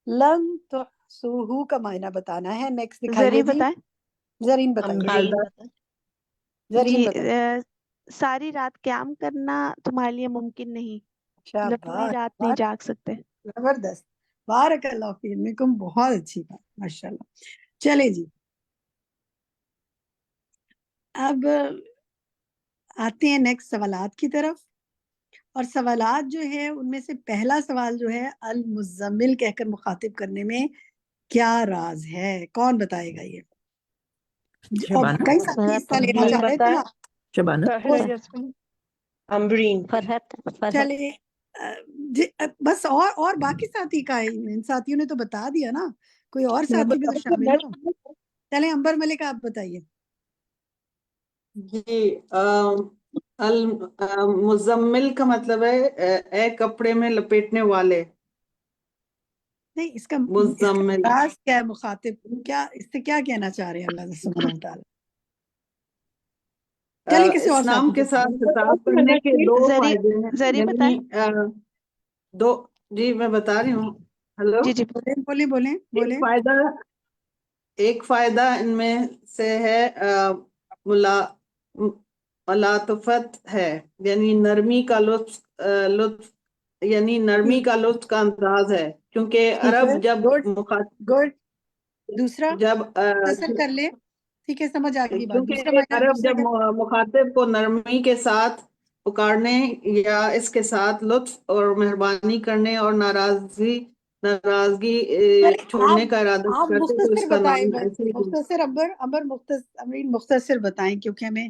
لن تحصوہ کا معنی بتانا ہے. نیکسٹ دکھائیے جی. زرین بتائیے. زرین بتائیے. ساری رات قیام کرنا تمہارے لیے ممکن نہیں، مطلب پوری رات نہیں جاگ سکتے. زبردست. بارک اللہ فی علمکم. بہت اچھی بات، ماشاء اللہ. چلے جی، اب آتے ہیں نیکسٹ سوالات کی طرف. اور سوالات جو ہے ان میں سے پہلا سوال جو ہے المزمل کہہ کر مخاطب کرنے میں کیا راز ہے؟ کون بتائے گا یہ؟ اور کئی ساتھی حصہ لینا چاہ رہے تھے نا. شبانہ. امبرین. چلے بس. اور باقی ساتھی کا ہے، ان ساتھیوں نے تو بتا دیا نا. کوئی اور ساتھی بھی تو شامل ہو. چلے امبر ملک آپ بتائیے. جی، مزمل کا مطلب ہے اے کپڑے میں لپیٹنے والے. نہیں، اس کا مزمل راز کیا ہے؟ مخاطب کیا اس سے کیا کہنا چاہ رہے ہیں اللہ سبحانہ وتعالی؟ چلیے کسی اور اس نام کے ساتھ خطاب کرنے کے دو فائدے ہیں. یعنی دو. جی میں بتا رہی ہوں. ہلو، بولیں. ایک فائدہ ان میں سے ہے ملاطفت ہے، یعنی نرمی کا لطف یعنی نرمی کا لطف کا انداز ہے. کیونکہ عرب جب گڈ. دوسرا جب مختصر کر لیں. ٹھیک ہے، سمجھ آ گئی بات. دوسرا کیونکہ عرب جب معنی مخاطب کو نرمی کے ساتھ پکارنے یا اس کے ساتھ لطف اور مہربانی کرنے اور ناراضگی چھوڑنے کا ارادہ آپ کرتے تو اس مختصر کا بتائیں. نام ایسے ہی. مختصر امبر مختصر بتائیں کیونکہ ہمیں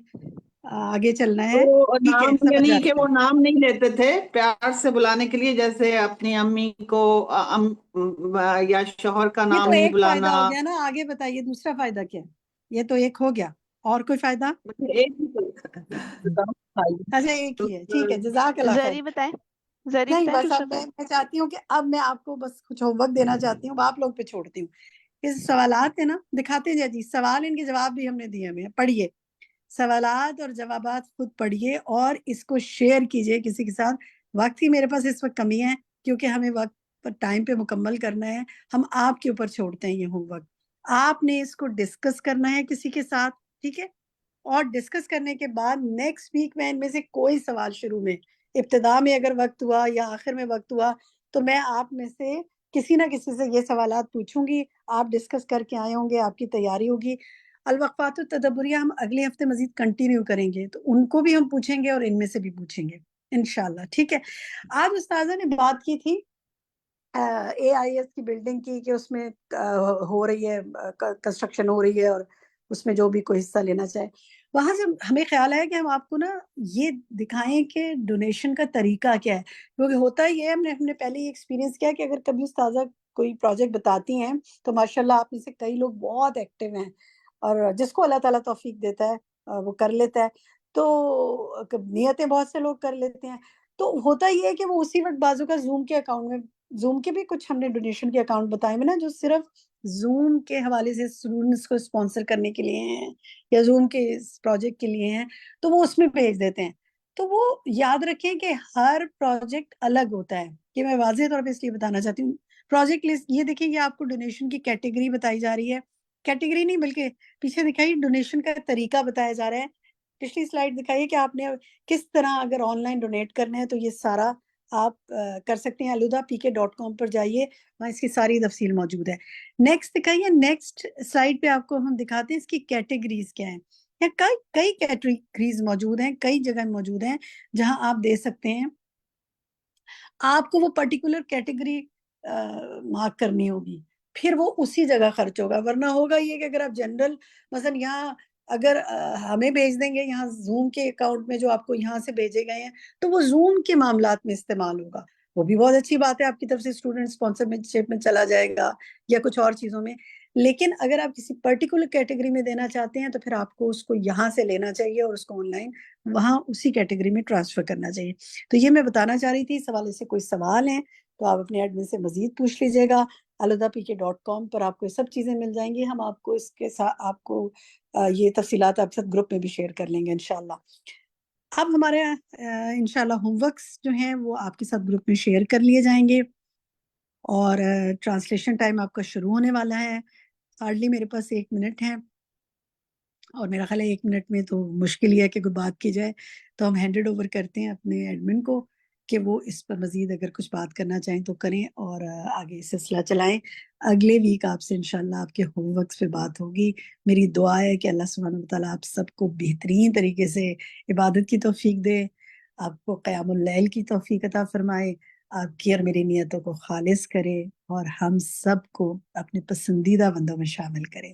آگے چلنا ہے. تو ٹھیک ہے، نام سمجھ یعنی آ کہ گیا. وہ نام نہیں لیتے تھے پیار سے بلانے کے لیے، جیسے اپنی امی کو یا شوہر کا یہ نام تو نہیں ایک فائدہ بلانا. ہو گیا نا. آگے بتائیے دوسرا فائدہ کیا؟ یہ تو ایک ہو گیا. اور کوئی فائدہ؟ اچھا ایک ہی ہے. ٹھیک ہے، جزاک اللہ خیر. نہیں بس اب میں چاہتی ہوں کہ اب میں آپ کو بس کچھ ہوم ورک دینا چاہتی ہوں. آپ لوگ پہ چھوڑتی ہوں. یہ سوالات ہیں نا، دکھاتے جائیے جی. سوال ان کے جواب بھی ہم نے دیے ہوئے ہیں. پڑھیے سوالات اور جوابات، خود پڑھیے اور اس کو شیئر کیجئے کسی کے ساتھ وقت کی میرے پاس اس وقت کمی ہے کیونکہ ہمیں وقت پر ٹائم پہ مکمل کرنا ہے. ہم آپ کے اوپر چھوڑتے ہیں یہ ہوم ورک. آپ نے اس کو ڈسکس کرنا ہے کسی کے ساتھ, ٹھیک ہے, اور ڈسکس کرنے کے بعد نیکسٹ ویک میں ان میں سے کوئی سوال شروع میں ابتدا میں اگر وقت ہوا یا آخر میں وقت ہوا تو میں آپ میں سے کسی نہ کسی سے یہ سوالات پوچھوں گی. آپ ڈسکس کر کے آئے ہوں گے, آپ کی تیاری ہوگی. الوقفات التدبریہ ہم اگلے ہفتے مزید کنٹینیو کریں گے, تو ان کو بھی ہم پوچھیں گے اور ان میں سے بھی پوچھیں گے انشاءاللہ, ٹھیک ہے. آج استاذہ نے بات کی تھی اے آئی ایس کی بلڈنگ کی کہ اس میں ہو رہی ہے, کنسٹرکشن ہو رہی ہے اور اس میں جو بھی کوئی حصہ لینا چاہے. وہاں سے ہمیں خیال ہے کہ ہم آپ کو نا یہ دکھائیں کہ ڈونیشن کا طریقہ کیا ہے, کیونکہ ہوتا ہی ہے, ہم نے پہلے یہ ایکسپیرینس کیا کہ اگر کبھی استاذہ کوئی پروجیکٹ بتاتی ہیں تو ماشاءاللہ آپ میں سے کئی لوگ بہت ایکٹیو ہیں, اور جس کو اللہ تعالیٰ توفیق دیتا ہے وہ کر لیتا ہے. تو نیتیں بہت سے لوگ کر لیتے ہیں, تو ہوتا یہ ہے کہ وہ اسی وقت بازو کا زوم کے اکاؤنٹ میں, زوم کے بھی کچھ ہم نے ڈونیشن کے اکاؤنٹ بتائے ہیں نا جو صرف زوم کے حوالے سے اسٹوڈنٹس کو اسپانسر کرنے کے لیے ہیں یا زوم کے پروجیکٹ کے لیے ہیں, تو وہ اس میں بھیج دیتے ہیں. تو وہ یاد رکھیں کہ ہر پروجیکٹ الگ ہوتا ہے, کہ میں واضح طور پہ اس لیے بتانا چاہتی ہوں. پروجیکٹ لسٹ یہ دیکھیں, یہ آپ کو ڈونیشن کی کیٹیگری بتائی جا رہی ہے, کیٹیگری نہیں بلکہ پیچھے دکھائی ڈونیشن کا طریقہ بتایا جا رہا ہے. پچھلی سلائیڈ دکھائیے کہ آپ نے کس طرح اگر آن لائن ڈونیٹ کرنا ہے تو یہ سارا آپ کر سکتے ہیں. aludapk.com پر جائیے, وہاں اس کی ساری تفصیل موجود ہے. نیکسٹ دکھائیے, نیکسٹ سلائیڈ پہ آپ کو ہم دکھاتے ہیں اس کی کیٹیگریز کیا ہیں. کئی کیٹیگریز موجود ہیں, کئی جگہ موجود ہیں جہاں آپ دے سکتے ہیں. آپ کو وہ پرٹیکولر کیٹیگری مارک کرنی ہوگی, پھر وہ اسی جگہ خرچ ہوگا. ورنہ ہوگا یہ کہ اگر آپ جنرل مثلا یہاں اگر ہمیں بھیج دیں گے یہاں زوم کے اکاؤنٹ میں جو آپ کو یہاں سے بھیجے گئے ہیں, تو وہ زوم کے معاملات میں استعمال ہوگا. وہ بھی بہت اچھی بات ہے, آپ کی طرف سے اسٹوڈنٹ اسپانسرشپ میں چلا جائے گا یا کچھ اور چیزوں میں. لیکن اگر آپ کسی پرٹیکولر کیٹیگری میں دینا چاہتے ہیں تو پھر آپ کو اس کو یہاں سے لینا چاہیے اور اس کو آن لائن وہاں اسی کیٹیگری میں ٹرانسفر کرنا چاہیے. تو یہ میں بتانا چاہ رہی تھی. اس حوالے سے کوئی سوال ہیں تو آپ اپنے ایڈمن سے مزید پوچھ لیجیے گا. aludapk.com پر آپ کو یہ سب چیزیں مل جائیں گی. ہم آپ کو اس کے ساتھ آپ کو یہ تفصیلات آپ سب گروپ میں بھی شیئر کر لیں گے انشاءاللہ. اب ہمارے انشاءاللہ ہوم ورکس جو ہیں وہ آپ کے ساتھ گروپ میں شیئر کر لیے جائیں گے, اور ٹرانسلیشن ٹائم آپ کا شروع ہونے والا ہے. ہارڈلی میرے پاس 1 منٹ ہے, اور میرا خیال ہے 1 منٹ میں تو مشکل ہی ہے کہ کوئی بات کی جائے. تو ہم ہینڈڈ اوور کرتے ہیں اپنے ایڈمن کو کہ وہ اس پر مزید اگر کچھ بات کرنا چاہیں تو کریں اور آگے سلسلہ چلائیں. اگلے ویک آپ سے انشاءاللہ آپ کے ہوم ورکس پہ بات ہوگی. میری دعا ہے کہ اللہ سبحانہ وتعالیٰ آپ سب کو بہترین طریقے سے عبادت کی توفیق دے, آپ کو قیام اللیل کی توفیق عطا فرمائے, آپ کی اور میری نیتوں کو خالص کرے, اور ہم سب کو اپنے پسندیدہ بندوں میں شامل کرے.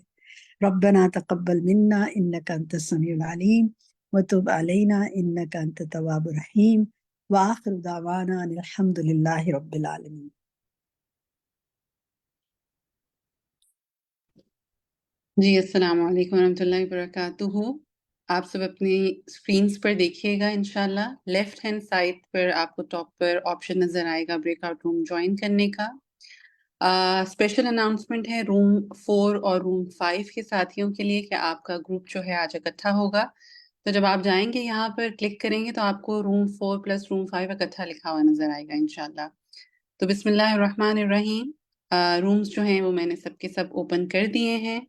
ربنا تقبل منا انك انت السميع العليم وتب علينا انك انت التواب الرحيم واخر دعوانا ان الحمد لله رب العالمين. جی السلام علیکم ورحمۃ اللہ وبرکاتہ. آپ سب اپنی اسکرینس پر دیکھیے گا انشاءاللہ. لیفٹ ہینڈ سائڈ پر آپ کو ٹاپ پر آپشن نظر آئے گا بریک آؤٹ روم جوائن کرنے کا. اسپیشل اناؤنسمنٹ ہے روم 4 اور روم 5 کے ساتھیوں کے لیے کہ آپ کا گروپ جو ہے آج اکٹھا ہوگا. تو جب آپ جائیں گے یہاں پر کلک کریں گے تو آپ کو روم 4 پلس روم 5 اکٹھا لکھا ہوا نظر آئے گا انشاءاللہ. تو بسم اللہ الرحمن الرحیم. رومز جو ہیں وہ میں نے سب کے سب اوپن کر دیے ہیں.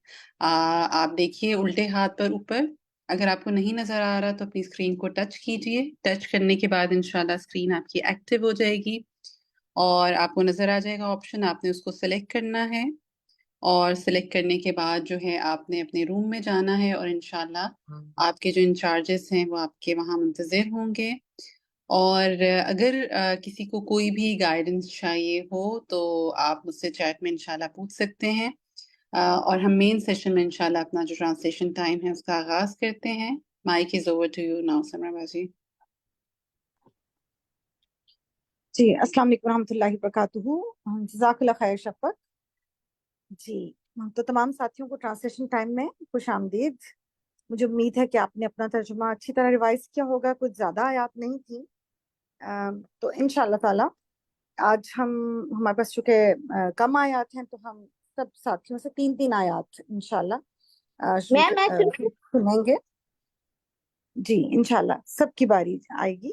آپ دیکھیے الٹے ہاتھ پر اوپر. اگر آپ کو نہیں نظر آ رہا تو اپنی اسکرین کو ٹچ کیجئے. ٹچ کرنے کے بعد انشاءاللہ اسکرین آپ کی ایکٹیو ہو جائے گی اور آپ کو نظر آ جائے گا آپشن. آپ نے اس کو سلیکٹ کرنا ہے اور سلیکٹ کرنے کے بعد جو ہے آپ نے اپنے روم میں جانا ہے, اور انشاءاللہ آپ کے جو انچارجز ہیں وہ آپ کے وہاں منتظر ہوں گے. اور اگر کسی کو کوئی بھی گائیڈنس چاہیے ہو تو آپ مجھ سے چیٹ میں انشاءاللہ پوچھ سکتے ہیں. اور ہم مین سیشن میں انشاءاللہ اپنا جو ٹرانسلیشن ٹائم ہے اس کا آغاز کرتے ہیں. Mic is over to you now Samra Bazi. جی السلام علیکم ورحمۃ اللہ وبرکاتہ. جزاک اللہ خیر شفقت. جی تو تمام ساتھیوں کو ٹرانسلیشن ٹائم میں خوش آمدید. مجھے امید ہے کہ آپ نے اپنا ترجمہ اچھی طرح ریوائز کیا ہوگا. کچھ زیادہ آیات نہیں تھی, تو انشاءاللہ تعالی آج ہمارے پاس چونکہ کم آیات ہیں تو ہم سب ساتھیوں سے 3 آیات انشاءاللہ سنیں گے. جی انشاءاللہ سب کی باری آئے گی.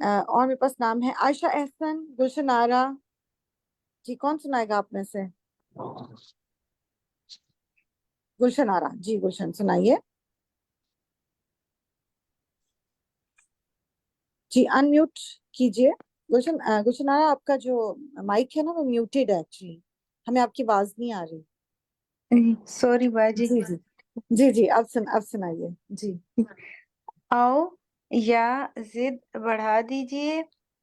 اور میرے پاس نام ہے عائشہ احسن، گلشن آرا. جی کون سنائے گا آپ میں سے؟ گلشن آرا. جی گلشن سنائیے. جی ان میوٹ کیجیے. گلشن آرا آپ کا جو مائک ہے نا وہ میوٹیڈ ہے ایکچولی، ہمیں آپ کی آواز نہیں آ رہی. سوری باجی. جی جی جی جی اب سنائیے. جی آؤ یا ضد بڑھا دیجئے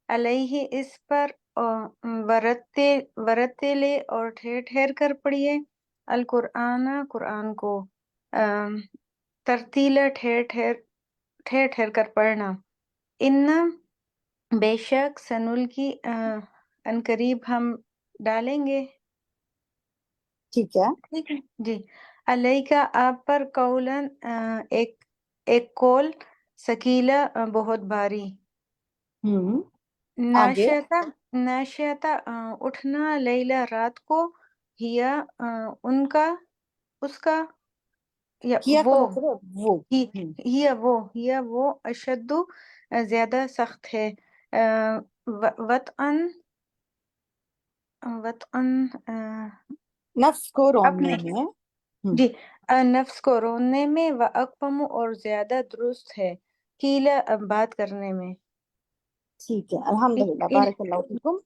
علیہ اس پر ورتلے اور ٹھہر ٹھہر کر پڑھیے القرآن قرآن کو ترتیلا ٹھہر ٹھہر کر پڑھنا. ان بے شک سنلقی عنقریب ہم ڈالیں گے. ٹھیک ہے. ٹھیک ہے جی. علیہ کا آپ پر قولن ایک قول ثقیلا بہت بھاری. آگے. ناشیتا اٹھنا لیلا رات کو ہیا ان کا اس کا یا کیا کا وہ مطلب وہ. ہیا وہ اشد زیادہ سخت ہے وطئن نفس کو رونے اپنے میں. جی نفس کو رونے میں و اقوم اور زیادہ درست ہے قیلا بات کرنے میں. ٹھیک ہے الحمدللہ بارک اللہ فیکم.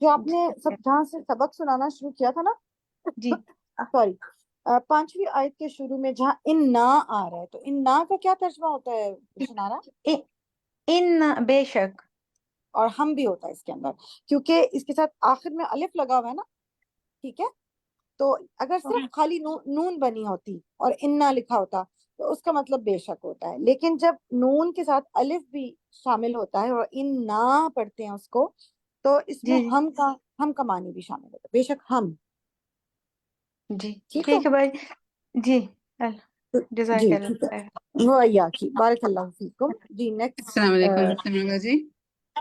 جو آپ نے جہاں سے سبق سنانا شروع کیا تھا نا جی سوری 5ویں آیت کے شروع میں جہاں ان نا آ رہا ہے تو ان نا کا کیا ترجمہ ہوتا ہے سنارا؟ ان بے شک. اور ہم بھی ہوتا ہے اس کے اندر کیونکہ اس کے ساتھ آخر میں الف لگا ہوا ہے نا. ٹھیک ہے تو اگر صرف خالی نون بنی ہوتی اور انا لکھا ہوتا تو اس کا مطلب بے شک ہوتا ہے، لیکن جب نون کے ساتھ الف بھی شامل ہوتا ہے اور ان نا پڑھتے ہیں اس کو تو اس میں جی ہم کا معنی بھی شامل ہوتا ہے. بے شک ہم. جی ٹھیک ٹھیک ہے بھائی. جی جزاک جی اللہ ٹھیک خیر. ہے ویا کی بارک اللہ فیکم. جی نیکسٹ. السلام علیکم سمیرہ جی.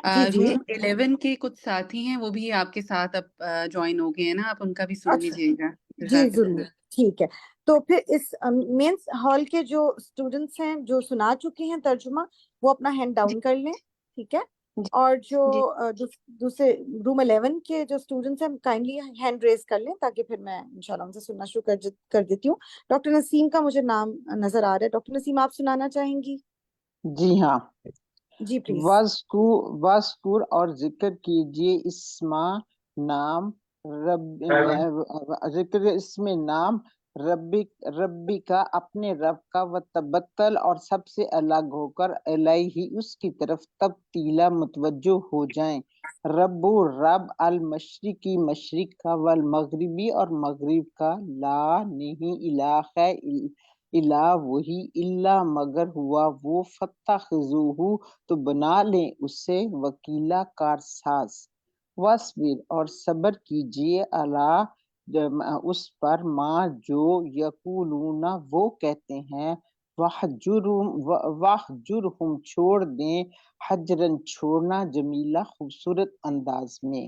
جی جی روم 11 کے کچھ ساتھی ہیں وہ بھی آپ کے ساتھ اب جوائن ہو گئے ہیں نا، آپ ان کا بھی سن اچھا لیجیے گا. جی جزاک ضرور. اللہ. ٹھیک ہے تو پھر اس مینس ہال کے جو اسٹوڈنٹس ہیں جو سنا چکے ہیں ترجمہ وہ اپنا ہینڈ ڈاؤن کر لیں. ٹھیک ہے. اور جو جی دوسرے روم 11 کے جو اسٹوڈنٹس ہیں کائنڈلی ہینڈ ریز کر لیں تاکہ پھر میں انشاءاللہ ان سے سننا شروع کر دیتی ہوں. ڈاکٹر نسیم کا مجھے نام نظر آ رہا ہے. ڈاکٹر نسیم آپ سنانا چاہیں گی؟ جی ہاں. جی پلیز. وذکر اور ذکر کیجیے نام رب ذکر اس میں نام ربی کا اپنے رب کا وتبتل اور سب سے الگ ہو کر الیہ اس کی طرف تبتیلا متوجہ ہو جائیں. رب المشرقی مشرق کا والمغربی اور مغرب کا لا نہیں الہ ہے الہ وہی الا مگر ہوا وہ فتخذوہ تو بنا لیں اسے وکیلا کارساز. وصبر اور صبر کیجیے اللہ اس پر ماں جو یقولون وہ کہتے ہیں واہجرہم چھوڑ دیں حجرن چھوڑنا جمیلہ خوبصورت انداز میں.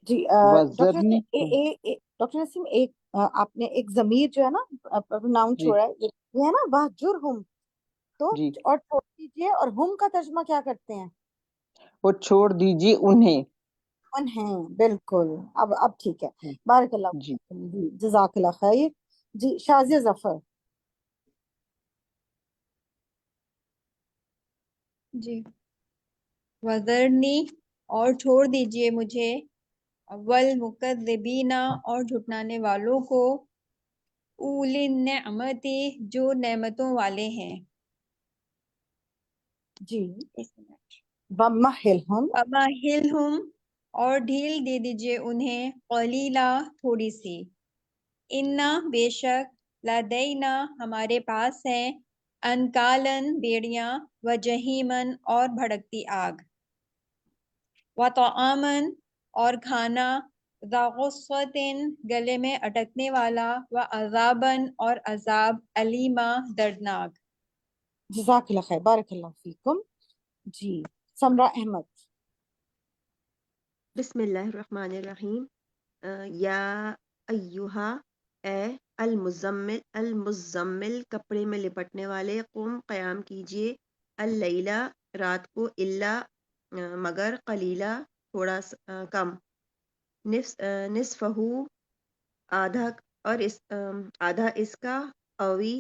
جی وزرنی ڈاکٹر نسیم ایک آپ نے ایک ضمیر جو ہے نا ناؤن جی چھوڑا ہے یہ ہے نا واہجرہم تو جی اور چھوڑ دیجیے اور ہم کا ترجمہ کیا کرتے ہیں؟ وہ چھوڑ دیجیے انہیں. انہیں. بالکل اب ٹھیک ہے. بارک اللہ جی فیکم. جی جزاک اللہ خیر. جی شازیہ ظفر. جی وذرنی اور چھوڑ دیجئے مجھے والمکذبین اور جھٹلانے والوں کو اولی النعمتی جو نعمتوں والے ہیں. جی ومہلہم ومہلہم اور ڈھیل دے دیجئے انہیں قلیلا تھوڑی سی. انا بے شک لدینا ہمارے پاس ہے انکالن بیڑیاں و جہیمن اور بھڑکتی آگ و طعامن اور کھانا ذا غصۃ گلے میں اٹکنے والا و عذابن اور عذاب علیما دردناک. جزاک اللہ خیر. بارک اللہ فیکم. جی سمرہ احمد. بسم اللہ الرحمن الرحیم. یا ایہا اے المزمل کپڑے میں لپٹنے والے قم قیام کیجئے اللیلہ رات کو الا مگر قلیلا تھوڑا کم، نصفہو آدھا، اور آدھا اس کا، اوی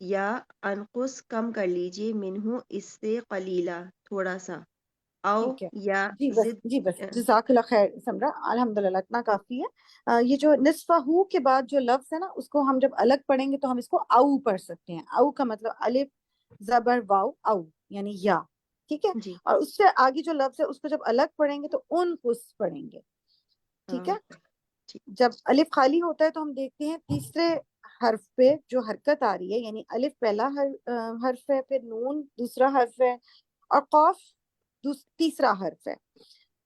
یا انقص کم کر لیجئے، منہو اس سے، قلیلا تھوڑا سا، او ٹھیک ہے یا جی بس جزاک اللہ خیر سمرا، الحمدللہ اتنا کافی ہے۔ یہ جو نصفہ ہو کے بعد جو لفظ ہے نا، اس کو ہم جب الگ پڑھیں گے تو ہم اس کو او پڑھ سکتے ہیں۔ او کا مطلب الف زبر واو، او یعنی یا، ٹھیک ہے۔ جی اور اس سے آگے جو لفظ ہے اس کو جب الگ پڑھیں گے تو ان کس پڑھیں گے، ٹھیک ہے۔ جب الف خالی ہوتا ہے تو ہم دیکھتے ہیں تیسرے حرف پہ جو حرکت آ رہی ہے، یعنی الف پہلا حرف ہے، پھر نون دوسرا حرف ہے، اور قاف تیسرا حرف ہے۔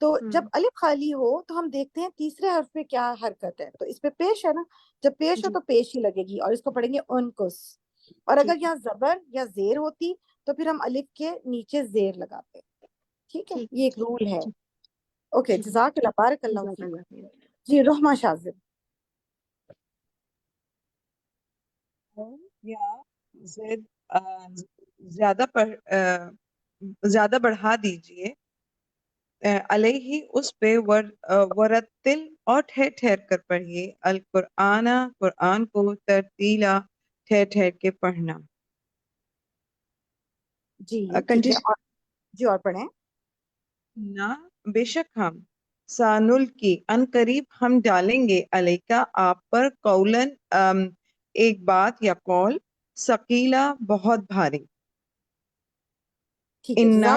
تو جب الف خالی ہو تو ہم دیکھتے ہیں تیسرے حرف پہ کیا حرکت ہے، تو اس پہ پیش ہے نا، جب پیش ہو تو پیش ہی لگے گی، اور اس کو پڑھیں گے انکس۔ اور اگر یہاں زبر یا زیر ہوتی تو پھر ہم الف کے نیچے زیر لگاتے، ٹھیک ہے۔ یہ ایک رول ہے۔ اوکے، جزاک اللہ، بارک اللہ جزاک فیک۔ اللہ خیر۔ جی رحمہ شاذب۔ یا زد زیادہ زیادہ بڑھا دیجئے، علیہ اس پہ، ورتل اور ٹھہر ٹھہر کر پڑھیے، القرآن قرآن کو، ترتیلا ٹھہر ٹھہر کے پڑھنا۔ جی ٹھیک ہے، اور جی اور پڑھیں۔ نہ بے شک ہم، سانل کی ان قریب ہم ڈالیں گے، علیکا آپ پر، قولن ایک بات یا قول، ثقیلا بہت بھاری، ٹھیک ہے، انا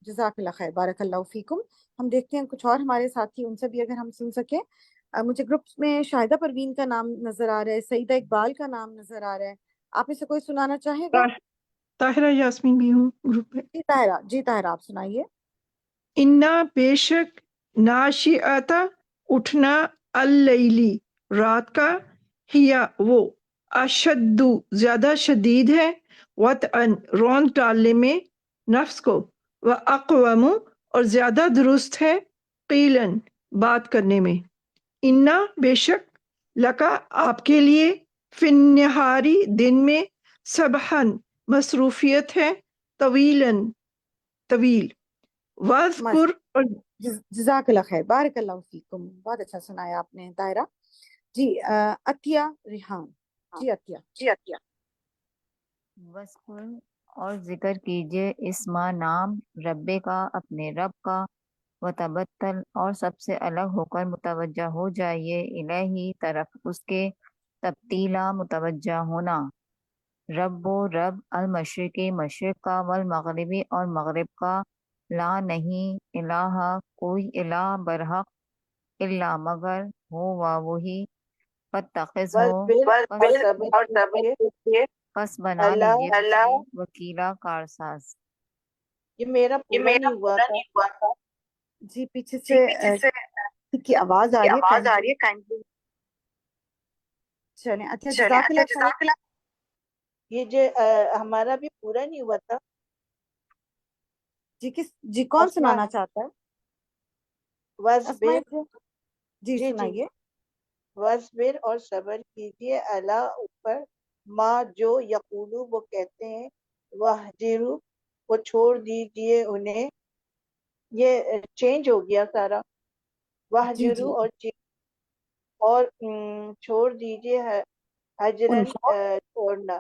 جزاک اللہ خیر، بارک اللہ فیکم۔ ہم دیکھتے ہیں کچھ اور ہمارے ساتھی، ان سے بھی اگر ہم سن سکیں۔ مجھے گروپ میں شاہدہ پروین کا نام نظر آ رہا ہے، سعیدہ اقبال کا نام نظر آ رہا ہے، آپ میں سے کوئی سنانا چاہے گا؟ طاہرہ یاسمین بھی ہوں گروپ میں۔ جی طاہرہ آپ سنائیے۔ انا بے شک، ناشئتا اٹھنا، اللیلی رات کا، ہیا وہ، اشد زیادہ شدید ہے، وطئن رونق ڈالنے میں نفس کو، واقوم اور زیادہ درست ہے، قیلن بات کرنے میں، انا بے شک، لکا آپ کے لیے، فی النہاری دن میں، سبحن مصروفیت ہے، طویلاً طویل، وَاذْکُر اور جزاک اللہ خیر، بارک اللہ فیکم، بہت اچھا سنایا آپ نے طاہرہ۔ جی عطیہ ریحان، جی عطیہ۔ وَاذْکُر اور ذکر کیجئے، اسما نام، ربے کا اپنے رب کا، وتبتل اور سب سے الگ ہو کر متوجہ ہو جائیے، الہی طرف اس کے، تبتیلا متوجہ ہونا، رب و رب، المشرقی مشرق کا، والمغربی اور مغرب کا، لا نہیں، الہ کوئی الہ برحق، الا مگر، ہوا وہی، فاتخذ ہو پس بنا لیجیے وکیلا کارساز۔ یہ میرا پورا نہیں ہوا تھا، جی پیچھے سے کی آواز آ رہی ہے، چلیں اچھا، جزاک اللہ خیر۔ یہ جو ہمارا بھی پورا نہیں ہوا تھا، جی کون سنانا چاہتا ہے؟ وَاصْبِر، جی سنائیے۔ وَاصْبِر اور صبر کیجیے، اللہ اوپر، ماں جو یقولو وہ کہتے ہیں، وَاہْجِرْ وہ چھوڑ دیجیے انہیں، یہ چینج ہو گیا سارا، وَاہْجِرْ اور چھوڑ دیجیے، حجرن چھوڑنا،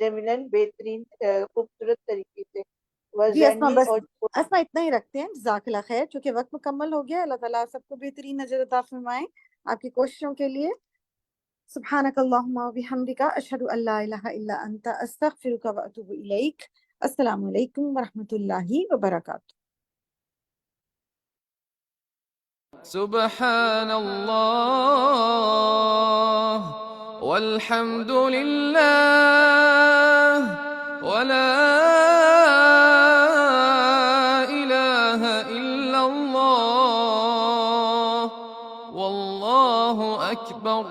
جمیلن بہترین خوبصورت طریقے سے، جی اسما، وزنی بس اور اسما اتنا ہی رکھتے ہیں، جزاک اللہ خیر، چونکہ وقت مکمل ہو گیا۔ اللہ تعالیٰ سب کو بہترین نظر عطا فرمائے آپ کی کوششوں کے لیے۔ سبحانک اللہم و بحمدک، اشہد ان لا الہ الا انت، استغفرک و اتوب الیک۔ السلام علیکم ورحمۃ اللہ وبرکاتہ۔ سبحان اللہ والحمد للہ ولا الہ الا اللہ واللہ اکبر۔